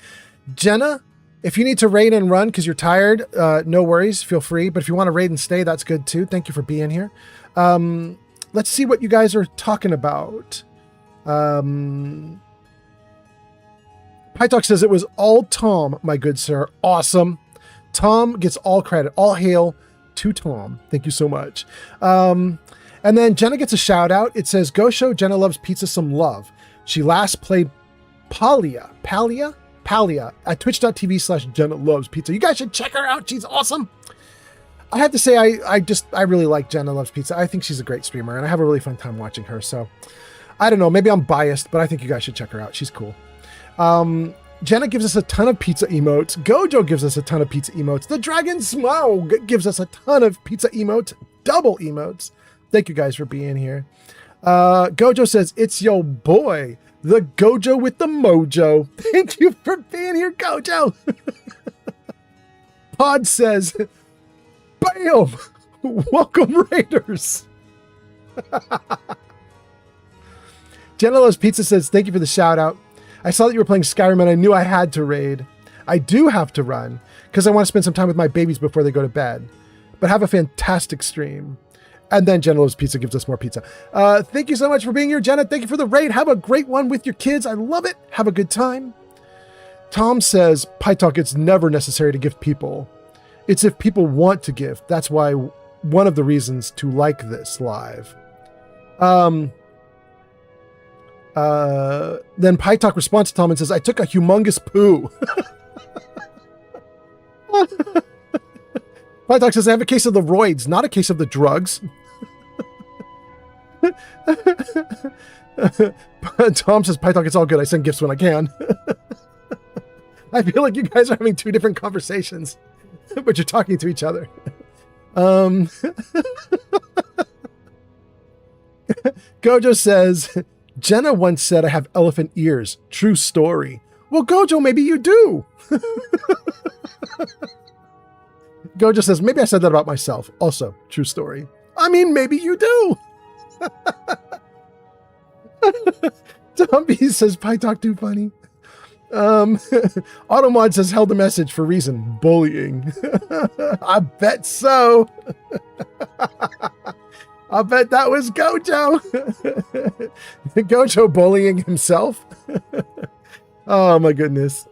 Speaker 2: Jenna, if you need to raid and run because you're tired, no worries. Feel free. But if you want to raid and stay, that's good too. Thank you for being here. Let's see what you guys are talking about. Pytalk says it was all Tom, my good sir. Awesome. Tom gets all credit. All hail to Tom. Thank you so much. And then Jenna gets a shout out. It says, go show Jenna Loves Pizza some love. She last played Palia at twitch.tv/Jenna Loves Pizza. You guys should check her out. She's awesome. I have to say, I really like Jenna Loves Pizza. I think she's a great streamer and I have a really fun time watching her. So I don't know, maybe I'm biased, but I think you guys should check her out. She's cool. Jenna gives us a ton of pizza emotes. Gojo gives us a ton of pizza emotes. The Dragon Smoke gives us a ton of pizza emotes, double emotes. Thank you guys for being here. Gojo says, it's your boy, the Gojo with the mojo. Thank you for being here, Gojo. Pod says, bam, welcome Raiders. Jenna Loves Pizza says, thank you for the shout out. I saw that you were playing Skyrim and I knew I had to raid. I do have to run because I want to spend some time with my babies before they go to bed. But have a fantastic stream. And then Jenna Loves Pizza gives us more pizza. Thank you so much for being here, Jenna. Thank you for the raid. Have a great one with your kids. I love it. Have a good time. Tom says, Pytalk, it's never necessary to give people. It's if people want to give. That's why one of the reasons to like this live. Then Pytalk responds to Tom and says, I took a humongous poo. Pytalk says, I have a case of the roids, not a case of the drugs. Tom says, Pytalk, it's all good. I send gifts when I can. I feel like you guys are having two different conversations, but you're talking to each other. Gojo says, Jenna once said I have elephant ears. True story. Well, Gojo, maybe you do. Gojo says, maybe I said that about myself. Also, true story. I mean, maybe you do. Tomby says, Pytalk too funny. Automod says, held a message for reason. Bullying. I bet so. I bet that was Gojo. Gojo bullying himself. Oh my goodness.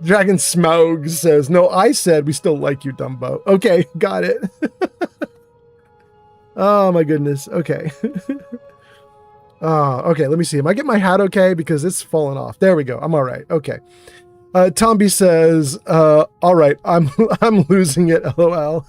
Speaker 2: Dragon Smog says, no, I said we still like you, Dumbo. Okay, got it. Oh my goodness. Okay. Okay. Let me see. Am I getting my hat okay? Because it's falling off. There we go. I'm all right. Okay. Tom B says, all right, I'm losing it. LOL.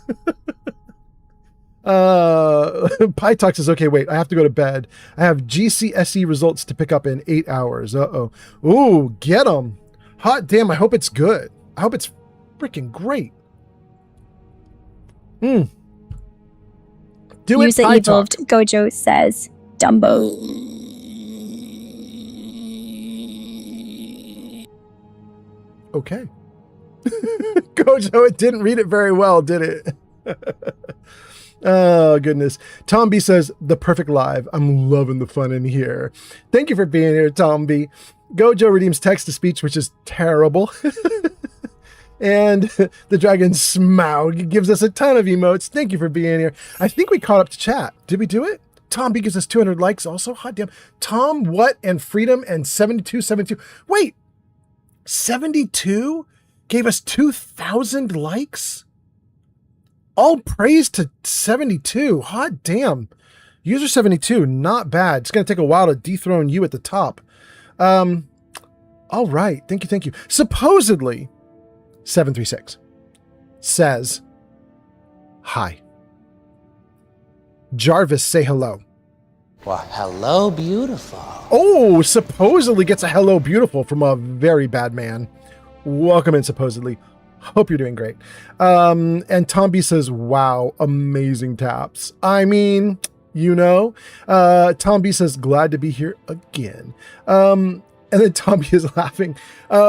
Speaker 2: PyTalk says, okay, wait, I have to go to bed. I have GCSE results to pick up in 8 hours. Uh-oh. Ooh, get them. Hot damn. I hope it's good. I hope it's freaking great. Do
Speaker 1: User
Speaker 2: it, PyTalk.
Speaker 1: Evolved Gojo says, Dumbo.
Speaker 2: Okay. Gojo, it didn't read it very well, did it? Oh, goodness. Tom B says, the perfect live. I'm loving the fun in here. Thank you for being here, Tom B. Gojo redeems text-to-speech, which is terrible. And the dragon Smaug gives us a ton of emotes. Thank you for being here. I think we caught up to chat. Did we do it? Tom B gives us 200 likes also. Hot damn. Tom, what, and Freedom, and 7272. Wait, 72 gave us 2,000 likes? All praise to 72. Hot damn. User 72, not bad. It's going to take a while to dethrone you at the top. All right. Thank you. Supposedly, 736 says, hi. Jarvis, say hello.
Speaker 9: Well, hello, beautiful.
Speaker 2: Oh, supposedly gets a hello, beautiful from a very bad man. Welcome in, supposedly. Hope you're doing great. And Tom B says, wow, amazing taps. I mean, you know. Tom B says, glad to be here again. And then Tom B is laughing.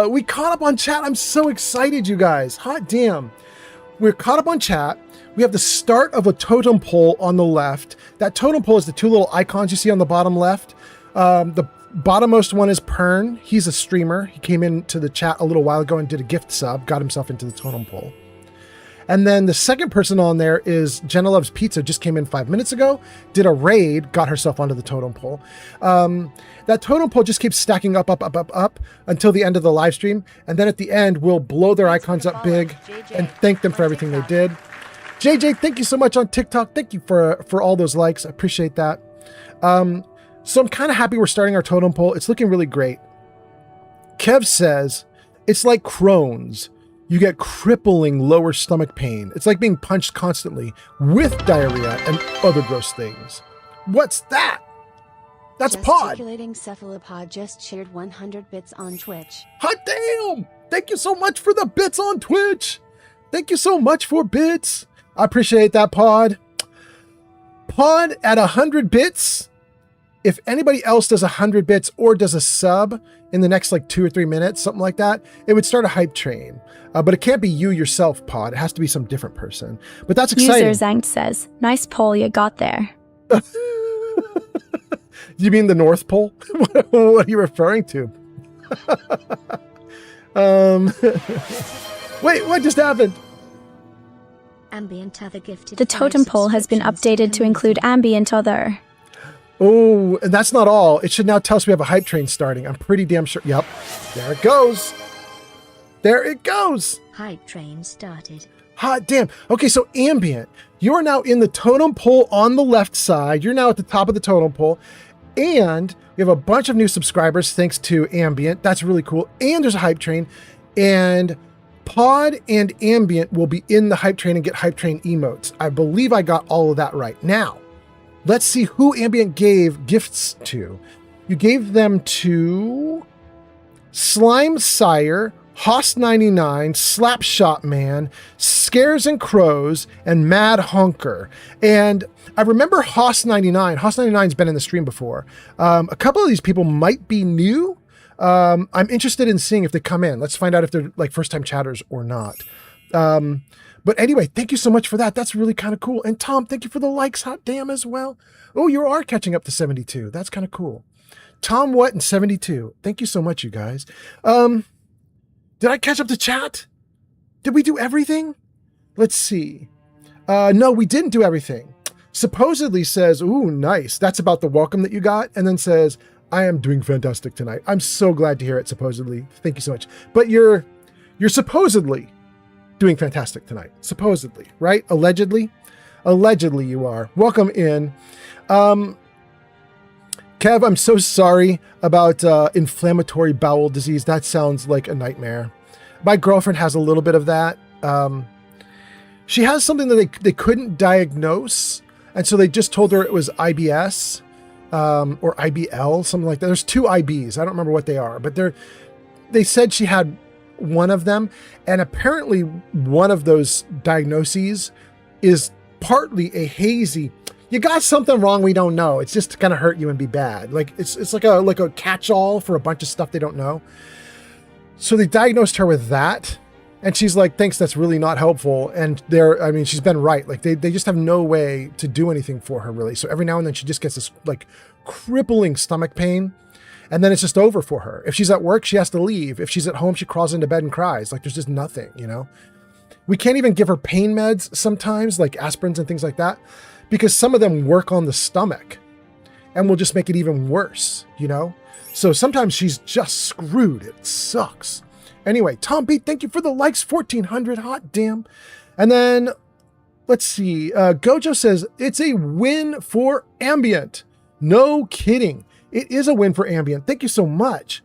Speaker 2: We caught up on chat. I'm so excited, you guys. Hot damn. We're caught up on chat. We have the start of a totem pole on the left. That totem pole is the two little icons you see on the bottom left. The bottommost one is Pern. He's a streamer. He came into the chat a little while ago and did a gift sub, got himself into the totem pole. And then the second person on there is Jenna Loves Pizza, just came in 5 minutes ago, did a raid, got herself onto the totem pole. That totem pole just keeps stacking up until the end of the live stream. And then at the end, we'll blow their icons up big and thank them for everything they did. JJ, thank you so much on TikTok. Thank you for all those likes. I appreciate that. So I'm kind of happy we're starting our totem pole. It's looking really great. Kev says, it's like Crohn's. You get crippling lower stomach pain. It's like being punched constantly with diarrhea and other gross things. What's that? That's Pod.
Speaker 10: Gesticulating Cephalopod just shared 100 bits on Twitch.
Speaker 2: Hot damn! Thank you so much for the bits on Twitch. Thank you so much for bits. I appreciate that, Pod. Pod at 100 bits. If anybody else does 100 bits or does a sub in the next like 2 or 3 minutes, something like that, it would start a hype train. But it can't be you yourself, Pod. It has to be some different person. But that's exciting.
Speaker 1: User Zangt says, nice poll you got there.
Speaker 2: You mean the North Pole? What are you referring to? Wait, what just happened?
Speaker 10: Ambient Other gifted.
Speaker 1: The totem pole has been updated to include Ambient Other.
Speaker 2: Oh, and that's not all. It should now tell us we have a hype train starting. I'm pretty damn sure. Yep. There it goes. There it goes.
Speaker 10: Hype train started.
Speaker 2: Hot damn. Okay, so Ambient, you are now in the totem pole on the left side. You're now at the top of the totem pole. And we have a bunch of new subscribers thanks to Ambient. That's really cool. And there's a hype train. And Pod and Ambient will be in the hype train and get hype train emotes. I believe I got all of that right. Now, let's see who Ambient gave gifts to. You gave them to Slime Sire, Hoss99, Slapshot Man, Scares and Crows, and Mad Honker. And I remember Hoss99. Hoss99's been in the stream before. A couple of these people might be new. I'm interested in seeing if they come in. Let's find out if they're like first-time chatters or not. But anyway, thank you so much for that. That's really kind of cool. And Tom, thank you for the likes. Hot damn as well. Oh, you are catching up to 72. That's kind of cool. Tom What and 72. Thank you so much, you guys. Did I catch up to chat? Did we do everything? Let's see. No, we didn't do everything. Supposedly says, ooh, nice. That's about the welcome that you got. And then says, I am doing fantastic tonight. I'm so glad to hear it, supposedly. Thank you so much. But you're supposedly doing fantastic tonight. Supposedly, right? Allegedly. Allegedly you are. Welcome in. Kev, I'm so sorry about inflammatory bowel disease. That sounds like a nightmare. My girlfriend has a little bit of that. She has something that they couldn't diagnose, and so they just told her it was IBS or IBL, something like that. There's 2 IBs. I don't remember what they are, but they said she had one of them, and apparently one of those diagnoses is partly a hazy, you got something wrong, we don't know. It's just gonna hurt you and be bad. Like it's like a catch-all for a bunch of stuff they don't know. So they diagnosed her with that, and she's like, thanks, that's really not helpful. And she's been right. Like they just have no way to do anything for her really. So every now and then she just gets this like crippling stomach pain, and then it's just over for her. If she's at work, she has to leave. If she's at home, she crawls into bed and cries. Like there's just nothing, you know? We can't even give her pain meds sometimes, like aspirins and things like that, because some of them work on the stomach and will just make it even worse, you know? So sometimes she's just screwed. It sucks. Anyway, Tom B, thank you for the likes, 1,400, hot damn. And then, let's see, Gojo says, it's a win for Ambient. No kidding. It is a win for Ambient. Thank you so much.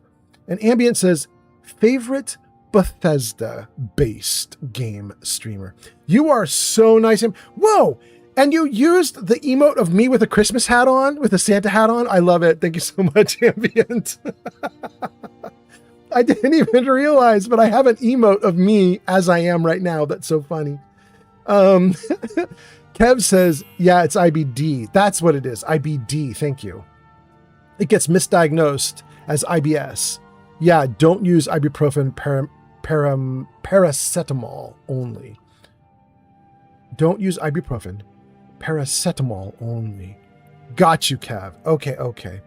Speaker 2: And Ambient says, favorite Bethesda-based game streamer. You are so nice. Whoa! And you used the emote of me with a Christmas hat on, with a Santa hat on. I love it. Thank you so much, Ambient. I didn't even realize, but I have an emote of me as I am right now. That's so funny. Kev says, yeah, it's IBD. That's what it is. IBD. Thank you. It gets misdiagnosed as IBS. Yeah, don't use ibuprofen, paracetamol only. Don't use ibuprofen, paracetamol only. Got you, Kev. Okay.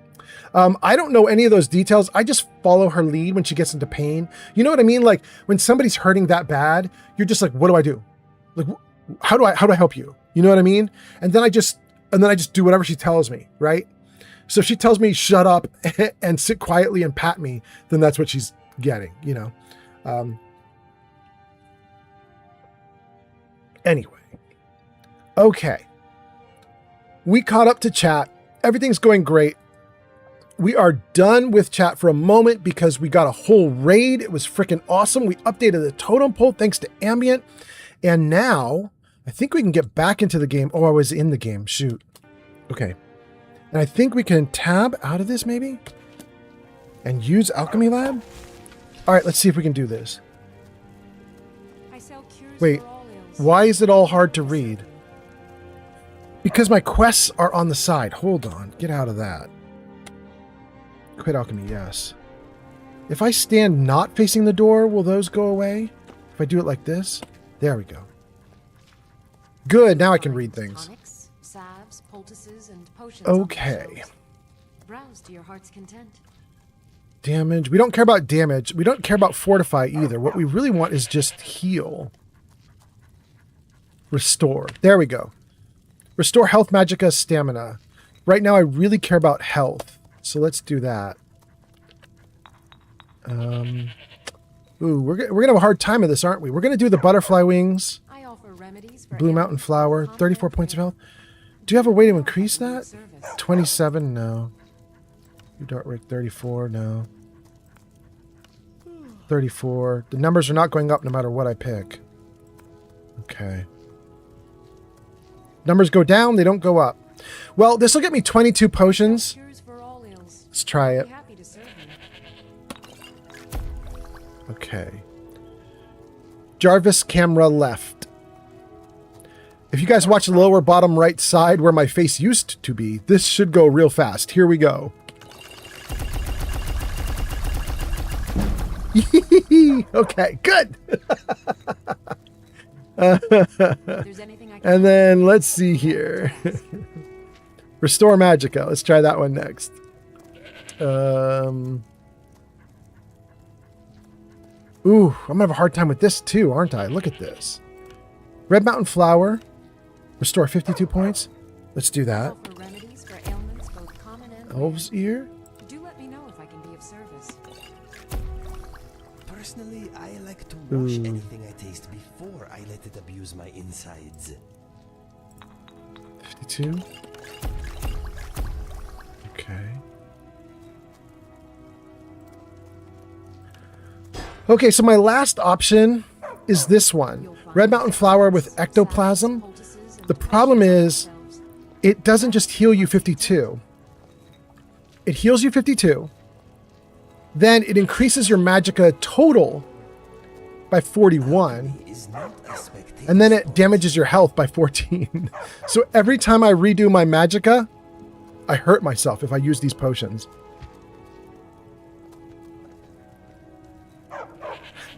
Speaker 2: I don't know any of those details. I just follow her lead when she gets into pain. You know what I mean? Like when somebody's hurting that bad, you're just like, what do I do? Like, how do I help you? You know what I mean? And then I just do whatever she tells me, right? So if she tells me shut up and sit quietly and pat me, then that's what she's getting, you know? Anyway. Okay. We caught up to chat. Everything's going great. We are done with chat for a moment because we got a whole raid. It was freaking awesome. We updated the totem pole thanks to Ambient. And now I think we can get back into the game. Oh, I was in the game. Shoot. Okay. And I think we can tab out of this maybe and use Alchemy Lab. All right, let's see if we can do this. Wait, why is it all hard to read? Because my quests are on the side. Hold on, get out of that. Quit alchemy, yes. If I stand not facing the door, will those go away? If I do it like this, there we go. Good, now I can read things. Okay.
Speaker 3: Browse to your heart's content.
Speaker 2: Damage. We don't care about damage. We don't care about fortify either. What we really want is just heal. Restore. There we go. Restore health, magicka, stamina. Right now I really care about health. So let's do that. Ooh, we're gonna have a hard time of this, aren't we? We're gonna do the butterfly wings. Blue Mountain Flower, 34 points of health. Do you have a way to increase that? 27, no. Dart Rig, 34, no. 34. The numbers are not going up no matter what I pick. Okay. Numbers go down, they don't go up. Well, this will get me 22 potions. Let's try it. Okay. Jarvis camera left. If you guys watch the lower bottom right side where my face used to be, this should go real fast. Here we go. Okay, good. And then let's see here. Restore Magicka. Let's try that one next. Ooh, I'm gonna have a hard time with this too, aren't I? Look at this. Red Mountain Flower. Restore 52 points. Let's do that. Elf's Ear.
Speaker 3: Do let me know if I can be of service.
Speaker 5: Personally, I like to wash anything I taste before I let it abuse my insides.
Speaker 2: 52. Okay. Okay, so my last option is this one. Red Mountain Flower with ectoplasm. The problem is it doesn't just heal you 52. It heals you 52. Then it increases your magicka total by 41. And then it damages your health by 14. So every time I redo my magicka, I hurt myself if I use these potions.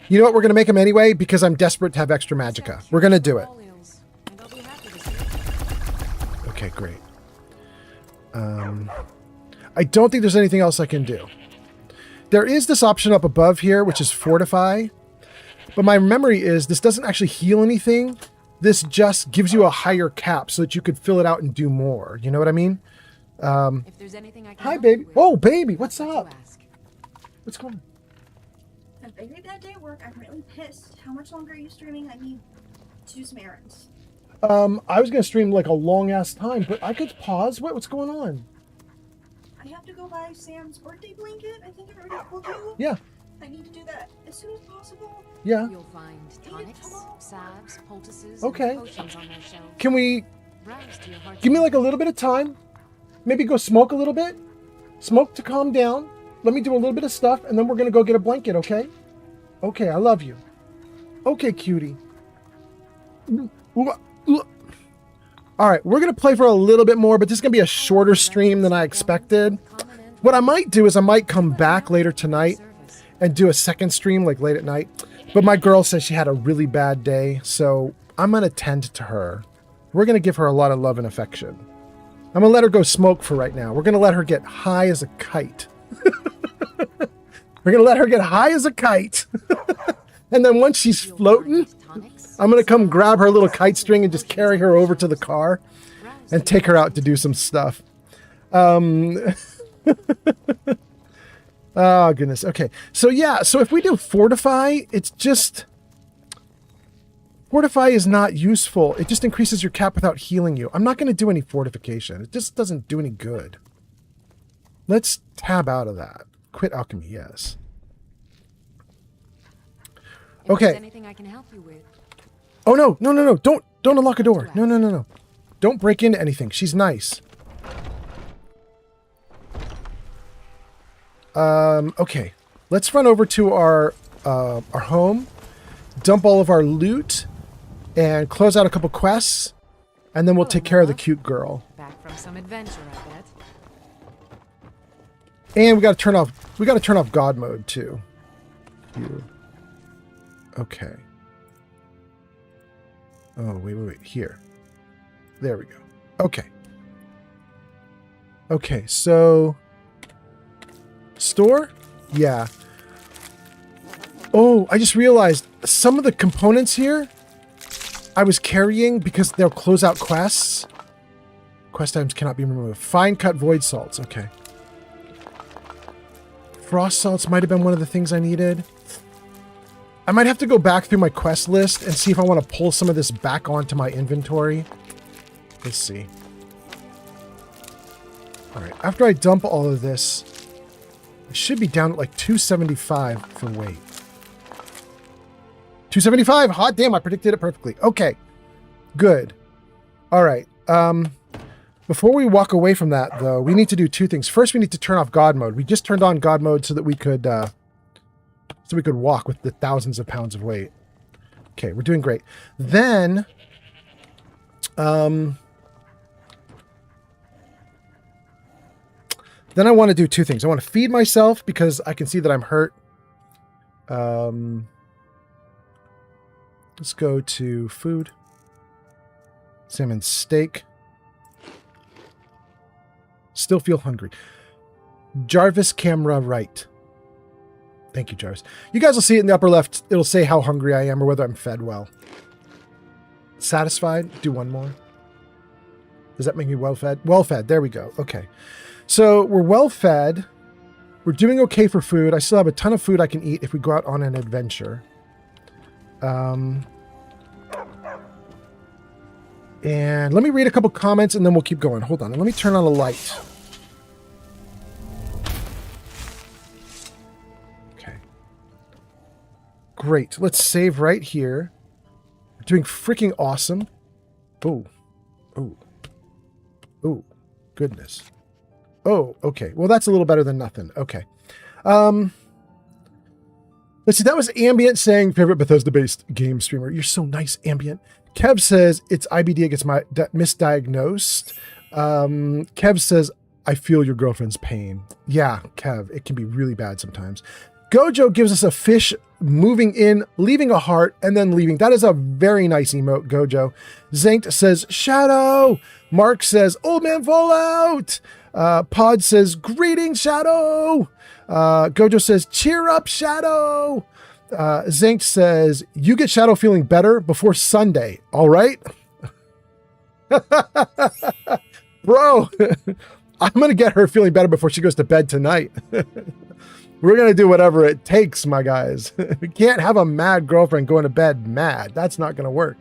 Speaker 2: You know what? We're going to make them anyway because I'm desperate to have extra magicka. We're going to do it. Okay, great. I don't think there's anything else I can do. There is this option up above here, which is Fortify. But my memory is this doesn't actually heal anything. This just gives you a higher cap so that you could fill it out and do more. You know what I mean?
Speaker 3: If there's anything I can
Speaker 2: Hi, baby. Oh, baby. What's up? What's going on?
Speaker 11: I figured that day at work. I'm really pissed. How much longer are you streaming? I need to do some errands.
Speaker 2: I was going to stream like a long ass time, but I could pause. What's going on?
Speaker 11: I have to go buy Sam's birthday blanket. I think I've already told you.
Speaker 2: Yeah.
Speaker 11: I need to do that as soon as possible.
Speaker 2: Yeah.
Speaker 3: You'll find tonics, salves, poultices,
Speaker 2: okay.
Speaker 3: and potions on their shelves.
Speaker 2: Can we
Speaker 3: Browse to your heart's
Speaker 2: give me like a little bit of time? Maybe go smoke a little bit? Smoke to calm down. Let me do a little bit of stuff, and then we're going to go get a blanket, okay? Okay, I love you. Okay, cutie. All right, we're going to play for a little bit more, but this is going to be a shorter stream than I expected. What I might do is I might come back later tonight and do a second stream like late at night. But my girl says she had a really bad day, so I'm going to tend to her. We're going to give her a lot of love and affection. I'm going to let her go smoke for right now. We're going to let her get high as a kite. We're going to let her get high as a kite. And then once she's floating, I'm going to come grab her little kite string and just carry her over to the car and take her out to do some stuff. Oh, goodness. Okay. So, yeah. So if we do Fortify, it's just... Fortify is not useful. It just increases your cap without healing you. I'm not going to do any fortification. It just doesn't do any good. Let's tab out of that. Quit alchemy, yes. Okay.
Speaker 3: If there's anything I can help you with.
Speaker 2: Oh, no. No, no, no. Don't unlock a door. No, no, no, no. Don't break into anything. She's nice. Okay. Let's run over to our home, dump all of our loot, and close out a couple quests, and then we'll take care of the cute girl.
Speaker 3: Back from some adventure, I bet.
Speaker 2: And we got to turn off God mode too. Here. Okay. Oh, wait. Here. There we go. Okay. Okay, so store? Yeah. Oh, I just realized some of the components here I was carrying because they'll close out quests. Quest items cannot be removed. Fine cut void salts. Okay. Frost salts might have been one of the things I needed. I might have to go back through my quest list and see if I want to pull some of this back onto my inventory. Let's see. All right. After I dump all of this, I should be down at like 275 for weight. 275. Hot damn, I predicted it perfectly. Okay. Good. All right. Before we walk away from that, though, we need to do two things. First, we need to turn off God mode. We just turned on God mode so that we could walk with the thousands of pounds of weight. Okay, we're doing great. Then, then I want to do two things. I want to feed myself because I can see that I'm hurt. Let's go to food. Salmon steak. Still feel hungry. Jarvis camera right. Thank you, Jarvis. You guys will see it in the upper left. It'll say how hungry I am or whether I'm fed well. Satisfied? Do one more. Does that make me well fed? Well fed. There we go. Okay. So we're well fed. We're doing okay for food. I still have a ton of food I can eat if we go out on an adventure. And let me read a couple comments and then we'll keep going. Hold on. Let me turn on a light. Okay. Great. Let's save right here. We're doing freaking awesome. Oh. Oh. Oh. Goodness. Oh, okay. Well, that's a little better than nothing. Okay. Let's see. That was Ambient saying favorite Bethesda-based game streamer. You're so nice, Ambient. Kev says it's IBD gets misdiagnosed. Kev says, I feel your girlfriend's pain. Yeah, Kev, it can be really bad sometimes. Gojo gives us a fish moving in, leaving a heart, and then leaving. That is a very nice emote, Gojo. Zankt says, Shadow. Mark says, Old Man Fallout. Pod says, greetings, Shadow. Gojo says, cheer up, Shadow. Zankt says, you get Shadow feeling better before Sunday. All right. Bro, I'm going to get her feeling better before she goes to bed tonight. We're going to do whatever it takes, my guys. We can't have a mad girlfriend going to bed mad. That's not going to work.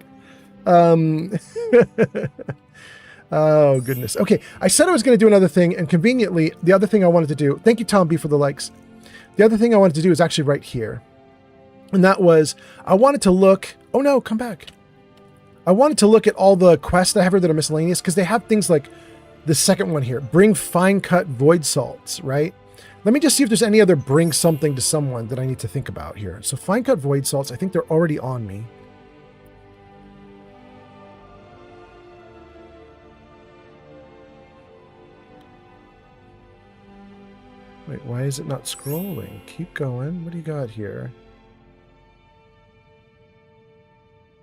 Speaker 2: Oh, goodness. Okay, I said I was going to do another thing, and conveniently, the other thing I wanted to do, thank you, Tom B, for the likes. The other thing I wanted to do is actually right here. And that was, I wanted to look, oh no, come back. I wanted to look at all the quests that I have here that are miscellaneous, because they have things like the second one here, bring fine cut void salts, right? Let me just see if there's any other bring something to someone that I need to think about here. So fine cut void salts, I think they're already on me. Wait, why is it not scrolling? Keep going. What do you got here?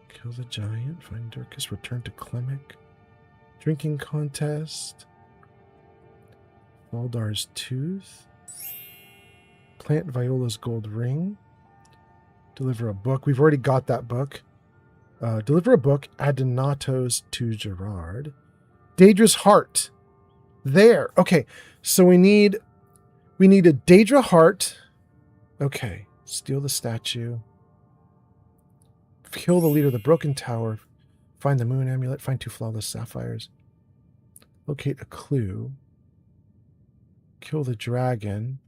Speaker 2: Kill the giant, find Dirkus, return to Clemic. Drinking contest. Valdar's tooth. Plant Viola's gold ring. Deliver a book. We've already got that book. Deliver a book. Add Donato's to Gerard. Daedra's heart. There. Okay. So we need a Daedra heart. Okay. Steal the statue. Kill the leader of the broken tower. Find the moon amulet. Find 2 flawless sapphires. Locate a clue. Kill the dragon.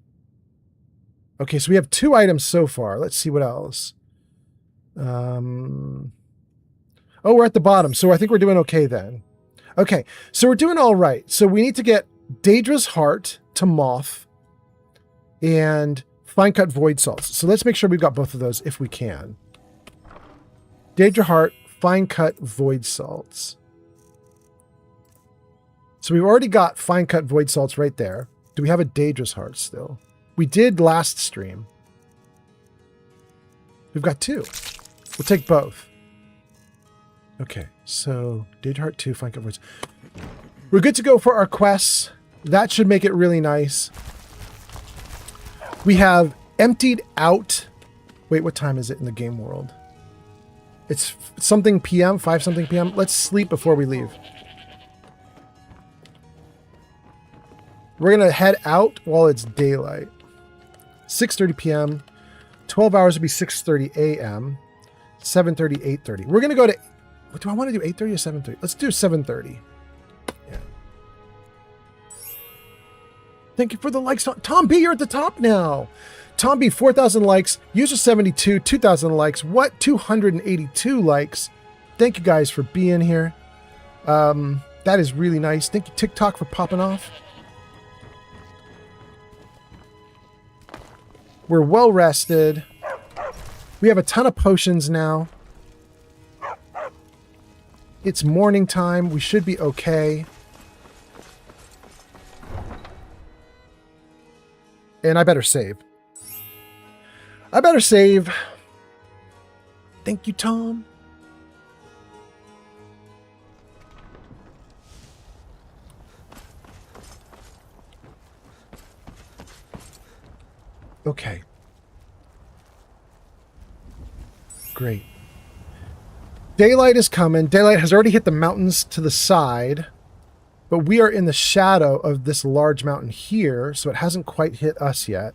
Speaker 2: Okay, so we have 2 items so far. Let's see what else. Oh, we're at the bottom, so I think we're doing okay then. Okay, so we're doing all right. So we need to get Daedra's heart to Moth and fine cut void salts. So let's make sure we've got both of those if we can. Daedra heart, fine cut void salts. So we've already got fine cut void salts right there. Do we have a Daedra's heart still? We did last stream. We've got 2. We'll take both. Okay, so Daedra heart 2, fine cut void. We're good to go for our quests. That should make it really nice. We have emptied out. Wait, what time is it in the game world? It's something PM, 5 something PM. Let's sleep before we leave. We're going to head out while it's daylight. 6:30 p.m. 12 hours would be 6:30 a.m. 7:30, 8:30. We're going to go to... What do I want to do? 8:30 or 7:30? Let's do 7:30. Yeah. Thank you for the likes. Tom B, you're at the top now. Tom B, 4,000 likes. User 72, 2,000 likes. What? 282 likes. Thank you guys for being here. That is really nice. Thank you, TikTok, for popping off. We're well rested. We have a ton of potions now. It's morning time. We should be okay. And I better save. Thank you, Tom. Okay. Great. Daylight is coming. Daylight has already hit the mountains to the side, but we are in the shadow of this large mountain here, so it hasn't quite hit us yet.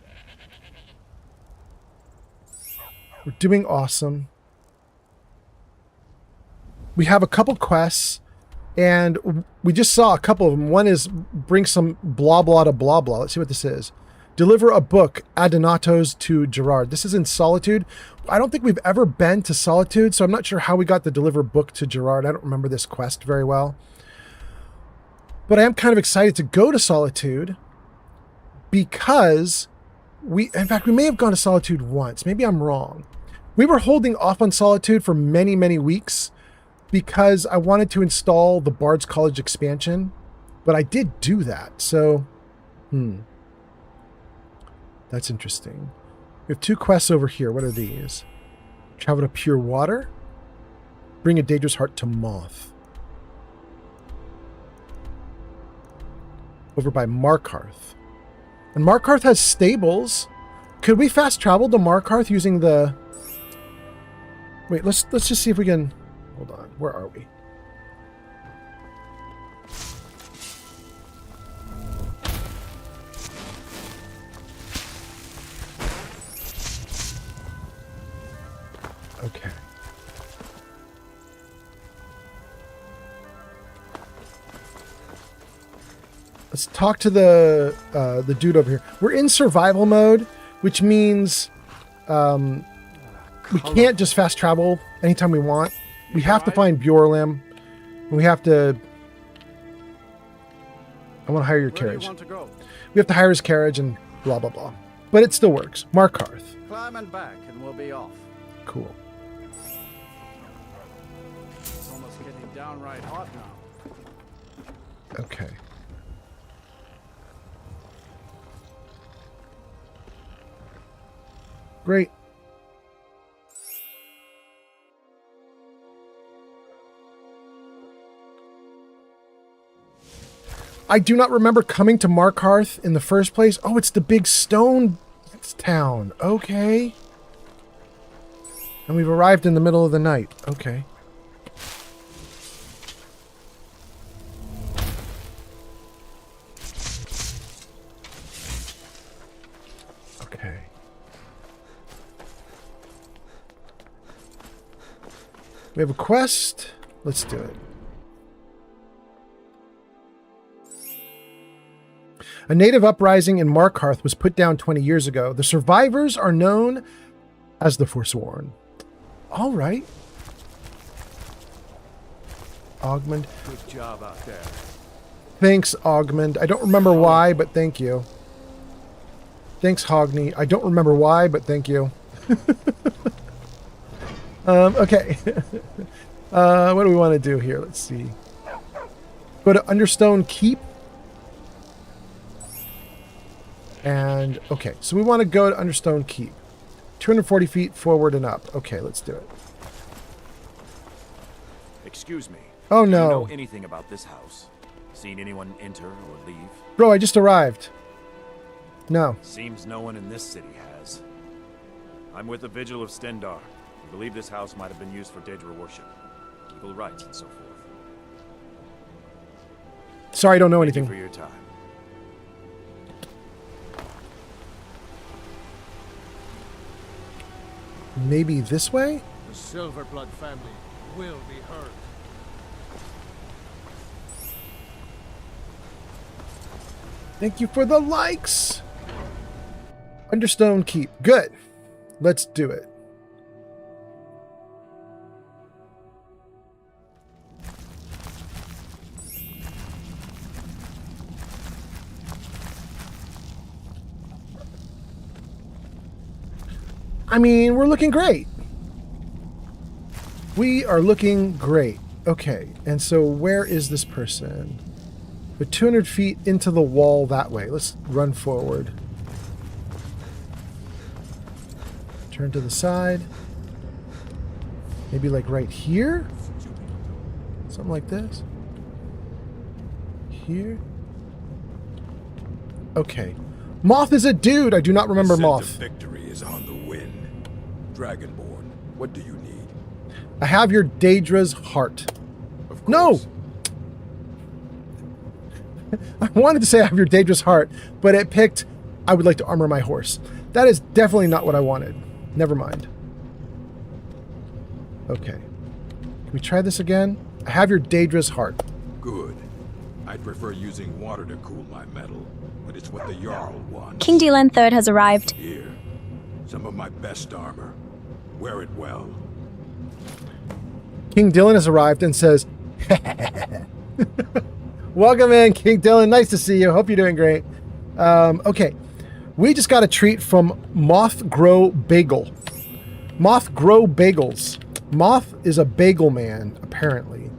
Speaker 2: We're doing awesome. We have a couple quests. And we just saw a couple of them. One is bring some blah blah to blah blah. Let's see what this is. Deliver a book, Adonatos to Gerard. This is in Solitude. I don't think we've ever been to Solitude, so I'm not sure how we got the deliver book to Gerard. I don't remember this quest very well. But I am kind of excited to go to Solitude because in fact, we may have gone to Solitude once. Maybe I'm wrong. We were holding off on Solitude for many, many weeks because I wanted to install the Bard's College expansion, but I did do that. So, that's interesting. We have 2 quests over here. What are these? Travel to Pure Water. Bring a Dangerous Heart to Moth. Over by Markarth. And Markarth has stables. Could we fast travel to Markarth using the... Wait, let's just see if we can... Hold on. Where are we? Okay. Let's talk to the dude over here. We're in survival mode, which means we can't just fast travel anytime we want. We have to find Bjorlim. We have to... I want to hire your carriage. We have to hire his carriage and blah, blah, blah. But it still works. Markarth.
Speaker 6: Climb and back and we'll be off.
Speaker 2: Cool.
Speaker 6: It's almost getting downright hot now.
Speaker 2: Okay. Great. I do not remember coming to Markarth in the first place. Oh, it's the big stone town. Okay. And we've arrived in the middle of the night. Okay. Okay. We have a quest. Let's do it. A native uprising in Markarth was put down 20 years ago. The survivors are known as the Forsworn. All right. Augmund.
Speaker 6: Good job out there.
Speaker 2: Thanks, Augmund. I don't remember why, but thank you. Thanks, Hogni. I don't remember why, but thank you. Okay. What do we want to do here? Let's see. Go to Understone Keep. And, okay, so we want to go to Understone Keep. 240 feet forward and up. Okay, let's do it.
Speaker 12: Excuse me.
Speaker 2: Oh,
Speaker 12: Do
Speaker 2: no.
Speaker 12: you know anything about this house? Seen anyone enter or leave?
Speaker 2: Bro, I just arrived. No.
Speaker 12: Seems no one in this city has. I'm with the Vigil of Stendar. I believe this house might have been used for Daedra worship, evil rites, and so forth.
Speaker 2: Sorry, I don't know
Speaker 12: Thank you
Speaker 2: anything.
Speaker 12: for your time.
Speaker 2: Maybe this way?
Speaker 13: The Silverblood family will be heard.
Speaker 2: Thank you for the likes. Understone Keep. Good. Let's do it. I mean, we're looking great. We are looking great. Okay, and so where is this person? We're 200 feet into the wall that way. Let's run forward. Turn to the side. Maybe like right here? Something like this. Here. Okay. Moth is a dude. I do not remember
Speaker 14: The scent
Speaker 2: Moth.
Speaker 14: of victory is on the wind. Dragonborn, what do you need?
Speaker 2: I have your Daedra's heart.
Speaker 14: Of course.
Speaker 2: No! I wanted to say I have your Daedra's heart, but it picked, I would like to armor my horse. That is definitely not what I wanted. Never mind. Okay. Can we try this again? I have your Daedra's heart.
Speaker 14: I'd prefer using water to cool my metal, but it's what the Jarl wants.
Speaker 1: King Dylan III has arrived.
Speaker 14: Here, some of my best armor. Wear it well.
Speaker 2: King Dylan has arrived and says, welcome in, King Dylan. Nice to see you. Hope you're doing great. Okay. We just got a treat from Moth Grow Bagel. Moth Grow Bagels. Moth is a bagel man, apparently.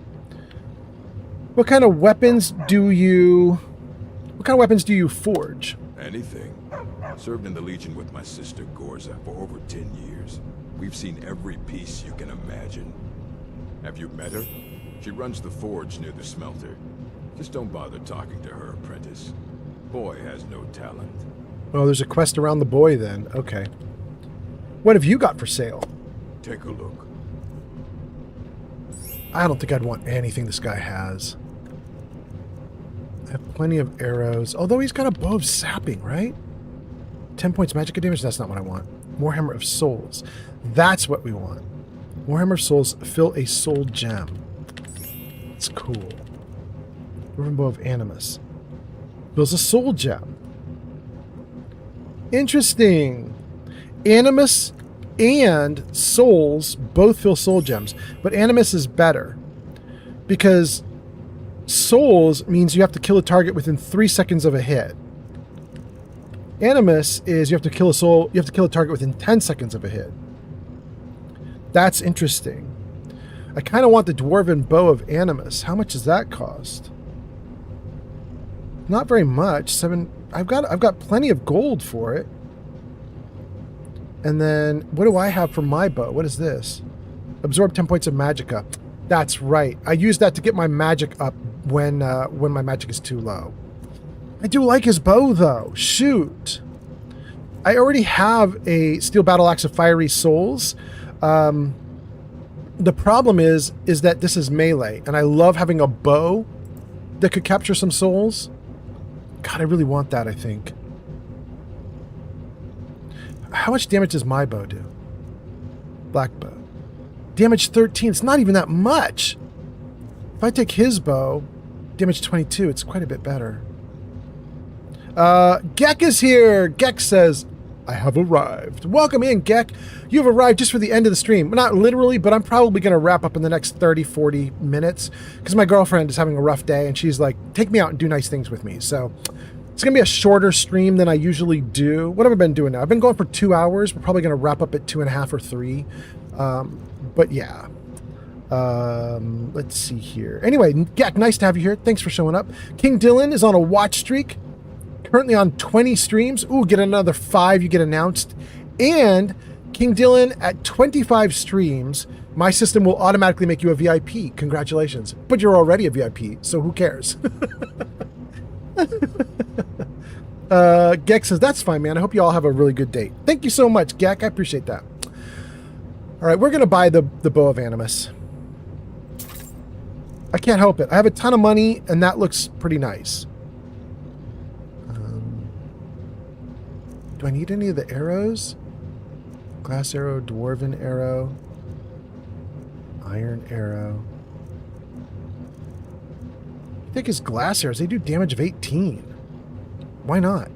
Speaker 2: What kind of weapons do you forge?
Speaker 14: Anything. Served in the Legion with my sister Gorza for over 10 years. We've seen every piece you can imagine. Have you met her? She runs the forge near the smelter. Just don't bother talking to her apprentice. Boy has no talent.
Speaker 2: Oh, there's a quest around the boy then. Okay. What have you got for sale?
Speaker 14: Take a look.
Speaker 2: I don't think I'd want anything this guy has. I have plenty of arrows. Although he's got a bow of sapping, right? 10 points magic damage? That's not what I want. Warhammer of Souls. That's what we want. Warhammer of Souls, fill a soul gem. It's cool. Dwarven Bow of Animus. Fills a soul gem. Interesting. Animus and Souls both fill soul gems, but Animus is better because Souls means you have to kill a target within 3 seconds of a hit. Animus is you have to kill a target within 10 seconds of a hit. That's interesting. I kind of want the Dwarven Bow of Animus. How much does that cost? Not very much. I've got plenty of gold for it. And then what do I have for my bow? What is this? Absorb 10 points of magicka. That's right. I use that to get my magic up when my magic is too low. I do like his bow though. Shoot. I already have a steel battle axe of fiery souls. The problem is that this is melee, and I love having a bow that could capture some souls. God, I really want that, I think. How much damage does my bow do? Black bow. Damage 13. It's not even that much. If I take his bow, damage 22, it's quite a bit better. Gek is here. Gek says, I have arrived. Welcome in, Gek. You've arrived just for the end of the stream. Not literally, but I'm probably going to wrap up in the next 30, 40 minutes because my girlfriend is having a rough day and she's like, take me out and do nice things with me. So it's going to be a shorter stream than I usually do. What have I been doing now? I've been going for 2 hours. We're probably going to wrap up at 2.5 or 3. But yeah. Let's see here. Anyway, Gek, nice to have you here. Thanks for showing up. King Dylan is on a watch streak. Currently on 20 streams. Ooh, get another 5, you get announced. And King Dylan at 25 streams, my system will automatically make you a VIP. Congratulations. But you're already a VIP, so who cares? Gek says, that's fine, man. I hope you all have a really good day. Thank you so much, Gek. I appreciate that. All right, we're going to buy the Bow of Animus. I can't help it. I have a ton of money, and that looks pretty nice. Do I need any of the arrows? Glass arrow, dwarven arrow, iron arrow. I think his glass arrows, they do damage of 18. Why not?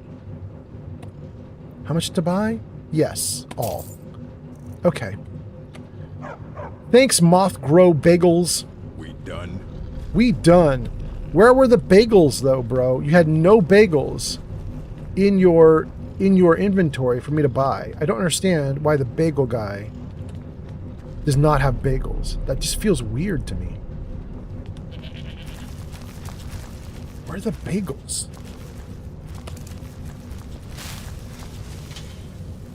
Speaker 2: How much to buy? Yes, all. Okay. Thanks, Moth Grow Bagels.
Speaker 14: We done?
Speaker 2: We done. Where were the bagels though, bro? You had no bagels in your inventory for me to buy. I don't understand why the bagel guy does not have bagels. That just feels weird to me. Where are the bagels?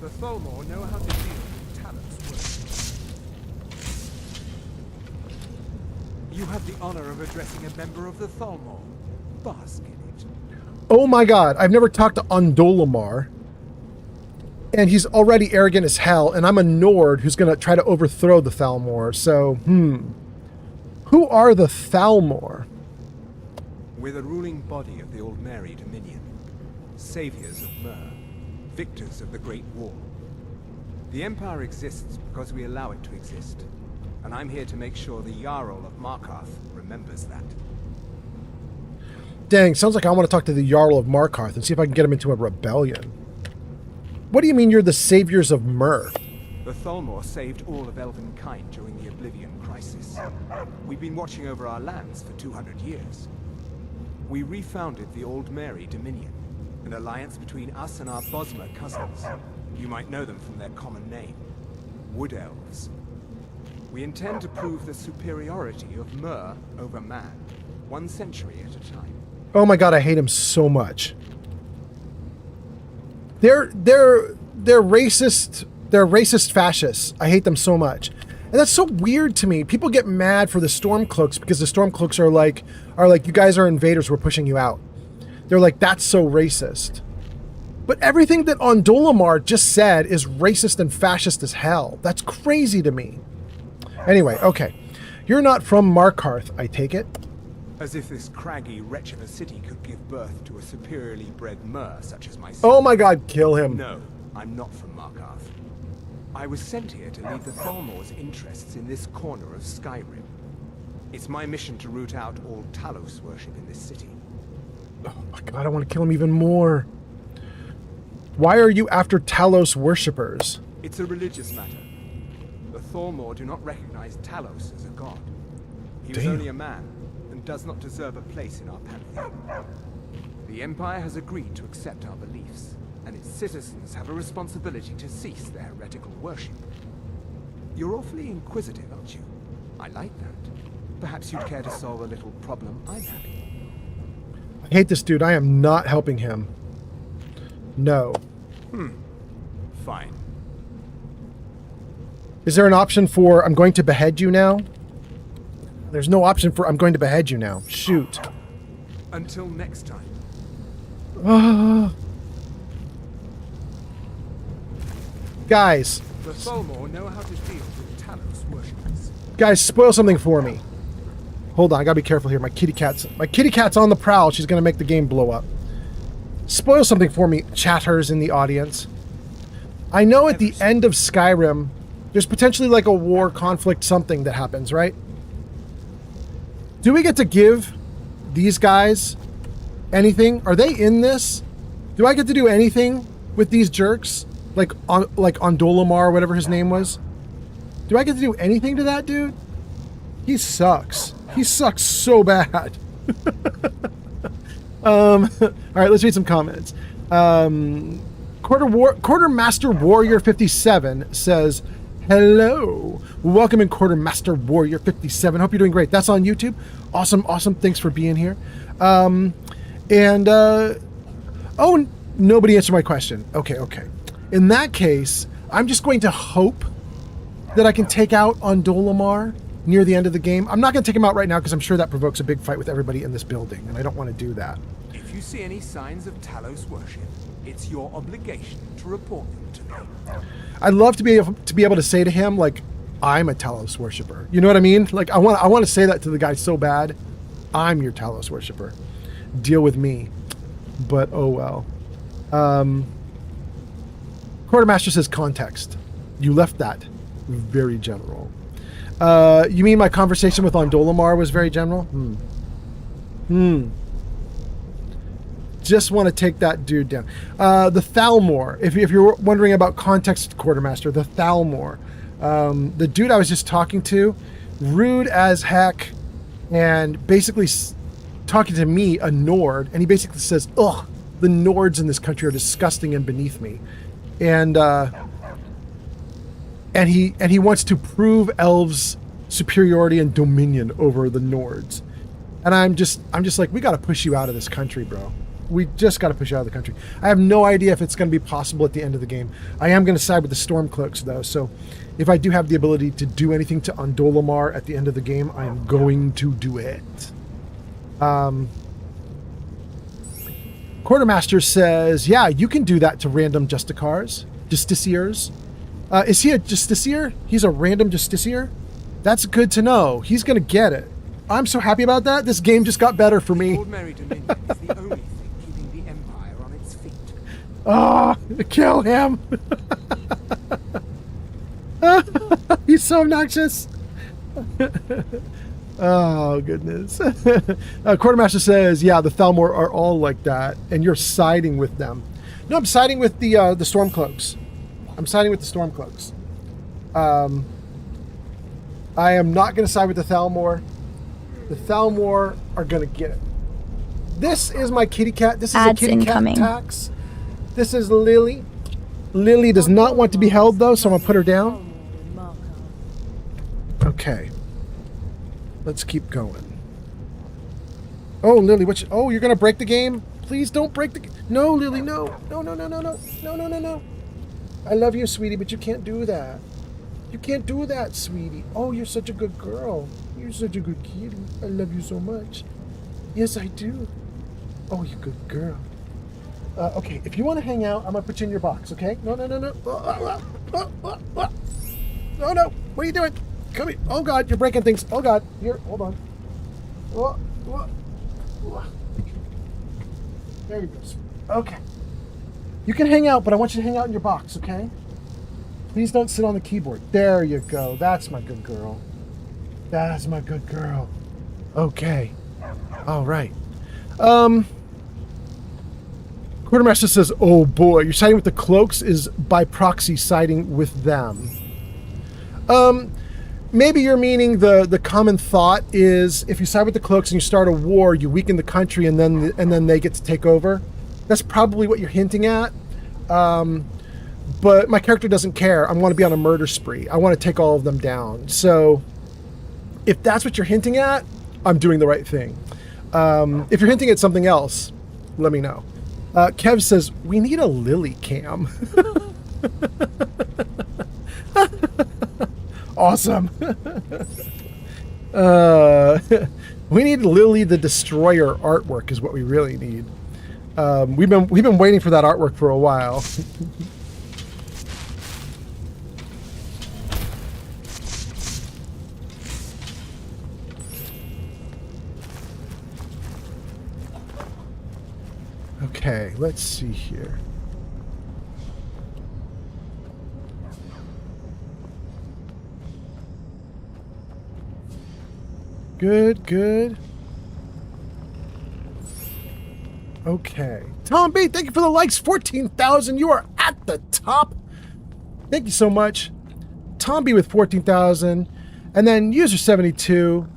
Speaker 13: The Tholmor know how to deal with talents. You have the honor of addressing a member of the Tholmor. Bask in it.
Speaker 2: Oh my god, I've never talked to Undolamar. And he's already arrogant as hell, and I'm a Nord who's going to try to overthrow the Thalmor. So, Who are the Thalmor?
Speaker 13: We're the ruling body of the Old Mary Dominion. Saviors of Myr. Victors of the Great War. The Empire exists because we allow it to exist. And I'm here to make sure the Jarl of Markarth remembers that.
Speaker 2: Dang, sounds like I want to talk to the Jarl of Markarth and see if I can get him into a rebellion. What do you mean you're the saviors of Myr?
Speaker 13: The Thalmor saved all of Elvenkind during the Oblivion Crisis. We've been watching over our lands for 200 years. We refounded the Old Mary Dominion, an alliance between us and our Bosmer cousins. You might know them from their common name, Wood Elves. We intend to prove the superiority of Myr over man, 1 century at a time.
Speaker 2: Oh my god, I hate him so much. They're racist. They're racist fascists. I hate them so much. And that's so weird to me. People get mad for the Stormcloaks because the Stormcloaks are like, you guys are invaders, we're pushing you out. They're like, that's so racist. But everything that Ondolamar just said is racist and fascist as hell. That's crazy to me. Anyway, okay. You're not from Markarth, I take it?
Speaker 13: As if this craggy wretch of a city could give birth to a superiorly bred Myr such as myself.
Speaker 2: Oh my god, kill him.
Speaker 13: No, I'm not from Markarth. I was sent here to lead the Thalmor's interests in this corner of Skyrim. It's my mission to root out all Talos worship in this city.
Speaker 2: Oh my god, I want to kill him even more. Why are you after Talos worshippers?
Speaker 13: It's a religious matter. The Thalmor do not recognize Talos as a god. He was only a man, and does not deserve a place in our pantheon. The Empire has agreed to accept our beliefs, and its citizens have a responsibility to cease their heretical worship. You're awfully inquisitive, aren't you? I like that. Perhaps you'd care to solve a little problem I'm having.
Speaker 2: I hate this dude. I am not helping him. No.
Speaker 13: Fine.
Speaker 2: Is there an option for I'm going to behead you now? There's no option for I'm going to behead you now. Shoot.
Speaker 13: Until next time.
Speaker 2: Guys.
Speaker 13: The Thalmor know how to deal with Talos worshippers.
Speaker 2: Guys, spoil something for me. Hold on, I gotta be careful here. My kitty cat's on the prowl. She's gonna make the game blow up. Spoil something for me, chatters in the audience. I know at the end of Skyrim, there's potentially like a war, conflict, something that happens, right? Do we get to give these guys anything? Are they in this? Do I get to do anything with these jerks? Like Ondolamar, or whatever his name was? Do I get to do anything to that dude? He sucks. He sucks so bad. All right, let's read some comments. Quartermaster Warrior 57 says, hello. Welcome in Quartermaster Warrior 57. Hope you're doing great. That's on YouTube. Awesome, awesome. Thanks for being here. Oh, nobody answered my question. Okay. In that case, I'm just going to hope that I can take out Ondolamar near the end of the game. I'm not going to take him out right now because I'm sure that provokes a big fight with everybody in this building, and I don't want to do that.
Speaker 13: If you see any signs of Talos worship, it's your obligation to report them to me.
Speaker 2: I'd love to be able to say to him, like, I'm a Talos worshiper. You know what I mean? Like, I want to say that to the guy so bad. I'm your Talos worshiper. Deal with me. But oh well. Quartermaster says context. You left that very general. You mean my conversation with Ondolamar was very general? Just want to take that dude down. The Thalmor, if you're wondering about context, Quartermaster, the Thalmor. The dude I was just talking to, rude as heck, and basically talking to me, a Nord, and he basically says, ugh, the Nords in this country are disgusting and beneath me. And he wants to prove elves' superiority and dominion over the Nords. And I'm just like, we got to push you out of this country, bro. We just got to push you out of the country. I have no idea if it's going to be possible at the end of the game. I am going to side with the Stormcloaks, though. So if I do have the ability to do anything to Ondolamar at the end of the game, I am going to do it. Quartermaster says, yeah, you can do that to random justiciars. Is he a justiciar? He's a random justiciar? That's good to know. He's going to get it. I'm so happy about that. This game just got better for me.
Speaker 13: Old Mary Dominion is the only thing keeping the Empire on its feet.
Speaker 2: Oh, kill him. He's so obnoxious. Oh, goodness. Quartermaster says, yeah, the Thalmor are all like that, and you're siding with them. No, I'm siding with the Stormcloaks. I'm siding with the Stormcloaks. I am not going to side with the Thalmor. The Thalmor are going to get it. This is my kitty cat. This is
Speaker 1: Ads
Speaker 2: a kitty
Speaker 1: incoming.
Speaker 2: cat tax. This is Lily. Lily does not want to be held, though, so I'm going to put her down. Okay. Let's keep going. Oh, Lily, oh, you're going to break the game? Please don't break the game. No, Lily, no. No, no, no, no, no. No, no, no, no. I love you, sweetie, but you can't do that. You can't do that, sweetie. Oh, you're such a good girl. You're such a good kitty. I love you so much. Yes, I do. Oh, you good girl. Okay, if you want to hang out, I'm going to put you in your box, okay? No, no, no, no. No, no. What are you doing? Come here. Oh, God, you're breaking things. Oh, God. Here, hold on. There you go. Okay. You can hang out, but I want you to hang out in your box, okay? Please don't sit on the keyboard. There you go. That's my good girl. That's my good girl. Okay. All right. Quartermaster says, oh boy, you're siding with the Cloaks is by proxy siding with them. Maybe you're meaning the common thought is if you side with the Cloaks and you start a war, you weaken the country and then they get to take over. That's probably what you're hinting at. But my character doesn't care. I want to be on a murder spree. I want to take all of them down. So if that's what you're hinting at, I'm doing the right thing. If you're hinting at something else, let me know. Kev says, we need a Lily cam. Awesome. We need Lily the Destroyer artwork is what we really need. We've been waiting for that artwork for a while. Okay, let's see here. Good, good. Okay. Tom B, thank you for the likes. 14,000. You are at the top. Thank you so much. Tom B with 14,000. And then user 72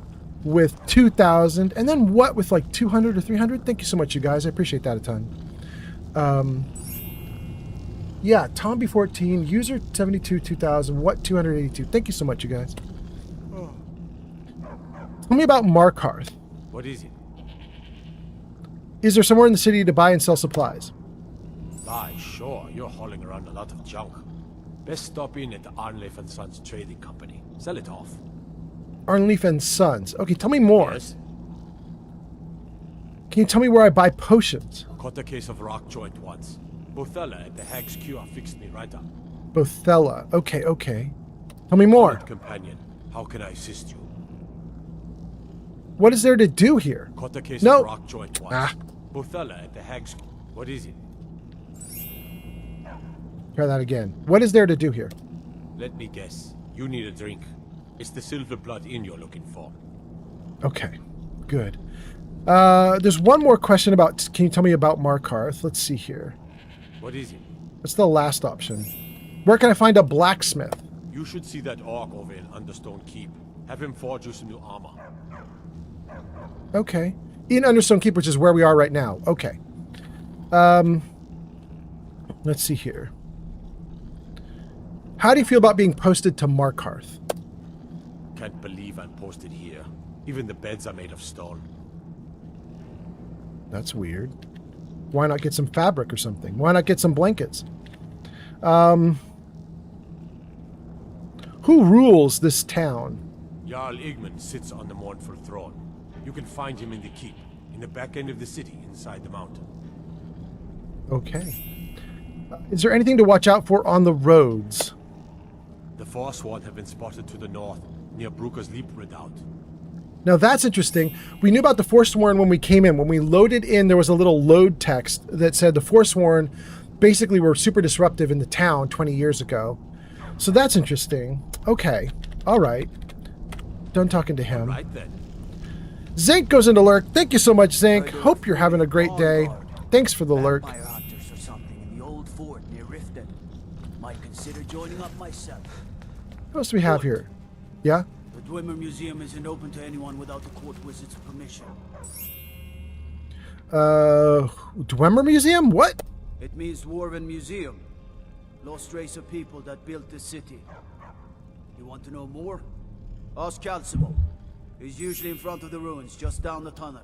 Speaker 2: with 2,000. And then what with like 200 or 300? Thank you so much, you guys. I appreciate that a ton. Yeah, Tom B 14, user 72, 2,000. What 282? Thank you so much, you guys. Tell me about Markarth.
Speaker 12: What is it?
Speaker 2: Is there somewhere in the city to buy and sell supplies?
Speaker 12: Buy, sure. You're hauling around a lot of junk. Best stop in at the Arnleif & Sons Trading Company. Sell it off.
Speaker 2: Arnleif & Sons. Okay, tell me more.
Speaker 12: Yes?
Speaker 2: Can you tell me where I buy potions?
Speaker 12: Caught a case of rock joint once. Bothella at the Hag's Cure fixed me right up.
Speaker 2: Bothella. Okay, okay. Tell me more.
Speaker 12: Companion, how can I assist you?
Speaker 2: What is there to do here?
Speaker 12: Caught a case of rock joint once.
Speaker 2: Ah.
Speaker 12: Bothella at the Hag's Cure. What is it?
Speaker 2: Try that again. What is there to do here?
Speaker 12: Let me guess. You need a drink. It's the silver blood inn you're looking for.
Speaker 2: Okay, good. There's one more question about, can you tell me about Markarth? Let's see here.
Speaker 12: What is it?
Speaker 2: That's the last option. Where can I find a blacksmith?
Speaker 12: You should see that orc over in Understone Keep. Have him forge you some new armor.
Speaker 2: Okay. In Understone Keep, which is where we are right now. Okay. Let's see here. How do you feel about being posted to Markarth?
Speaker 12: Can't believe I'm posted here. Even the beds are made of stone.
Speaker 2: That's weird. Why not get some fabric or something? Why not get some blankets? Who rules this town?
Speaker 12: Jarl Igmund sits on the mournful throne. You can find him in the keep, in the back end of the city, inside the mountain.
Speaker 2: Okay. Is there anything to watch out for on the roads?
Speaker 12: The Forsworn have been spotted to the north, near Bruker's Leap Redoubt.
Speaker 2: Now that's interesting. We knew about the Forsworn when we came in. When we loaded in, there was a little load text that said the Forsworn basically were super disruptive in the town 20 years ago. So that's interesting. Okay. All right. Done talking to him.
Speaker 12: All right then.
Speaker 2: Zank goes into lurk. Thank you so much, Zank. Hope you're having a great day. Thanks for the lurk.
Speaker 6: Hunters or something in the old fort near Riften. Might consider joining up myself.
Speaker 2: What else do we have here? Yeah?
Speaker 6: The Dwemer Museum isn't open to anyone without the court wizard's permission.
Speaker 2: Dwemer Museum? What?
Speaker 6: It means Dwarven Museum. Lost race of people that built this city. You want to know more? Ask Calcible. He's usually in front of the ruins, just down the tunnel.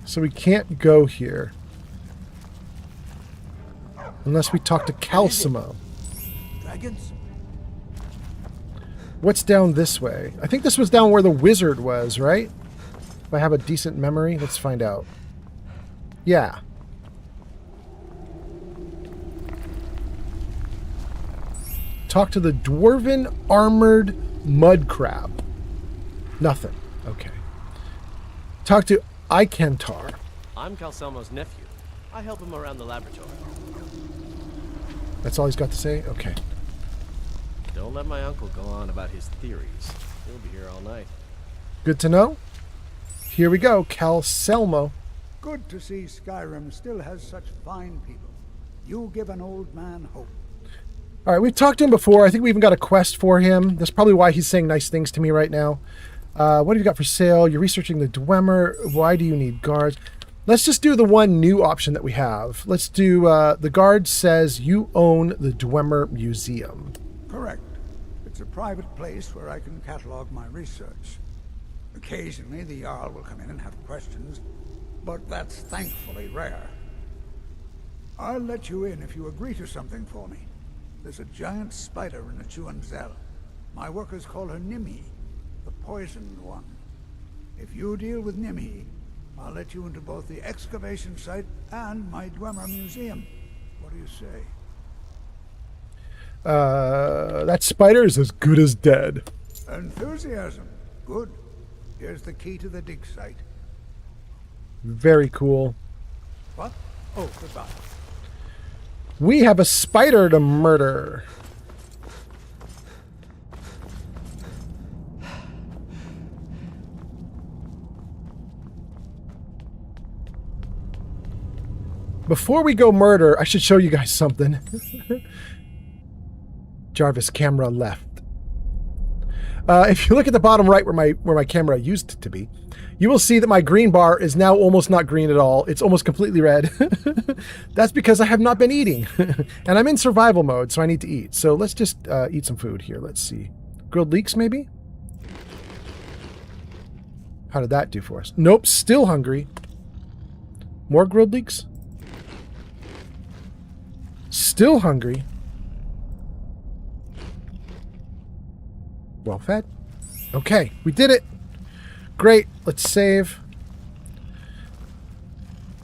Speaker 2: So we can't go here. Unless we talk to Calcimo.
Speaker 6: Dragons?
Speaker 2: What's down this way? I think this was down where the wizard was, right? If I have a decent memory, let's find out. Yeah. Talk to the Dwarven Armored Mud Crab. Nothing. Okay. Talk to Icantar.
Speaker 15: I'm Calcelmo's nephew. I help him around the laboratory.
Speaker 2: That's all he's got to say? Okay.
Speaker 15: Don't let my uncle go on about his theories. He'll be here all night.
Speaker 2: Good to know. Here we go, Calcelmo.
Speaker 16: Good to see Skyrim still has such fine people. You give an old man hope.
Speaker 2: All right, we've talked to him before. I think we even got a quest for him. That's probably why he's saying nice things to me right now. What have you got for sale? You're researching the Dwemer. Why do you need guards? Let's just do the one new option that we have. Let's do, the guard says you own the Dwemer Museum.
Speaker 16: Correct. It's a private place where I can catalog my research. Occasionally, the Jarl will come in and have questions, but that's thankfully rare. I'll let you in if you agree to something for me. There's a giant spider in a Chuanzel. My workers call her Nimhi, the poisoned one. If you deal with Nimhi, I'll let you into both the excavation site and my Dwemer Museum. What do you say?
Speaker 2: That spider is as good as dead.
Speaker 16: Enthusiasm. Good. Here's the key to the dig site.
Speaker 2: Very cool.
Speaker 16: What? Oh, goodbye.
Speaker 2: We have a spider to murder. Before we go murder, I should show you guys something. Jarvis, camera left. If you look at the bottom right where my camera used to be, you will see that my green bar is now almost not green at all. It's almost completely red. That's because I have not been eating. And I'm in survival mode, so I need to eat. So let's just eat some food here. Let's see. Grilled leeks, maybe? How did that do for us? Nope, still hungry. More grilled leeks? Still hungry. Well fed. Okay, we did it. Great. Let's save.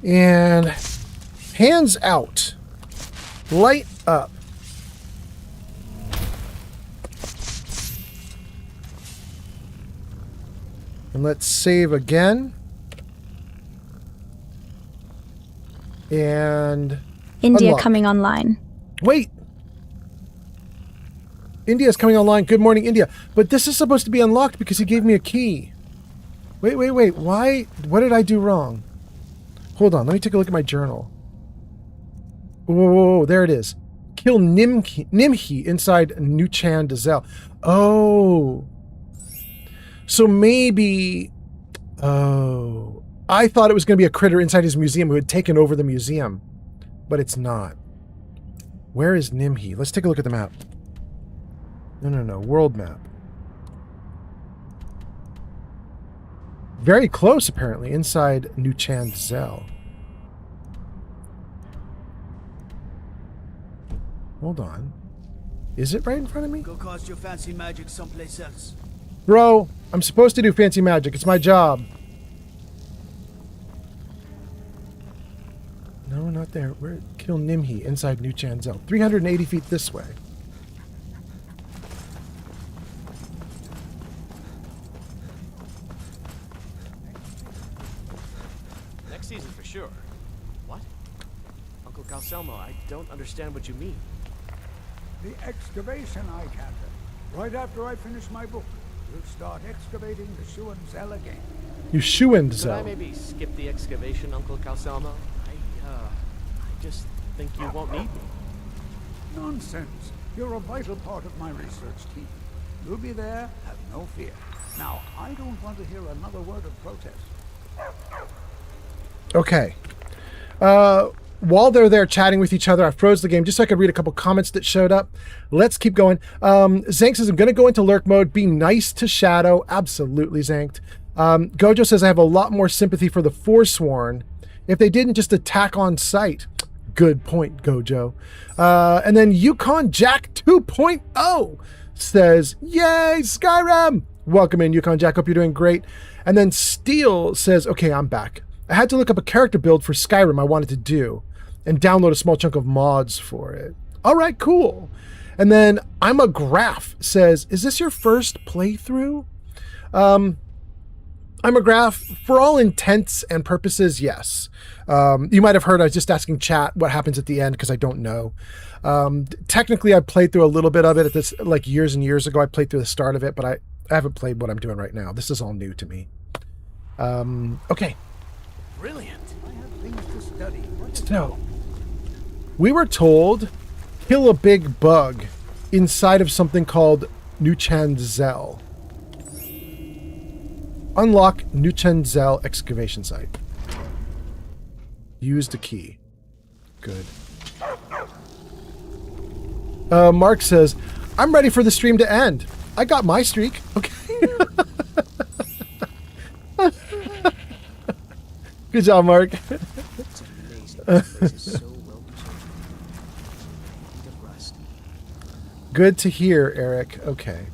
Speaker 2: And hands out. Light up. And let's save again. And
Speaker 1: India
Speaker 2: unlock.
Speaker 1: coming online.
Speaker 2: Wait. India's coming online. Good morning, India. But this is supposed to be unlocked because he gave me a key. Wait. Why? What did I do wrong? Hold on. Let me take a look at my journal. Whoa. There it is. Kill Nimhi inside Nuchan Dazel. Oh. So maybe... Oh. I thought it was going to be a critter inside his museum who had taken over the museum. But it's not. Where is Nimhi? Let's take a look at the map. No. World map. Very close, apparently, inside Nuchan Dazel. Hold on. Is it right in front of me?
Speaker 6: Go cast your fancy magic someplace else.
Speaker 2: Bro, I'm supposed to do fancy magic. It's my job. No, not there. Where? Kill Nimhi inside Nuchan Dazel. 380 feet this way.
Speaker 15: Next season for sure. What? Uncle Calcelmo, I don't understand what you mean.
Speaker 16: The excavation I can't. Right after I finish my book, we'll start excavating the Schuenzell again.
Speaker 2: You
Speaker 15: Could I
Speaker 2: Schuenzell.
Speaker 15: maybe skip the excavation, Uncle Calcelmo? I just think you won't need me.
Speaker 16: Nonsense. You're a vital part of my research team. You'll be there, have no fear. Now, I don't want to hear another word of protest.
Speaker 2: Okay. While they're there chatting with each other, I froze the game just so I could read a couple comments that showed up. Let's keep going. Zank says, I'm going to go into lurk mode. Be nice to Shadow. Absolutely, Zanked. Gojo says, I have a lot more sympathy for the Forsworn if they didn't just attack on sight. Good point, Gojo. And then Yukon Jack 2.0 says, yay, Skyrim. Welcome in, Yukon Jack. Hope you're doing great. And then Steel says, okay, I'm back. I had to look up a character build for Skyrim I wanted to do and download a small chunk of mods for it. All right, cool. And then I'm a Graph says, is this your first playthrough? I'm a Graph. For all intents and purposes, yes. You might have heard I was just asking chat what happens at the end because I don't know. Technically, I played through a little bit of it at this, like years and years ago. I played through the start of it, but I haven't played what I'm doing right now. This is all new to me. Okay.
Speaker 15: Brilliant.
Speaker 16: I have things to study.
Speaker 2: So, we were told, kill a big bug inside of something called Nuchanzel. Unlock Nuchanzel excavation site. Use the key. Good. Mark says, I'm ready for the stream to end. I got my streak. Okay. Good job, Mark.
Speaker 17: It's amazing. This is so well preserved.
Speaker 2: Good to hear, Eric. Okay.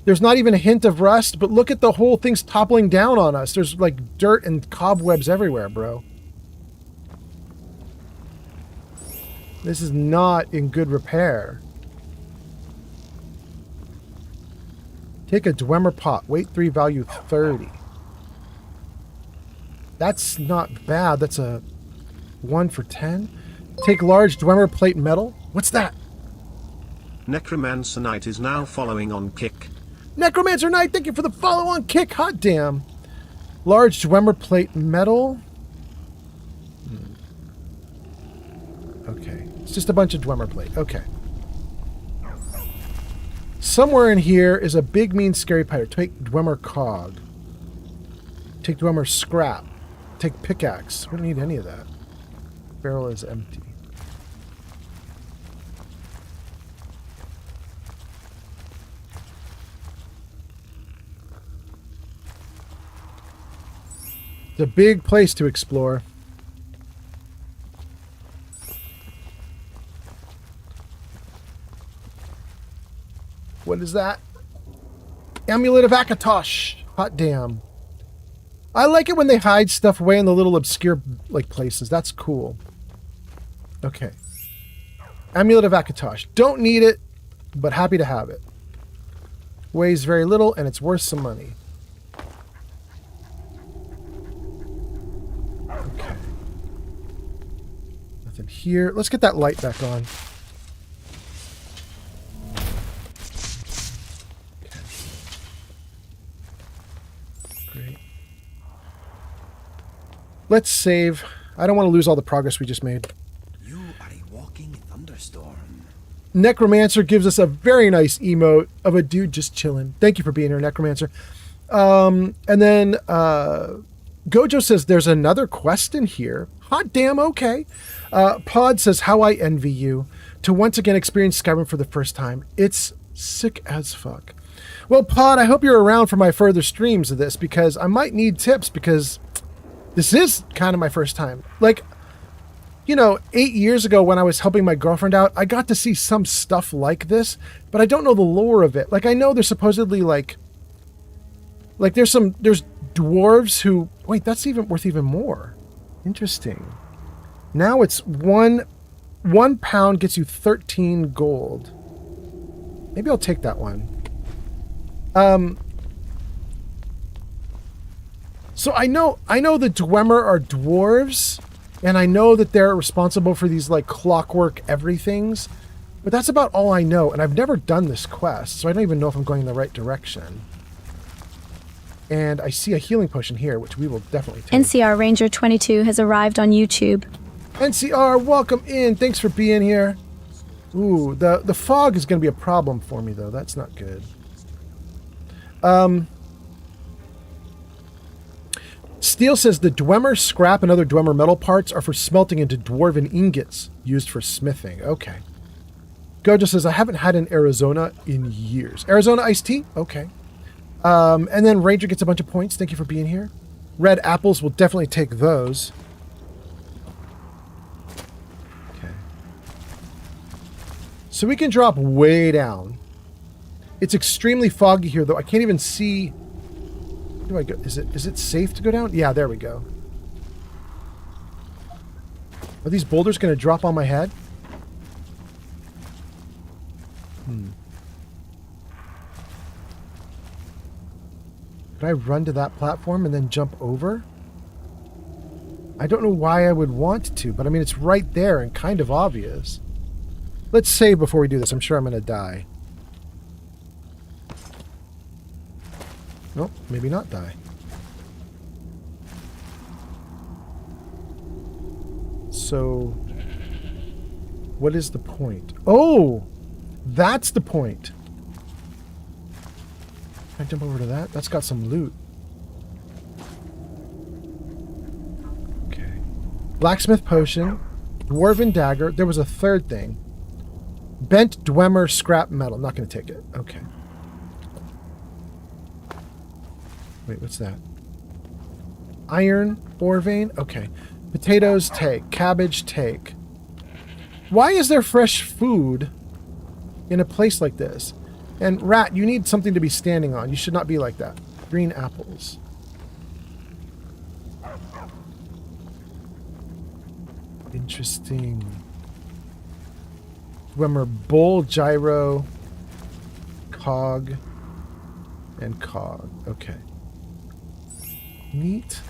Speaker 2: There's not even a hint of rust, but look at the whole thing's toppling down on us. There's like dirt and cobwebs everywhere, bro. This is not in good repair. Take a Dwemer pot. Weight 3, value 30. That's not bad. That's a 1 for 10. Take large Dwemer plate metal. What's that?
Speaker 18: Necromancer Knight is now following on Kick.
Speaker 2: Necromancer Knight, thank you for the follow on Kick. Hot damn. Large Dwemer plate metal. Okay. It's just a bunch of Dwemer plate. Okay. Somewhere in here is a big, mean, scary pirate. Take Dwemer cog. Take Dwemer scrap. Take pickaxe. We don't need any of that. Barrel is empty. It's a big place to explore. What is that? Amulet of Akatosh. Hot damn. I like it when they hide stuff away in the little obscure like places. That's cool. Okay. Amulet of Akatosh. Don't need it, but happy to have it. Weighs very little and it's worth some money. Okay. Nothing here. Let's get that light back on. Let's save. I don't want to lose all the progress we just made.
Speaker 5: You are a walking thunderstorm.
Speaker 2: Necromancer gives us a very nice emote of a dude just chilling. Thank you for being here, Necromancer. And then Gojo says there's another quest in here. Hot damn, okay. Pod says, how I envy you to once again experience Skyrim for the first time. It's sick as fuck. Well, Pod, I hope you're around for my further streams of this because I might need tips because this is kind of my first time. Like, you know, 8 years ago when I was helping my girlfriend out, I got to see some stuff like this, but I don't know the lore of it. Like, I know there's supposedly like there's dwarves who, wait, that's even worth even more. Interesting. Now it's one pound gets you 13 gold. Maybe I'll take that one. So I know the Dwemer are dwarves, And I know that they're responsible for these like clockwork everythings, but that's about all I know. And I've never done this quest, so I don't even know if I'm going in the right direction. And I see a healing potion here, which we will definitely take.
Speaker 1: NCR Ranger 22 has arrived on YouTube.
Speaker 2: NCR, welcome in. Thanks for being here. Ooh, the fog is going to be a problem for me, though. That's not good. Steele says the Dwemer scrap and other Dwemer metal parts are for smelting into dwarven ingots used for smithing. Okay. Gojo says, I haven't had an Arizona in years. Arizona iced tea? Okay. And then Ranger gets a bunch of points. Thank you for being here. Red apples, will definitely take those. Okay. So we can drop way down. It's extremely foggy here, though. I can't even see... Where do I go? Is it safe to go down? Yeah, there we go. Are these boulders going to drop on my head? Could I run to that platform and then jump over? I don't know why I would want to, but I mean, it's right there and kind of obvious. Let's save before we do this. I'm sure I'm going to die. Nope, maybe not die. So, what is the point? Oh, that's the point. Can I jump over to that? That's got some loot. Okay. Blacksmith potion, dwarven dagger. There was a third thing. Bent Dwemer scrap metal. Not going to take it. Okay. Wait, what's that? Iron ore vein? Okay. Potatoes, take. Cabbage, take. Why is there fresh food in a place like this? And Rat, you need something to be standing on. You should not be like that. Green apples. Interesting. Dwemer bowl, gyro, cog, and cog. Okay. Neat.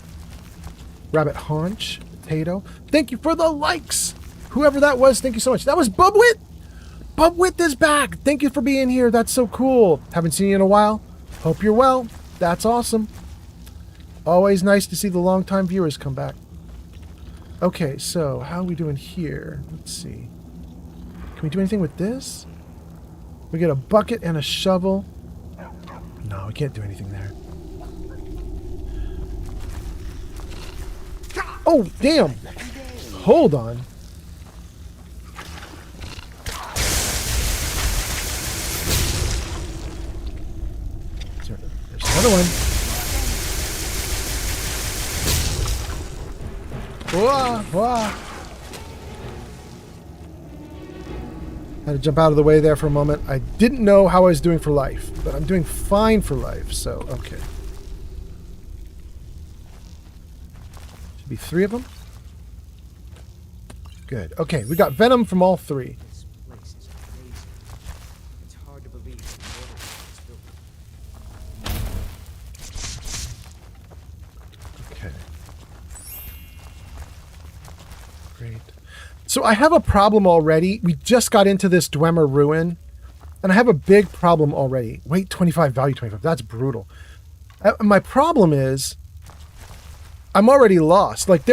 Speaker 2: Rabbit haunch, potato. Thank you for the likes. Whoever that was, thank you so much. That was Bubwit. Bubwit is back. Thank you for being here. That's so cool. Haven't seen you in a while. Hope you're well. That's awesome. Always nice to see the longtime viewers come back. Okay, so how are we doing here? Let's see. Can we do anything with this? We get a bucket and a shovel. No, we can't do anything there. Oh, damn. Hold on. There's another one. Whoa, whoa. Had to jump out of the way there for a moment. I didn't know how I was doing for life, but I'm doing fine for life, so okay. Should be 3 of them. Good. Okay, we got venom from all 3.
Speaker 17: This place is amazing. It's hard to believe the mortal is built.
Speaker 2: Okay. Great. So I have a problem already. We just got into this Dwemer ruin, and I have a big problem already. Weight 25, value 25. That's brutal. My problem is I'm already lost. Like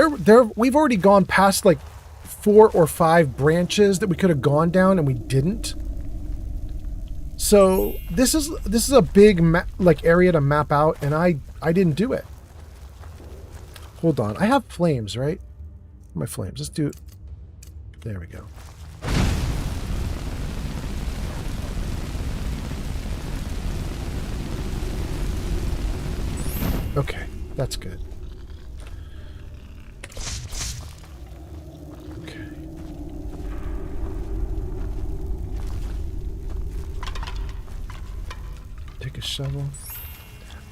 Speaker 2: we've already gone past like 4 or 5 branches that we could have gone down and we didn't. So this is a big area to map out, and I didn't do it. Hold on. I have flames, right? My flames. Let's do. There we go. Okay, that's good. Okay. Take a shovel.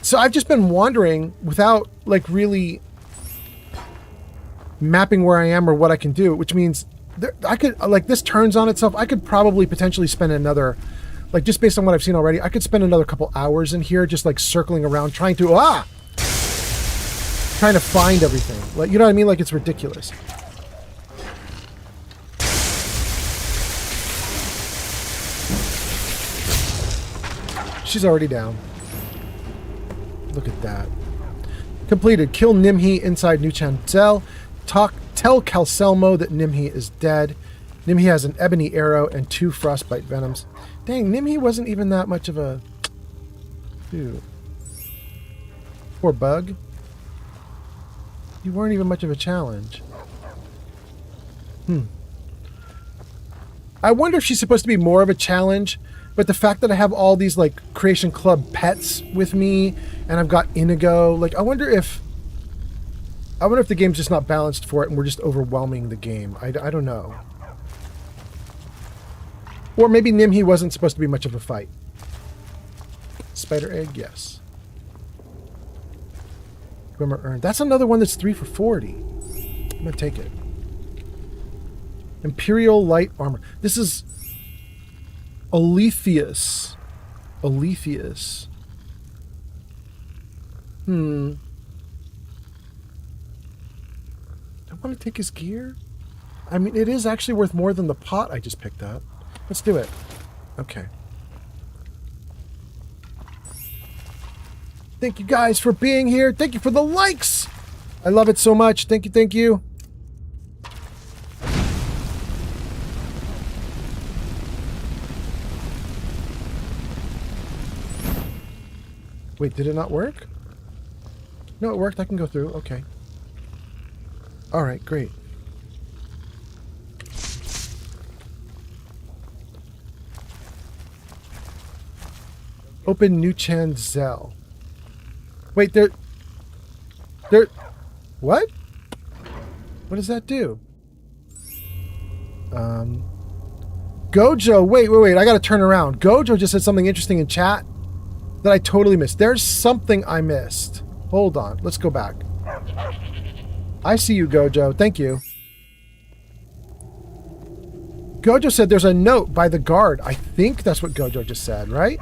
Speaker 2: So I've just been wandering without like really mapping where I am or what I can do, which means I could, like, this turns on itself. I could probably potentially spend another, like, just based on what I've seen already, I could spend another couple hours in here just like circling around trying to find everything. Like, you know what I mean? Like, it's ridiculous. she's already down. Look at that. Completed. Kill Nimhi inside New Chantel. Tell Calcelmo that Nimhi is dead. Nimhi has an ebony arrow and 2 frostbite venoms. Dang, Nimhi wasn't even that much of a... Dude. Poor bug. You weren't even much of a challenge. I wonder if she's supposed to be more of a challenge, but the fact that I have all these like Creation Club pets with me and I've got Inigo, like I wonder if the game's just not balanced for it and we're just overwhelming the game. I don't know. Or maybe Nimhi wasn't supposed to be much of a fight. Spider egg, yes. Grimmer urn. That's another one that's 3 for 40. I'm gonna take it. Imperial light armor. This is Aletheus. Aletheus. I want to take his gear. I mean, it is actually worth more than the pot I just picked up. Let's do it. Okay. Thank you guys for being here. Thank you for the likes. I love it so much. Thank you. Thank you. Wait, did it not work? No, it worked. I can go through. Okay. All right, great. Open New Chanzel. Wait, there... What? What does that do? Gojo, wait. I gotta turn around. Gojo just said something interesting in chat that I totally missed. There's something I missed. Hold on. Let's go back. I see you, Gojo. Thank you. Gojo said there's a note by the guard. I think that's what Gojo just said, right?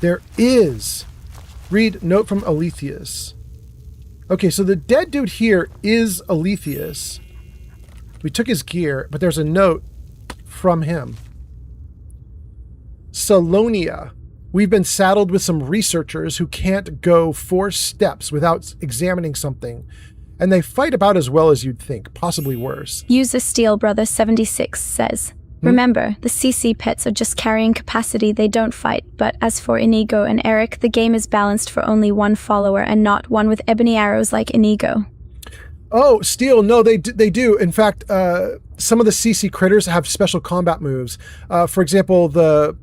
Speaker 2: There is. Read note from Aletheus. Okay, so the dead dude here is Aletheus. We took his gear, but there's a note from him. Salonia. We've been saddled with some researchers who can't go 4 steps without examining something. And they fight about as well as you'd think, possibly worse.
Speaker 1: User Steel Brother 76 says, remember, the CC pets are just carrying capacity, they don't fight. But as for Inigo and Eric, the game is balanced for only 1 follower and not one with ebony arrows like Inigo.
Speaker 2: Oh, Steel, no, they do. In fact, some of the CC critters have special combat moves. For example, the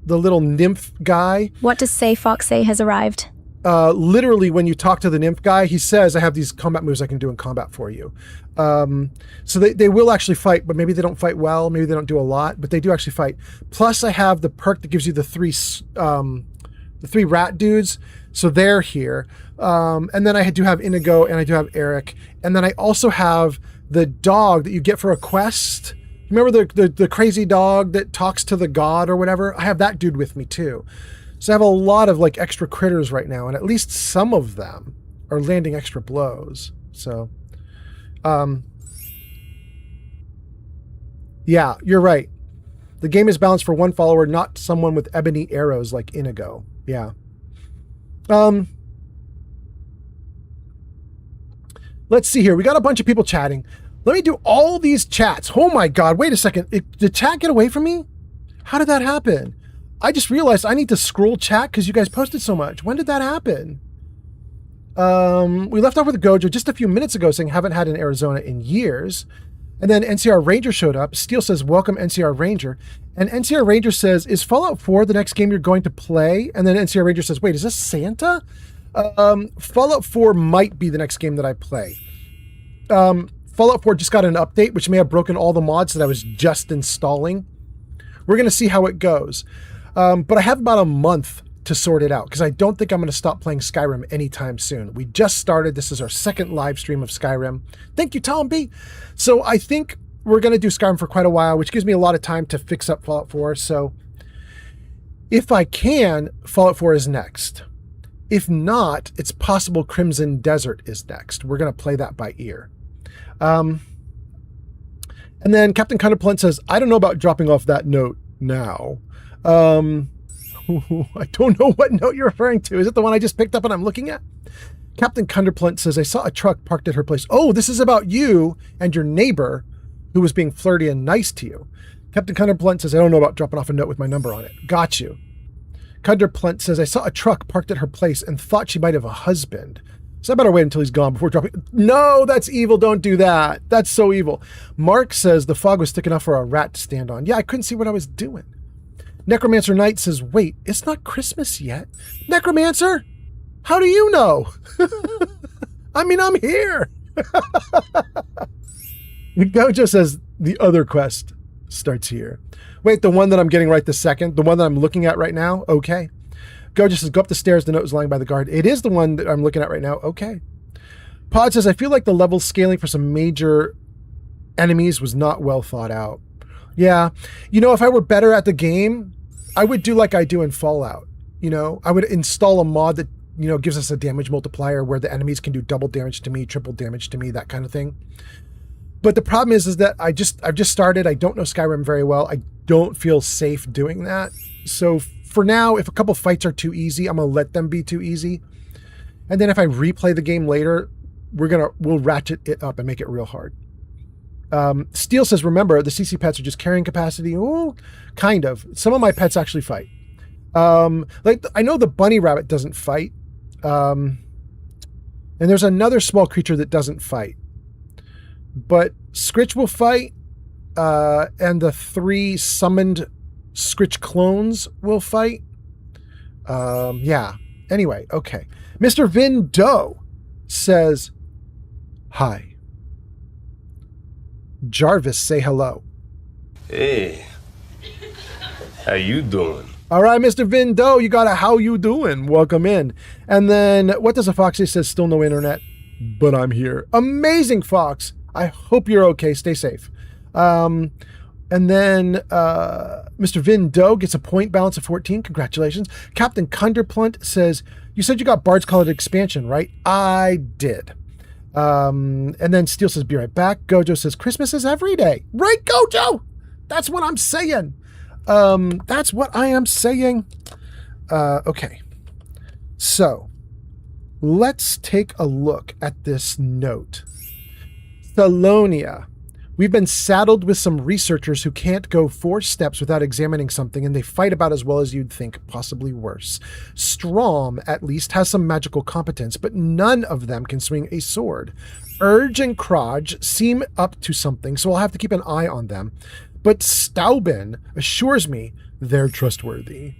Speaker 2: little nymph guy.
Speaker 1: What does Say Fox say has arrived?
Speaker 2: Literally, when you talk to the nymph guy, he says, I have these combat moves I can do in combat for you. So they will actually fight, but maybe they don't fight well. Maybe they don't do a lot, but they do actually fight. Plus, I have the perk that gives you the three rat dudes. So they're here. And then I do have Inigo and I do have Eric. And then I also have the dog that you get for a quest. Remember the crazy dog that talks to the god or whatever? I have that dude with me too. So I have a lot of like extra critters right now, and at least some of them are landing extra blows. So, yeah, you're right. The game is balanced for 1 follower, not someone with ebony arrows like Inigo. Yeah. Let's see here. We got a bunch of people chatting. Let me do all these chats. Oh my God. Wait a second. Did chat get away from me? How did that happen? I just realized I need to scroll chat because you guys posted so much. When did that happen? We left off with Gojo just a few minutes ago saying haven't had an Arizona in years. And then NCR Ranger showed up. Steele says, welcome NCR Ranger. And NCR Ranger says, is Fallout 4 the next game you're going to play? And then NCR Ranger says, wait, is this Santa? Fallout 4 might be the next game that I play. Fallout 4 just got an update, which may have broken all the mods that I was just installing. We're going to see how it goes. But I have about a month to sort it out because I don't think I'm going to stop playing Skyrim anytime soon. We just started. This is our 2nd live stream of Skyrim. Thank you, Tom B. So I think we're going to do Skyrim for quite a while, which gives me a lot of time to fix up Fallout 4. So if I can, Fallout 4 is next. If not, it's possible Crimson Desert is next. We're going to play that by ear. And then Captain Counterplant says, I don't know about dropping off that note now. I don't know what note you're referring to. Is it the one I just picked up and I'm looking at? Captain Cunderplunt says, I saw a truck parked at her place. Oh, this is about you and your neighbor who was being flirty and nice to you. Captain Cunderplunt says, I don't know about dropping off a note with my number on it. Got you. Cunderplunt says, I saw a truck parked at her place and thought she might have a husband. So I better wait until he's gone before dropping. No, that's evil. Don't do that. That's so evil. Mark says the fog was thick enough for a rat to stand on. Yeah, I couldn't see what I was doing. Necromancer Knight says, wait, it's not Christmas yet. Necromancer, how do you know? I mean, I'm here. Gojo says the other quest starts here. Wait, the one that I'm getting right this second? The one that I'm looking at right now? Okay. Gojo says, go up the stairs. The note is lying by the guard. It is the one that I'm looking at right now. Okay. Pod says, I feel like the level scaling for some major enemies was not well thought out. Yeah. You know, if I were better at the game, I would do like I do in Fallout. You know, I would install a mod that, you know, gives us a damage multiplier where the enemies can do double damage to me, triple damage to me, that kind of thing. But the problem is that I've just started. I don't know Skyrim very well. I don't feel safe doing that. So for now, if a couple fights are too easy, I'm going to let them be too easy. And then if I replay the game later, we'll ratchet it up and make it real hard. Steel says, remember, the CC pets are just carrying capacity. Oh, kind of. Some of my pets actually fight. Like I know the bunny rabbit doesn't fight. And there's another small creature that doesn't fight. But Scritch will fight, and the 3 summoned Scritch clones will fight. Yeah. Anyway, okay. Mr. Vin Doe says, hi. Jarvis, say hello.
Speaker 7: Hey. How you doing?
Speaker 2: All right, Mr. Vin Doe, you got a how you doing? Welcome in. And then, what does a fox say? Says, still no internet, but I'm here. Amazing, Fox. I hope you're okay. Stay safe. And then Mr. Vin Doe gets a point balance of 14. Congratulations. Captain Cunderplunt says, you said you got Bard's Call expansion, right? I did. And then Steel says, be right back. Gojo says, Christmas is every day. Right, Gojo? That's what I'm saying. That's what I am saying. Okay. So let's take a look at this note. Thalonia. We've been saddled with some researchers who can't go 4 steps without examining something, and they fight about as well as you'd think, possibly worse. Strom, at least, has some magical competence, but none of them can swing a sword. Urge and Kraj seem up to something, so I'll have to keep an eye on them. But Stauben assures me they're trustworthy.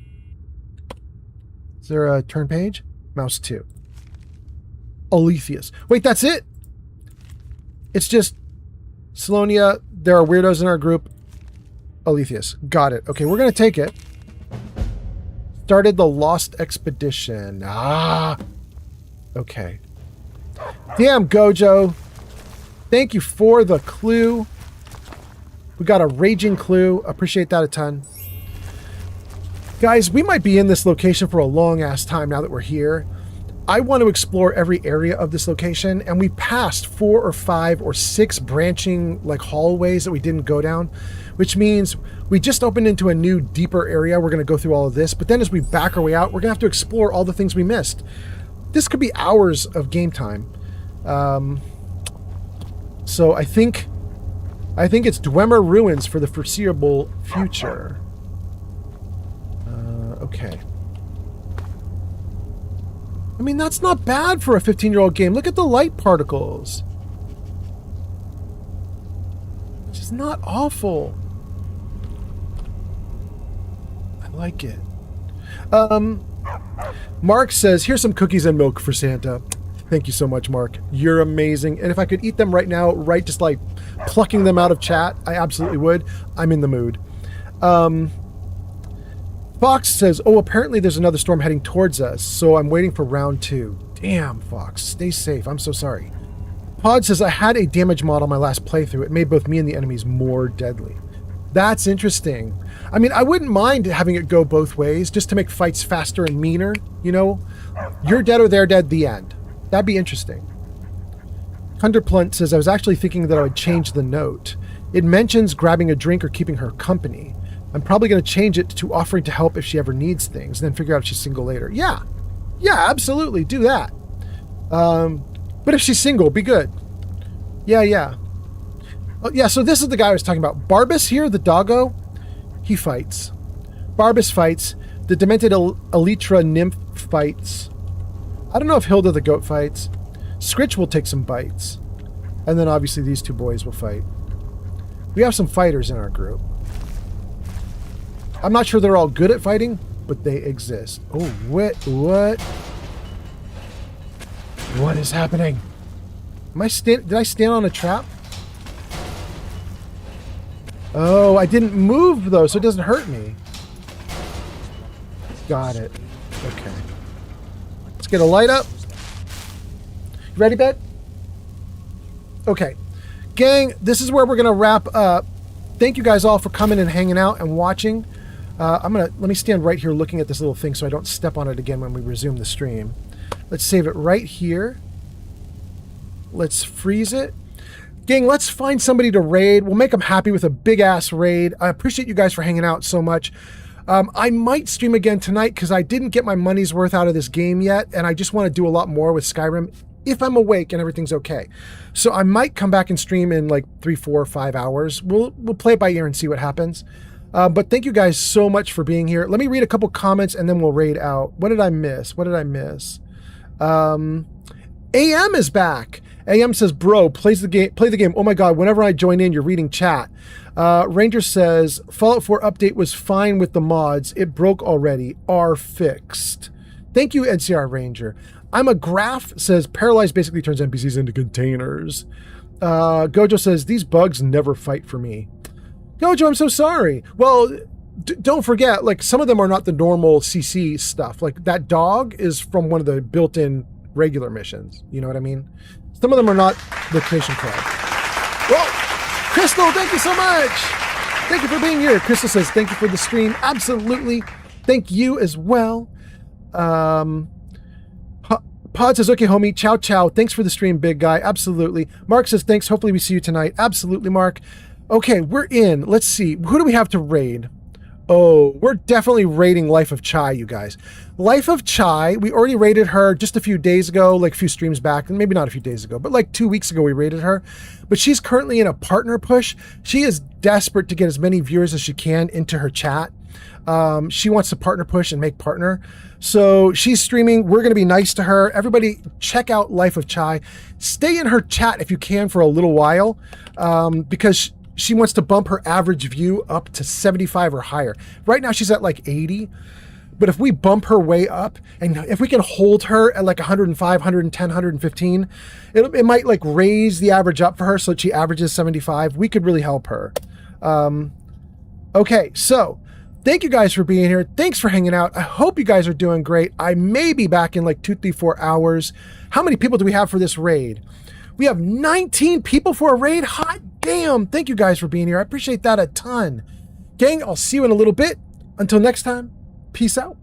Speaker 2: Is there a turn page? Mouse 2. Aletheus. Wait, that's it? It's just Salonia, there are weirdos in our group. Aletheus. Got it. Okay, we're going to take it. Started the Lost Expedition. Ah. Okay. Damn, Gojo. Thank you for the clue. We got a raging clue. Appreciate that a ton. Guys, we might be in this location for a long-ass time now that we're here. I want to explore every area of this location, and we passed 4 or 5 or 6 branching like hallways that we didn't go down, which means we just opened into a new, deeper area. We're going to go through all of this, but then as we back our way out, we're going to have to explore all the things we missed. This could be hours of game time. So I think it's Dwemer Ruins for the foreseeable future. Okay. I mean, that's not bad for a 15-year-old game. Look at the light particles. Which is not awful. I like it. Mark says, here's some cookies and milk for Santa. Thank you so much, Mark. You're amazing. And if I could eat them right now, right, just like plucking them out of chat, I absolutely would. I'm in the mood. Fox says, oh, apparently there's another storm heading towards us, so I'm waiting for round 2. Damn, Fox. Stay safe. I'm so sorry. Pod says, I had a damage model my last playthrough. It made both me and the enemies more deadly. That's interesting. I mean, I wouldn't mind having it go both ways, just to make fights faster and meaner, you know? You're dead or they're dead, the end. That'd be interesting. Cunderplunt says, I was actually thinking that I would change the note. It mentions grabbing a drink or keeping her company. I'm probably going to change it to offering to help if she ever needs things, and then figure out if she's single later. Yeah, absolutely, do that. But if she's single, be good. Yeah. Oh, yeah, so this is the guy I was talking about. Barbas here, the doggo, he fights. Barbas fights. The demented Elytra nymph fights. I don't know if Hilda the goat fights. Scritch will take some bites. And then obviously these two boys will fight. We have some fighters in our group. I'm not sure they're all good at fighting, but they exist. Oh, what? What is happening? Did I stand on a trap? Oh, I didn't move though, so it doesn't hurt me. Got it. Okay. Let's get a light up. You ready, bed? Okay. Gang, this is where we're going to wrap up. Thank you guys all for coming and hanging out and watching. Let me stand right here looking at this little thing so I don't step on it again when we resume the stream. Let's save it right here. Let's freeze it. Gang, let's find somebody to raid. We'll make them happy with a big-ass raid. I appreciate you guys for hanging out so much. I might stream again tonight because I didn't get my money's worth out of this game yet, and I just want to do a lot more with Skyrim if I'm awake and everything's okay. So I might come back and stream in like 3, 4, 5 hours. We'll play it by ear and see what happens. But thank you guys so much for being here. Let me read a couple comments and then we'll raid out. What did I miss? AM is back. AM says, bro, play the game. Oh my God, whenever I join in, you're reading chat. Ranger says, Fallout 4 update was fine with the mods. It broke already. Are fixed. Thank you, NCR Ranger. I'm a Graph says, paralyzed basically turns NPCs into containers. Gojo says, these bugs never fight for me. Gojo, I'm so sorry. Well, don't forget, like, some of them are not the normal CC stuff. Like, that dog is from one of the built-in regular missions. You know what I mean? Some of them are not the Creation Club. Well, Crystal, thank you so much. Thank you for being here. Crystal says, thank you for the stream. Absolutely. Thank you as well. Pod says, okay, homie. Ciao, ciao. Thanks for the stream, big guy. Absolutely. Mark says, thanks. Hopefully we see you tonight. Absolutely, Mark. Okay, we're in. Let's see. Who do we have to raid? Oh, we're definitely raiding Life of Chai, you guys. Life of Chai, we already raided her just a few days ago, like a few streams back, and maybe not a few days ago, but like 2 weeks ago we raided her. But she's currently in a partner push. She is desperate to get as many viewers as she can into her chat. She wants to partner push and make partner. So she's streaming. We're going to be nice to her. Everybody check out Life of Chai. Stay in her chat if you can for a little while, because she wants to bump her average view up to 75 or higher. Right now she's at like 80. But if we bump her way up, and if we can hold her at like 105, 110, 115, it might like raise the average up for her so that she averages 75. We could really help her. Okay, so thank you guys for being here. Thanks for hanging out. I hope you guys are doing great. I may be back in like 2, 3, 4 hours. How many people do we have for this raid? We have 19 people for a raid. Hot damn. Thank you guys for being here. I appreciate that a ton. Gang, I'll see you in a little bit. Until next time, peace out.